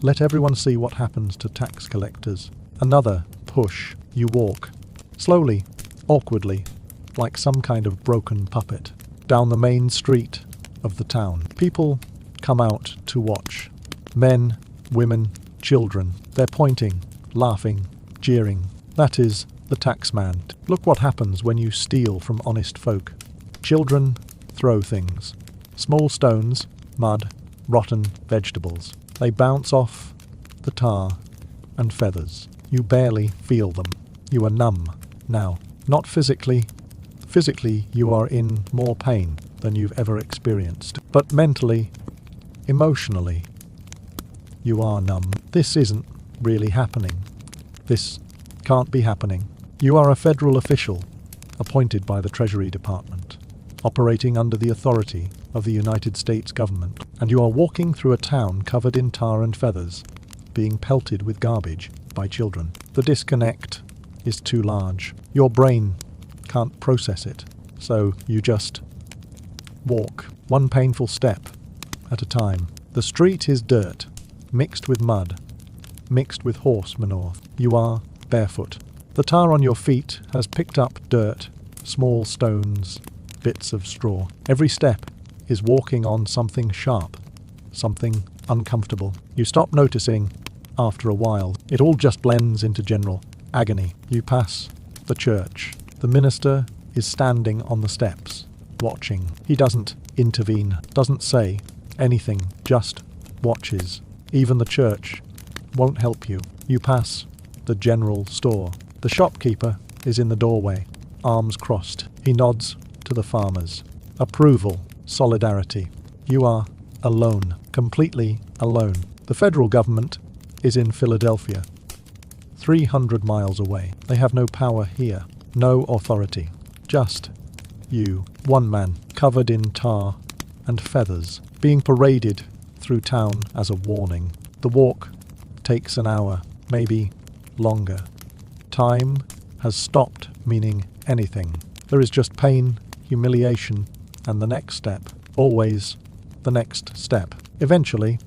Let everyone see what happens to tax collectors. Another push. You walk. Slowly, awkwardly, like some kind of broken puppet. Down the main street of the town. People come out to watch. Men, women, children. They're pointing, laughing, jeering. That is the taxman. Look what happens when you steal from honest folk. Children throw things. Small stones, mud, rotten vegetables. They bounce off the tar and feathers. You barely feel them. You are numb now. Not physically. Physically, you are in more pain than you've ever experienced. But mentally, emotionally, you are numb. This isn't really happening. This can't be happening. You are a federal official appointed by the Treasury Department, operating under the authority of the United States government, and you are walking through a town covered in tar and feathers, being pelted with garbage by children. The disconnect is too large. Your brain can't process it, so you just walk, one painful step at a time. The street is dirt, mixed with mud, mixed with horse manure. You are barefoot. The tar on your feet has picked up dirt, small stones, bits of straw. Every step is walking on something sharp, something uncomfortable. You stop noticing after a while. It all just blends into general agony. You pass the church. The minister is standing on the steps, watching. He doesn't intervene, doesn't say anything, just watches. Even the church won't help you. You pass the general store. The shopkeeper is in the doorway, arms crossed. He nods to the farmers. Approval, solidarity. You are alone, completely alone. The federal government is in Philadelphia, 300 miles away. They have no power here, no authority. Just you, one man, covered in tar and feathers, being paraded through town as a warning. The walk takes an hour, maybe longer. Time has stopped meaning anything. There is just pain, humiliation, and the next step. Always the next step. Eventually,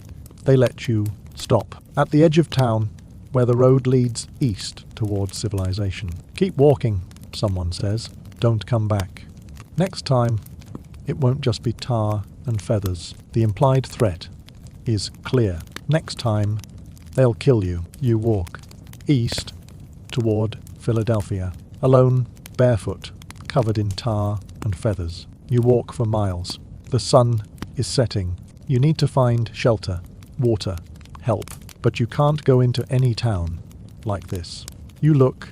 they let you stop. At the edge of town, where the road leads east towards civilization. Keep walking, someone says. Don't come back. Next time, it won't just be tar and feathers. The implied threat is clear. Next time, they'll kill you. You walk east toward Philadelphia, alone, barefoot, covered in tar and feathers. You walk for miles. The sun is setting. You need to find shelter, water, help. But you can't go into any town like this. You look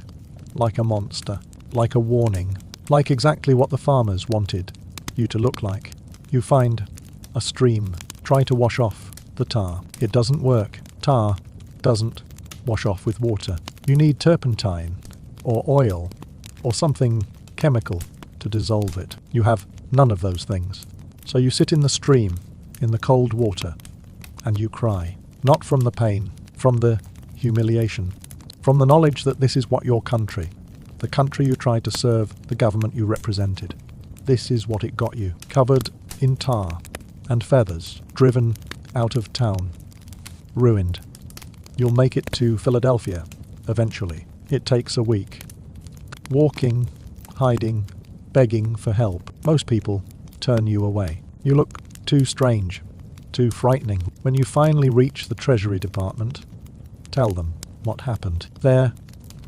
like a monster, like a warning, like exactly what the farmers wanted you to look like. You find a stream. Try to wash off the tar. It doesn't work. Tar doesn't wash off with water. You need turpentine or oil or something chemical to dissolve it. You have none of those things. So you sit in the stream, in the cold water, and you cry. Not from the pain, from the humiliation, from the knowledge that this is what your country, the country you tried to serve, the government you represented, this is what it got you. Covered in tar and feathers, driven out of town, ruined. You'll make it to Philadelphia, eventually. It takes a week. Walking, hiding, begging for help. Most people turn you away. You look too strange, too frightening. When you finally reach the Treasury Department, tell them what happened. They're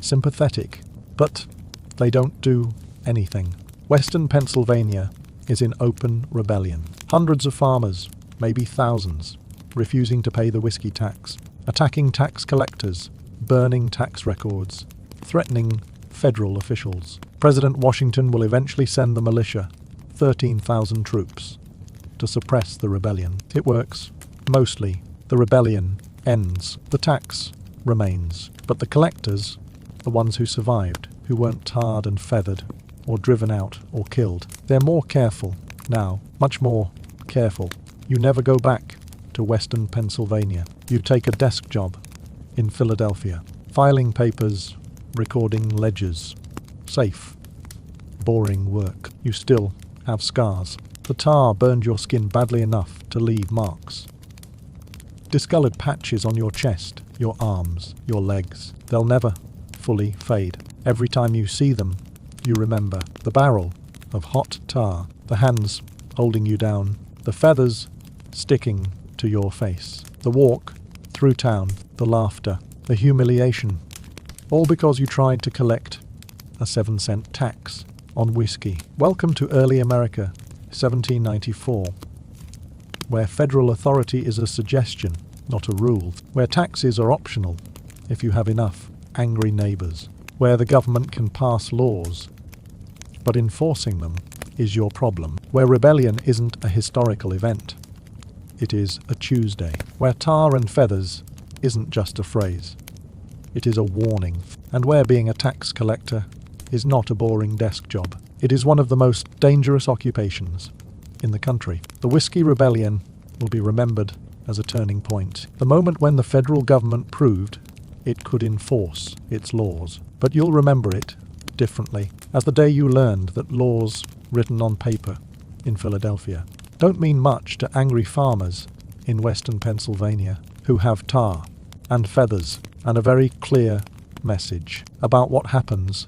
sympathetic, but they don't do anything. Western Pennsylvania is in open rebellion. Hundreds of farmers maybe thousands, refusing to pay the whiskey tax, attacking tax collectors, burning tax records, threatening federal officials. President Washington will eventually send the militia, 13,000 troops, to suppress the rebellion. It works. Mostly. The rebellion ends. The tax remains. But the collectors, the ones who survived, who weren't tarred and feathered, or driven out, or killed, they're more careful now, much more careful. You never go back to Western Pennsylvania. You take a desk job in Philadelphia, filing papers, recording ledgers. Safe, boring work. You still have scars. The tar burned your skin badly enough to leave marks. Discolored patches on your chest, your arms, your legs. They'll never fully fade. Every time you see them, you remember the barrel of hot tar, the hands holding you down, the feathers sticking to your face, the walk through town, the laughter, the humiliation, all because you tried to collect a 7-cent tax on whiskey. Welcome to early America, 1794, where federal authority is a suggestion, not a rule, where taxes are optional if you have enough angry neighbors, where the government can pass laws, but enforcing them is your problem, where rebellion isn't a historical event, it is a Tuesday, where tar and feathers isn't just a phrase, it is a warning, and where being a tax collector is not a boring desk job. It is one of the most dangerous occupations in the country. The Whiskey Rebellion will be remembered as a turning point, the moment when the federal government proved it could enforce its laws. But you'll remember it differently, as the day you learned that laws written on paper in Philadelphia don't mean much to angry farmers in western Pennsylvania who have tar and feathers and a very clear message about what happens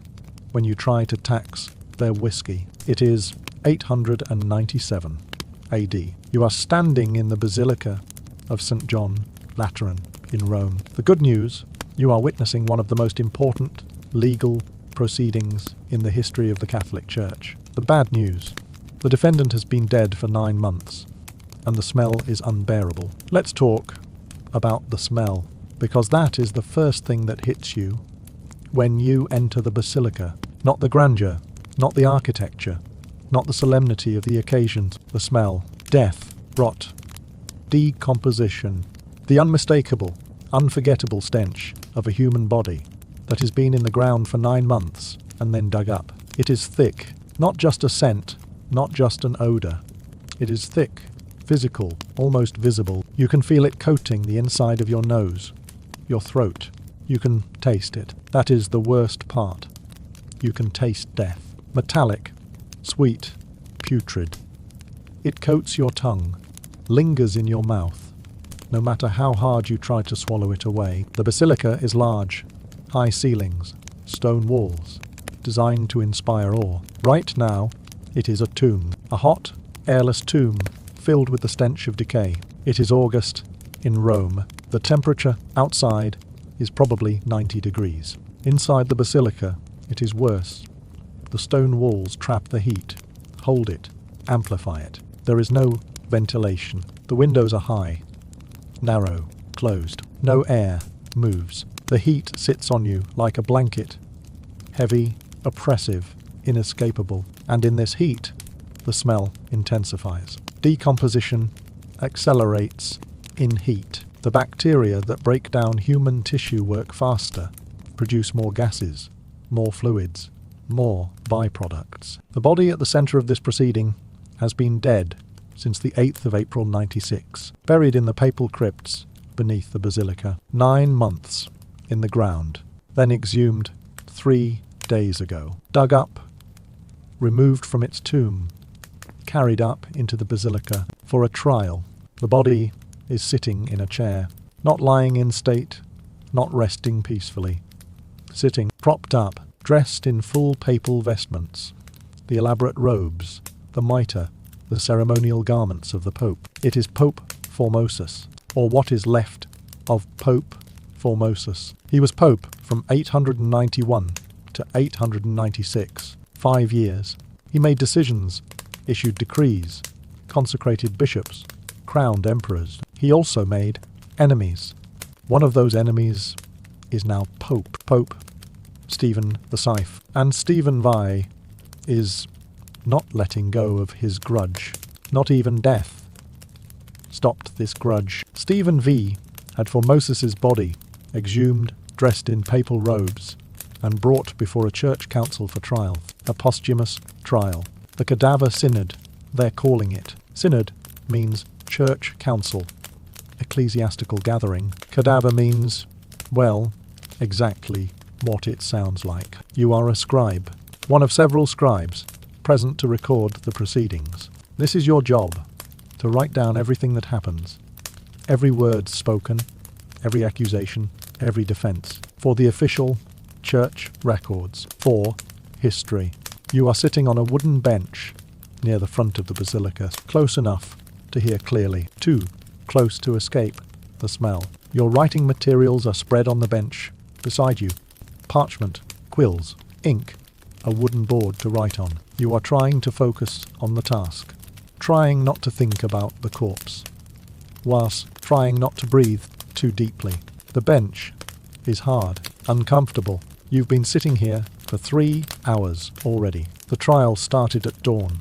when you try to tax their whiskey. It is 897 AD. You are standing in the Basilica of St. John Lateran in Rome. The good news, you are witnessing one of the most important legal proceedings in the history of the Catholic Church. The bad news, the defendant has been dead for 9 months, and the smell is unbearable. Let's talk about the smell, because that is the first thing that hits you when you enter the basilica. Not the grandeur, not the architecture, not the solemnity of the occasions. The smell, death, rot, decomposition, the unmistakable, unforgettable stench of a human body that has been in the ground for 9 months and then dug up. It is thick, not just a scent, not just an odor. It is thick, physical, almost visible. You can feel it coating the inside of your nose, your throat. You can taste it. That is the worst part. You can taste death. Metallic, sweet, putrid. It coats your tongue, lingers in your mouth, no matter how hard you try to swallow it away. The basilica is large, high ceilings, stone walls, designed to inspire awe. Right now, it is a tomb, a hot, airless tomb filled with the stench of decay. It is August in Rome. The temperature outside is probably 90 degrees. Inside the basilica, it is worse. The stone walls trap the heat, hold it, amplify it. There is no ventilation. The windows are high, narrow, closed. No air moves. The heat sits on you like a blanket, heavy, oppressive, inescapable. And in this heat, the smell intensifies. Decomposition accelerates in heat. The bacteria that break down human tissue work faster, produce more gases, more fluids, more byproducts. The body at the center of this proceeding has been dead since the 8th of April 96, buried in the papal crypts beneath the basilica. 9 months in the ground, then exhumed 3 days ago. Dug up, removed from its tomb, carried up into the basilica for a trial. The body is sitting in a chair, not lying in state, not resting peacefully. Sitting, propped up, dressed in full papal vestments, the elaborate robes, the mitre, the ceremonial garments of the Pope. It is Pope Formosus, or what is left of Pope Formosus. He was Pope from 891 to 896, 5 years. He made decisions, issued decrees, consecrated bishops, crowned emperors. He also made enemies. One of those enemies is now Pope Stephen the Scythe. And Stephen V is not letting go of his grudge. Not even death stopped this grudge. Stephen V had Formosis's body exhumed, dressed in papal robes, and brought before a church council for trial. A posthumous trial. The cadaver synod, they're calling it. Synod means church council, ecclesiastical gathering. Cadaver means, well, exactly what it sounds like. You are a scribe, one of several scribes present to record the proceedings. This is your job, to write down everything that happens, every word spoken, every accusation, every defense, for the official church records, for history. You are sitting on a wooden bench near the front of the basilica, close enough to hear clearly, too close to escape the smell. Your writing materials are spread on the bench beside you. Parchment, quills, ink, a wooden board to write on. You are trying to focus on the task, trying not to think about the corpse, whilst trying not to breathe too deeply. The bench is hard, uncomfortable. You've been sitting here for 3 hours already. The trial started at dawn.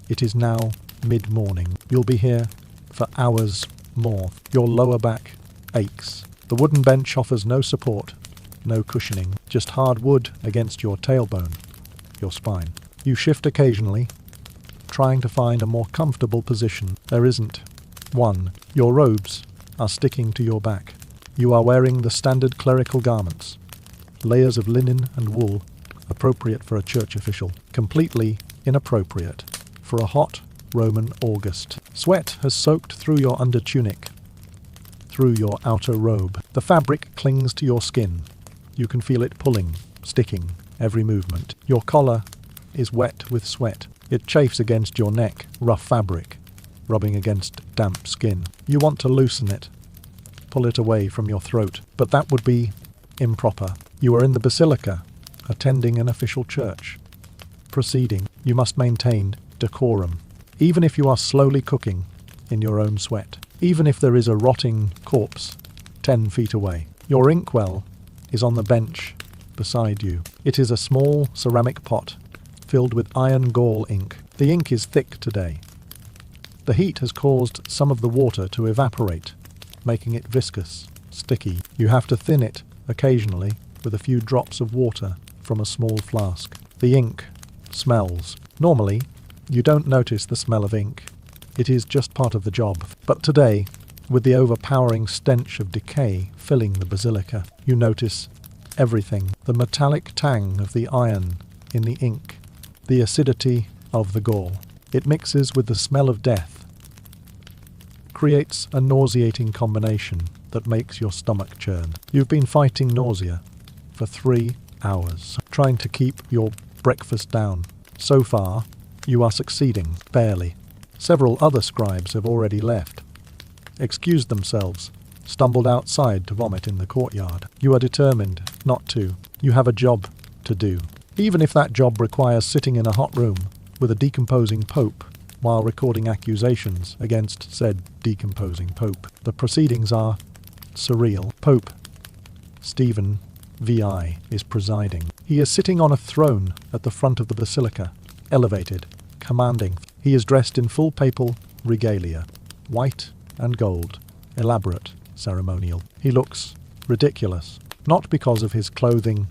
It is now mid-morning. You'll be here for hours more. Your lower back aches. The wooden bench offers no support, no cushioning, just hard wood against your tailbone, your spine. You shift occasionally, trying to find a more comfortable position. There isn't one. Your robes are sticking to your back. You are wearing the standard clerical garments, layers of linen and wool, appropriate for a church official, completely inappropriate for a hot Roman August. Sweat has soaked through your undertunic, through your outer robe. The fabric clings to your skin. You can feel it pulling, sticking, every movement. Your collar is wet with sweat. It chafes against your neck, rough fabric, rubbing against damp skin. You want to loosen it, pull it away from your throat, but that would be improper. You are in the basilica, attending an official church proceeding. You must maintain decorum, even if you are slowly cooking in your own sweat, even if there is a rotting corpse 10 feet away. Your inkwell is on the bench beside you. It is a small ceramic pot filled with iron gall ink. The ink is thick today. The heat has caused some of the water to evaporate, making it viscous, sticky. You have to thin it occasionally with a few drops of water from a small flask. The ink smells. Normally, you don't notice the smell of ink. It is just part of the job. But today, with the overpowering stench of decay filling the basilica, you notice everything. The metallic tang of the iron in the ink, the acidity of the gall. It mixes with the smell of death, creates a nauseating combination that makes your stomach churn. You've been fighting nausea for 3 hours, trying to keep your breakfast down. So far, you are succeeding, barely. Several other scribes have already left, excused themselves, stumbled outside to vomit in the courtyard. You are determined not to. You have a job to do, even if that job requires sitting in a hot room with a decomposing pope while recording accusations against said decomposing pope. The proceedings are surreal. Pope Stephen VI is presiding. He is sitting on a throne at the front of the basilica, elevated, commanding. He is dressed in full papal regalia, white and gold, elaborate, ceremonial. He looks ridiculous, not because of his clothing,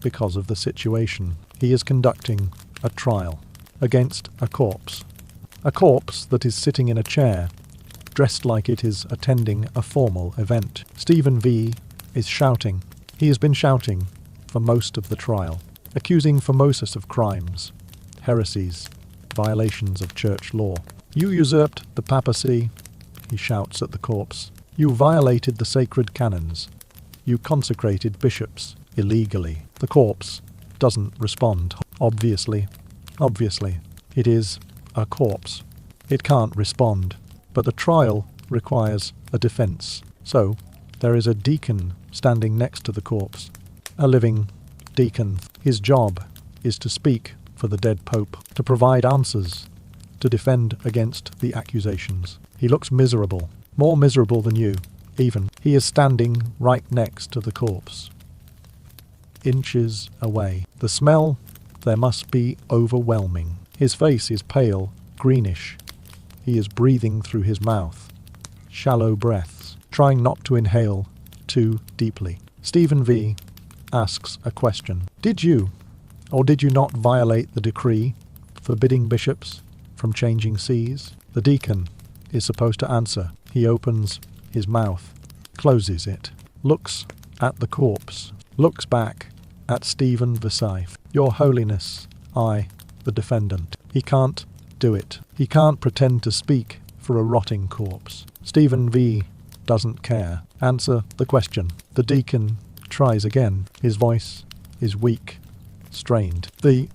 because of the situation. He is conducting a trial against a corpse that is sitting in a chair, dressed like it is attending a formal event. Stephen V is shouting. He has been shouting for most of the trial, accusing Formosus of crimes, heresies, violations of church law. You usurped the papacy, he shouts at the corpse. You violated the sacred canons. You consecrated bishops illegally. The corpse doesn't respond. Obviously, it is a corpse. It can't respond. But the trial requires a defense. So, there is a deacon standing next to the corpse. A living deacon. His job is to speak for the dead pope, to provide answers to defend against the accusations. He looks miserable, more miserable than you, even. He is standing right next to the corpse, inches away. The smell there must be overwhelming. His face is pale, greenish. He is breathing through his mouth, shallow breaths, trying not to inhale too deeply. Stephen V. asks a question. Did you, or did you not violate the decree forbidding bishops from changing sees? The deacon is supposed to answer. He opens his mouth, closes it, looks at the corpse, looks back at Stephen Versailles. Your Holiness, I, the defendant. He can't do it. He can't pretend to speak for a rotting corpse. Stephen V. doesn't care. Answer the question. The deacon tries again. His voice is weak, strained. The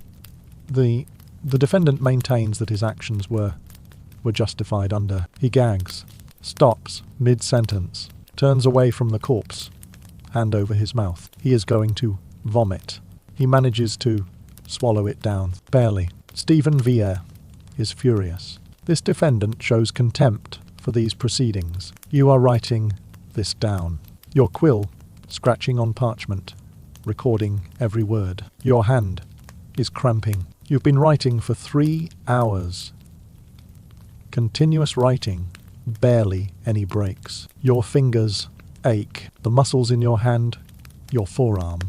defendant maintains that his actions were justified under. He gags, stops mid-sentence, turns away from the corpse, hand over his mouth. He is going to vomit. He manages to swallow it down, barely. Stephen Vere is furious. This defendant shows contempt for these proceedings. You are writing this down. Your quill scratching on parchment, recording every word. Your hand is cramping. You've been writing for 3 hours. Continuous writing, barely any breaks. Your fingers ache. The muscles in your hand, your forearm,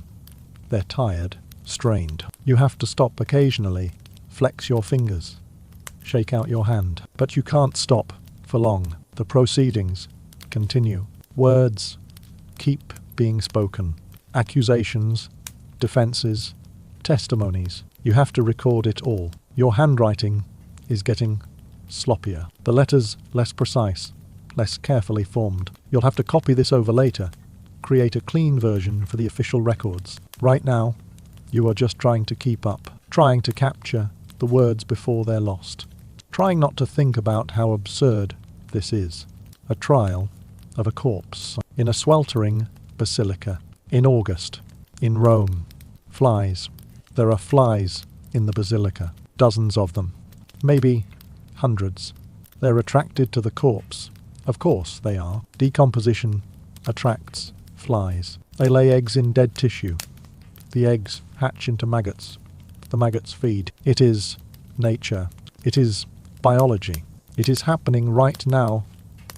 they're tired, strained. You have to stop occasionally, flex your fingers, shake out your hand. But you can't stop for long. The proceedings continue. Words keep being spoken. Accusations, defenses, testimonies. You have to record it all. Your handwriting is getting sloppier. The letters less precise, less carefully formed. You'll have to copy this over later, create a clean version for the official records. Right now, you are just trying to keep up, trying to capture the words before they're lost, trying not to think about how absurd this is. A trial of a corpse in a sweltering basilica in August in Rome. Flies. There are flies in the basilica, dozens of them, maybe hundreds. They're attracted to the corpse. Of course they are. Decomposition attracts flies. They lay eggs in dead tissue. The eggs hatch into maggots. The maggots feed. It is nature. It is biology. It is happening right now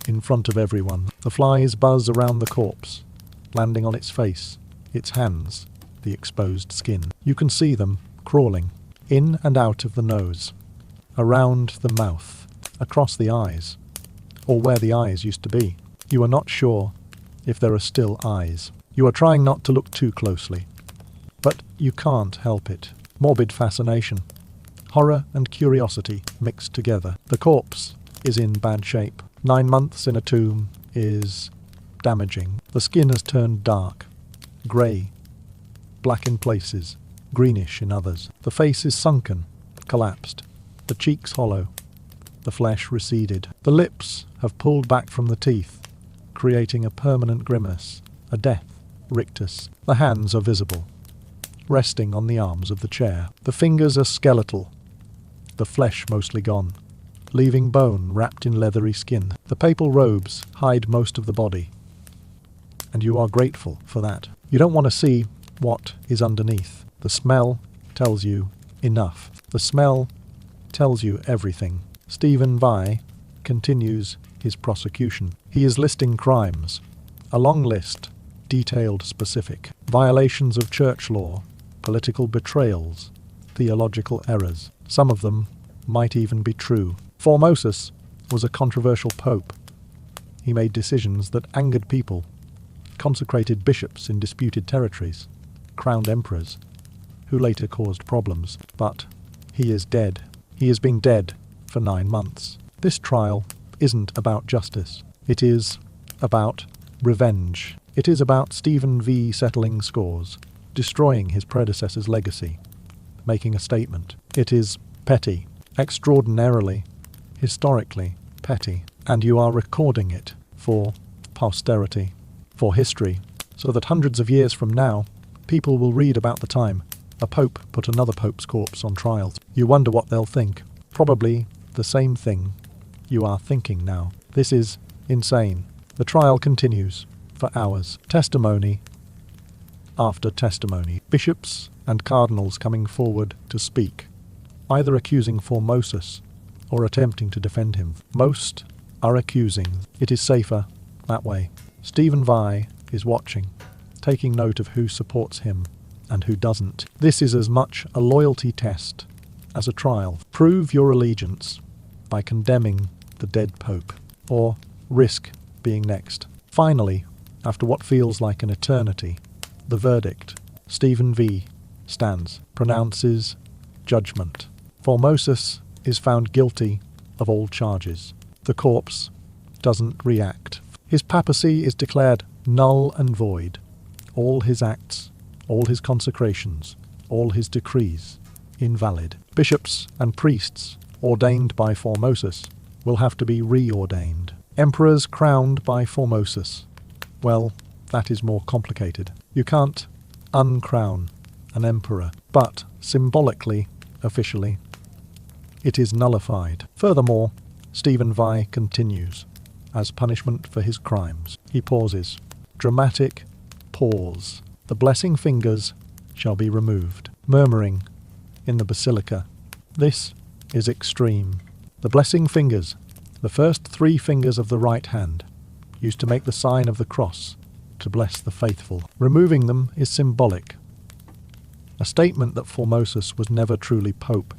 in front of everyone. The flies buzz around the corpse, landing on its face, its hands, the exposed skin. You can see them crawling in and out of the nose, around the mouth, across the eyes, or where the eyes used to be. You are not sure if there are still eyes. You are trying not to look too closely, but you can't help it. Morbid fascination, horror and curiosity mixed together. The corpse is in bad shape. 9 months in a tomb is damaging. The skin has turned dark, grey, black in places, greenish in others. The face is sunken, collapsed, the cheeks hollow, the flesh receded. The lips have pulled back from the teeth, creating a permanent grimace, a death rictus. The hands are visible, resting on the arms of the chair. The fingers are skeletal, the flesh mostly gone, leaving bone wrapped in leathery skin. The papal robes hide most of the body, and you are grateful for that. You don't want to see what is underneath. The smell tells you enough. The smell tells you everything. Stephen Vi continues his prosecution. He is listing crimes, a long list, detailed, specific. Violations of church law, political betrayals, theological errors. Some of them might even be true. Formosus was a controversial pope. He made decisions that angered people, consecrated bishops in disputed territories, crowned emperors, who later caused problems. But he is dead. He has been dead for 9 months. This trial isn't about justice. It is about revenge. It is about Stephen V settling scores, destroying his predecessor's legacy, making a statement. It is petty, extraordinarily, historically petty, and you are recording it for posterity, for history, so that hundreds of years from now, people will read about the time a pope put another pope's corpse on trial. You wonder what they'll think. Probably the same thing you are thinking now. This is insane. The trial continues for hours. Testimony after testimony. Bishops and cardinals coming forward to speak, either accusing Formosus or attempting to defend him. Most are accusing. It is safer that way. Stephen Vai is watching, taking note of who supports him and who doesn't. This is as much a loyalty test as a trial. Prove your allegiance by condemning the dead pope, or risk being next. Finally, after what feels like an eternity, the verdict. Stephen V stands, pronounces judgment. Formosus is found guilty of all charges. The corpse doesn't react. His papacy is declared null and void. All his acts, all his consecrations, all his decrees invalid. Bishops and priests ordained by Formosus will have to be reordained. Emperors crowned by Formosus, well, that is more complicated. You can't uncrown an emperor, but symbolically, officially, it is nullified. Furthermore, Stephen Vai continues, as punishment for his crimes. He pauses. Dramatic pause. The blessing fingers shall be removed. Murmuring in the basilica. This is extreme. The blessing fingers, the first 3 fingers of the right hand, used to make the sign of the cross to bless the faithful. Removing them is symbolic. A statement that Formosus was never truly pope,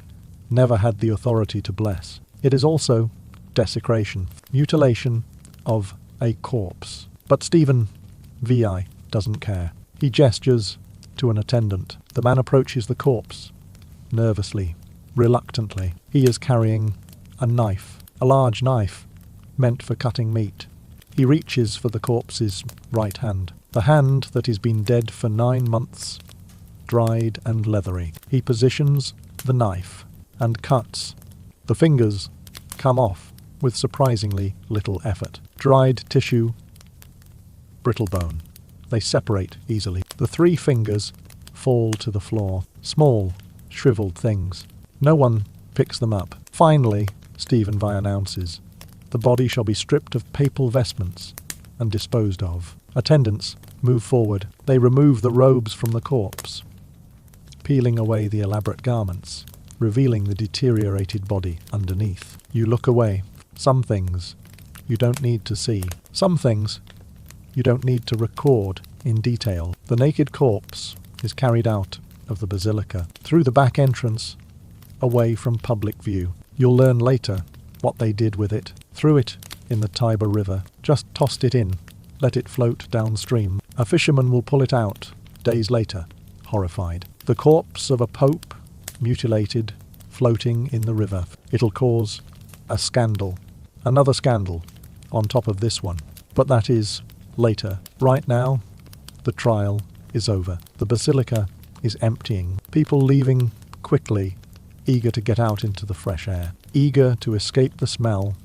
never had the authority to bless. It is also desecration, mutilation of a corpse. But Stephen VI doesn't care. He gestures to an attendant. The man approaches the corpse, nervously, reluctantly. He is carrying a knife, a large knife, meant for cutting meat. He reaches for the corpse's right hand, the hand that has been dead for 9 months, dried and leathery. He positions the knife and cuts. The fingers come off with surprisingly little effort. Dried tissue, brittle bone. They separate easily. The 3 fingers fall to the floor, small, shriveled things. No one picks them up. Finally, Stephen Vai announces, the body shall be stripped of papal vestments and disposed of. Attendants move forward. They remove the robes from the corpse, peeling away the elaborate garments, revealing the deteriorated body underneath. You look away. Some things you don't need to see. Some things you don't need to record in detail. The naked corpse is carried out of the basilica, through the back entrance, away from public view. You'll learn later what they did with it. Threw it in the Tiber River, just tossed it in, let it float downstream. A fisherman will pull it out days later, horrified. The corpse of a pope, mutilated, floating in the river. It'll cause a scandal, another scandal, on top of this one. But that is later. Right now, the trial is over. The basilica is emptying. People leaving quickly, eager to get out into the fresh air, eager to escape the smell,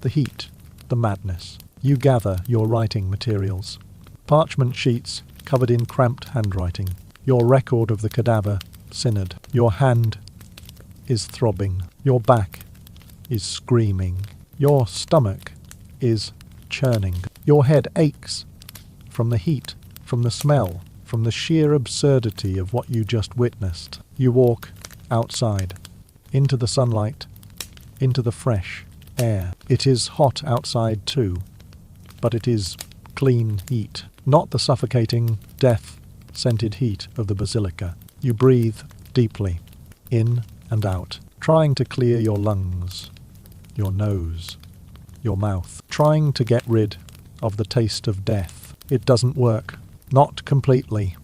the heat, the madness. You gather your writing materials. Parchment sheets covered in cramped handwriting. Your record of the cadaver synod. Your hand is throbbing. Your back is screaming. Your stomach is churning. Your head aches from the heat, from the smell, from the sheer absurdity of what you just witnessed. You walk outside, into the sunlight, into the fresh air. It is hot outside too, but it is clean heat, not the suffocating, death-scented heat of the basilica. You breathe deeply, in and out, trying to clear your lungs, your nose, your mouth, trying to get rid of the taste of death. It doesn't work. Not completely.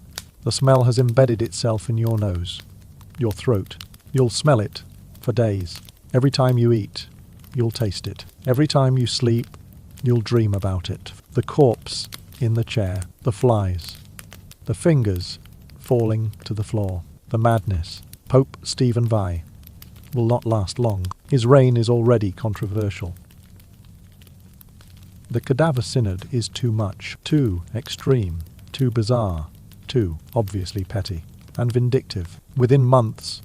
The smell has embedded itself in your nose, your throat. You'll smell it for days. Every time you eat, you'll taste it. Every time you sleep, you'll dream about it. The corpse in the chair, the flies, the fingers falling to the floor, the madness. Pope Stephen Vai will not last long. His reign is already controversial. The cadaver synod is too much, too extreme, too bizarre, too obviously petty and vindictive. Within months,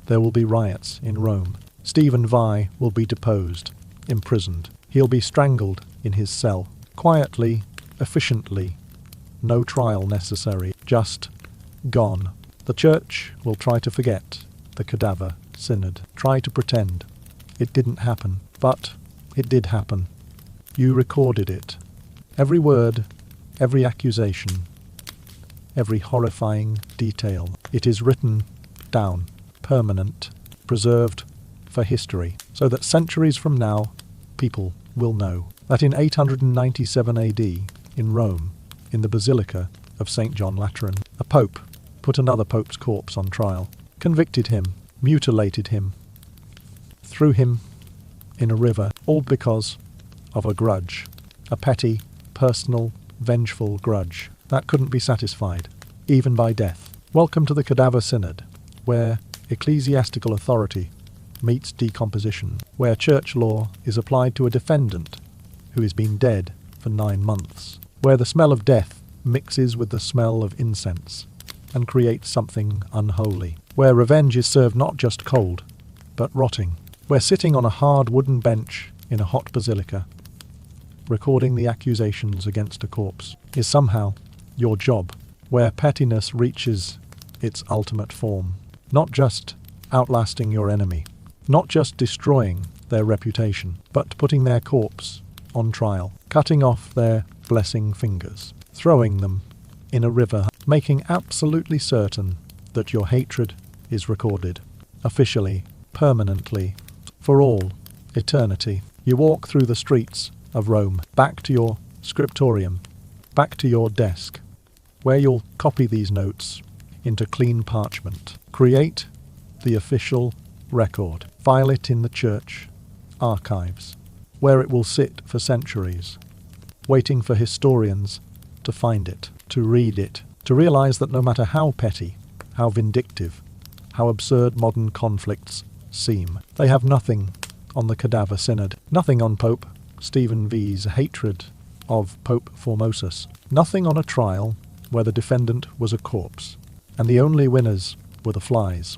there will be riots in Rome. Stephen Vi will be deposed, imprisoned. He'll be strangled in his cell, quietly, efficiently. No trial necessary, just gone. The church will try to forget the cadaver synod, try to pretend it didn't happen, but it did happen. You recorded it. Every word, every accusation, every horrifying detail. It is written down, permanent, preserved for history, so that centuries from now, people will know that in 897 AD, in Rome, in the Basilica of St. John Lateran, a pope put another pope's corpse on trial, convicted him, mutilated him, threw him in a river, all because of a grudge, a petty, personal, vengeful grudge that couldn't be satisfied, even by death. Welcome to the Cadaver Synod, where ecclesiastical authority meets decomposition, where church law is applied to a defendant who has been dead for 9 months, where the smell of death mixes with the smell of incense and creates something unholy, where revenge is served not just cold, but rotting, where sitting on a hard wooden bench in a hot basilica, recording the accusations against a corpse, is somehow your job, where pettiness reaches its ultimate form, not just outlasting your enemy, not just destroying their reputation, but putting their corpse on trial, cutting off their blessing fingers, throwing them in a river, making absolutely certain that your hatred is recorded, officially, permanently, for all eternity. You walk through the streets of Rome, back to your scriptorium, back to your desk, where you'll copy these notes into clean parchment, create the official record, file it in the church archives, where it will sit for centuries, waiting for historians to find it, to read it, to realize that no matter how petty, how vindictive, how absurd modern conflicts seem, they have nothing on the Cadaver Synod, nothing on Pope Stephen V's hatred of Pope Formosus, nothing on a trial where the defendant was a corpse, and the only winners were the flies.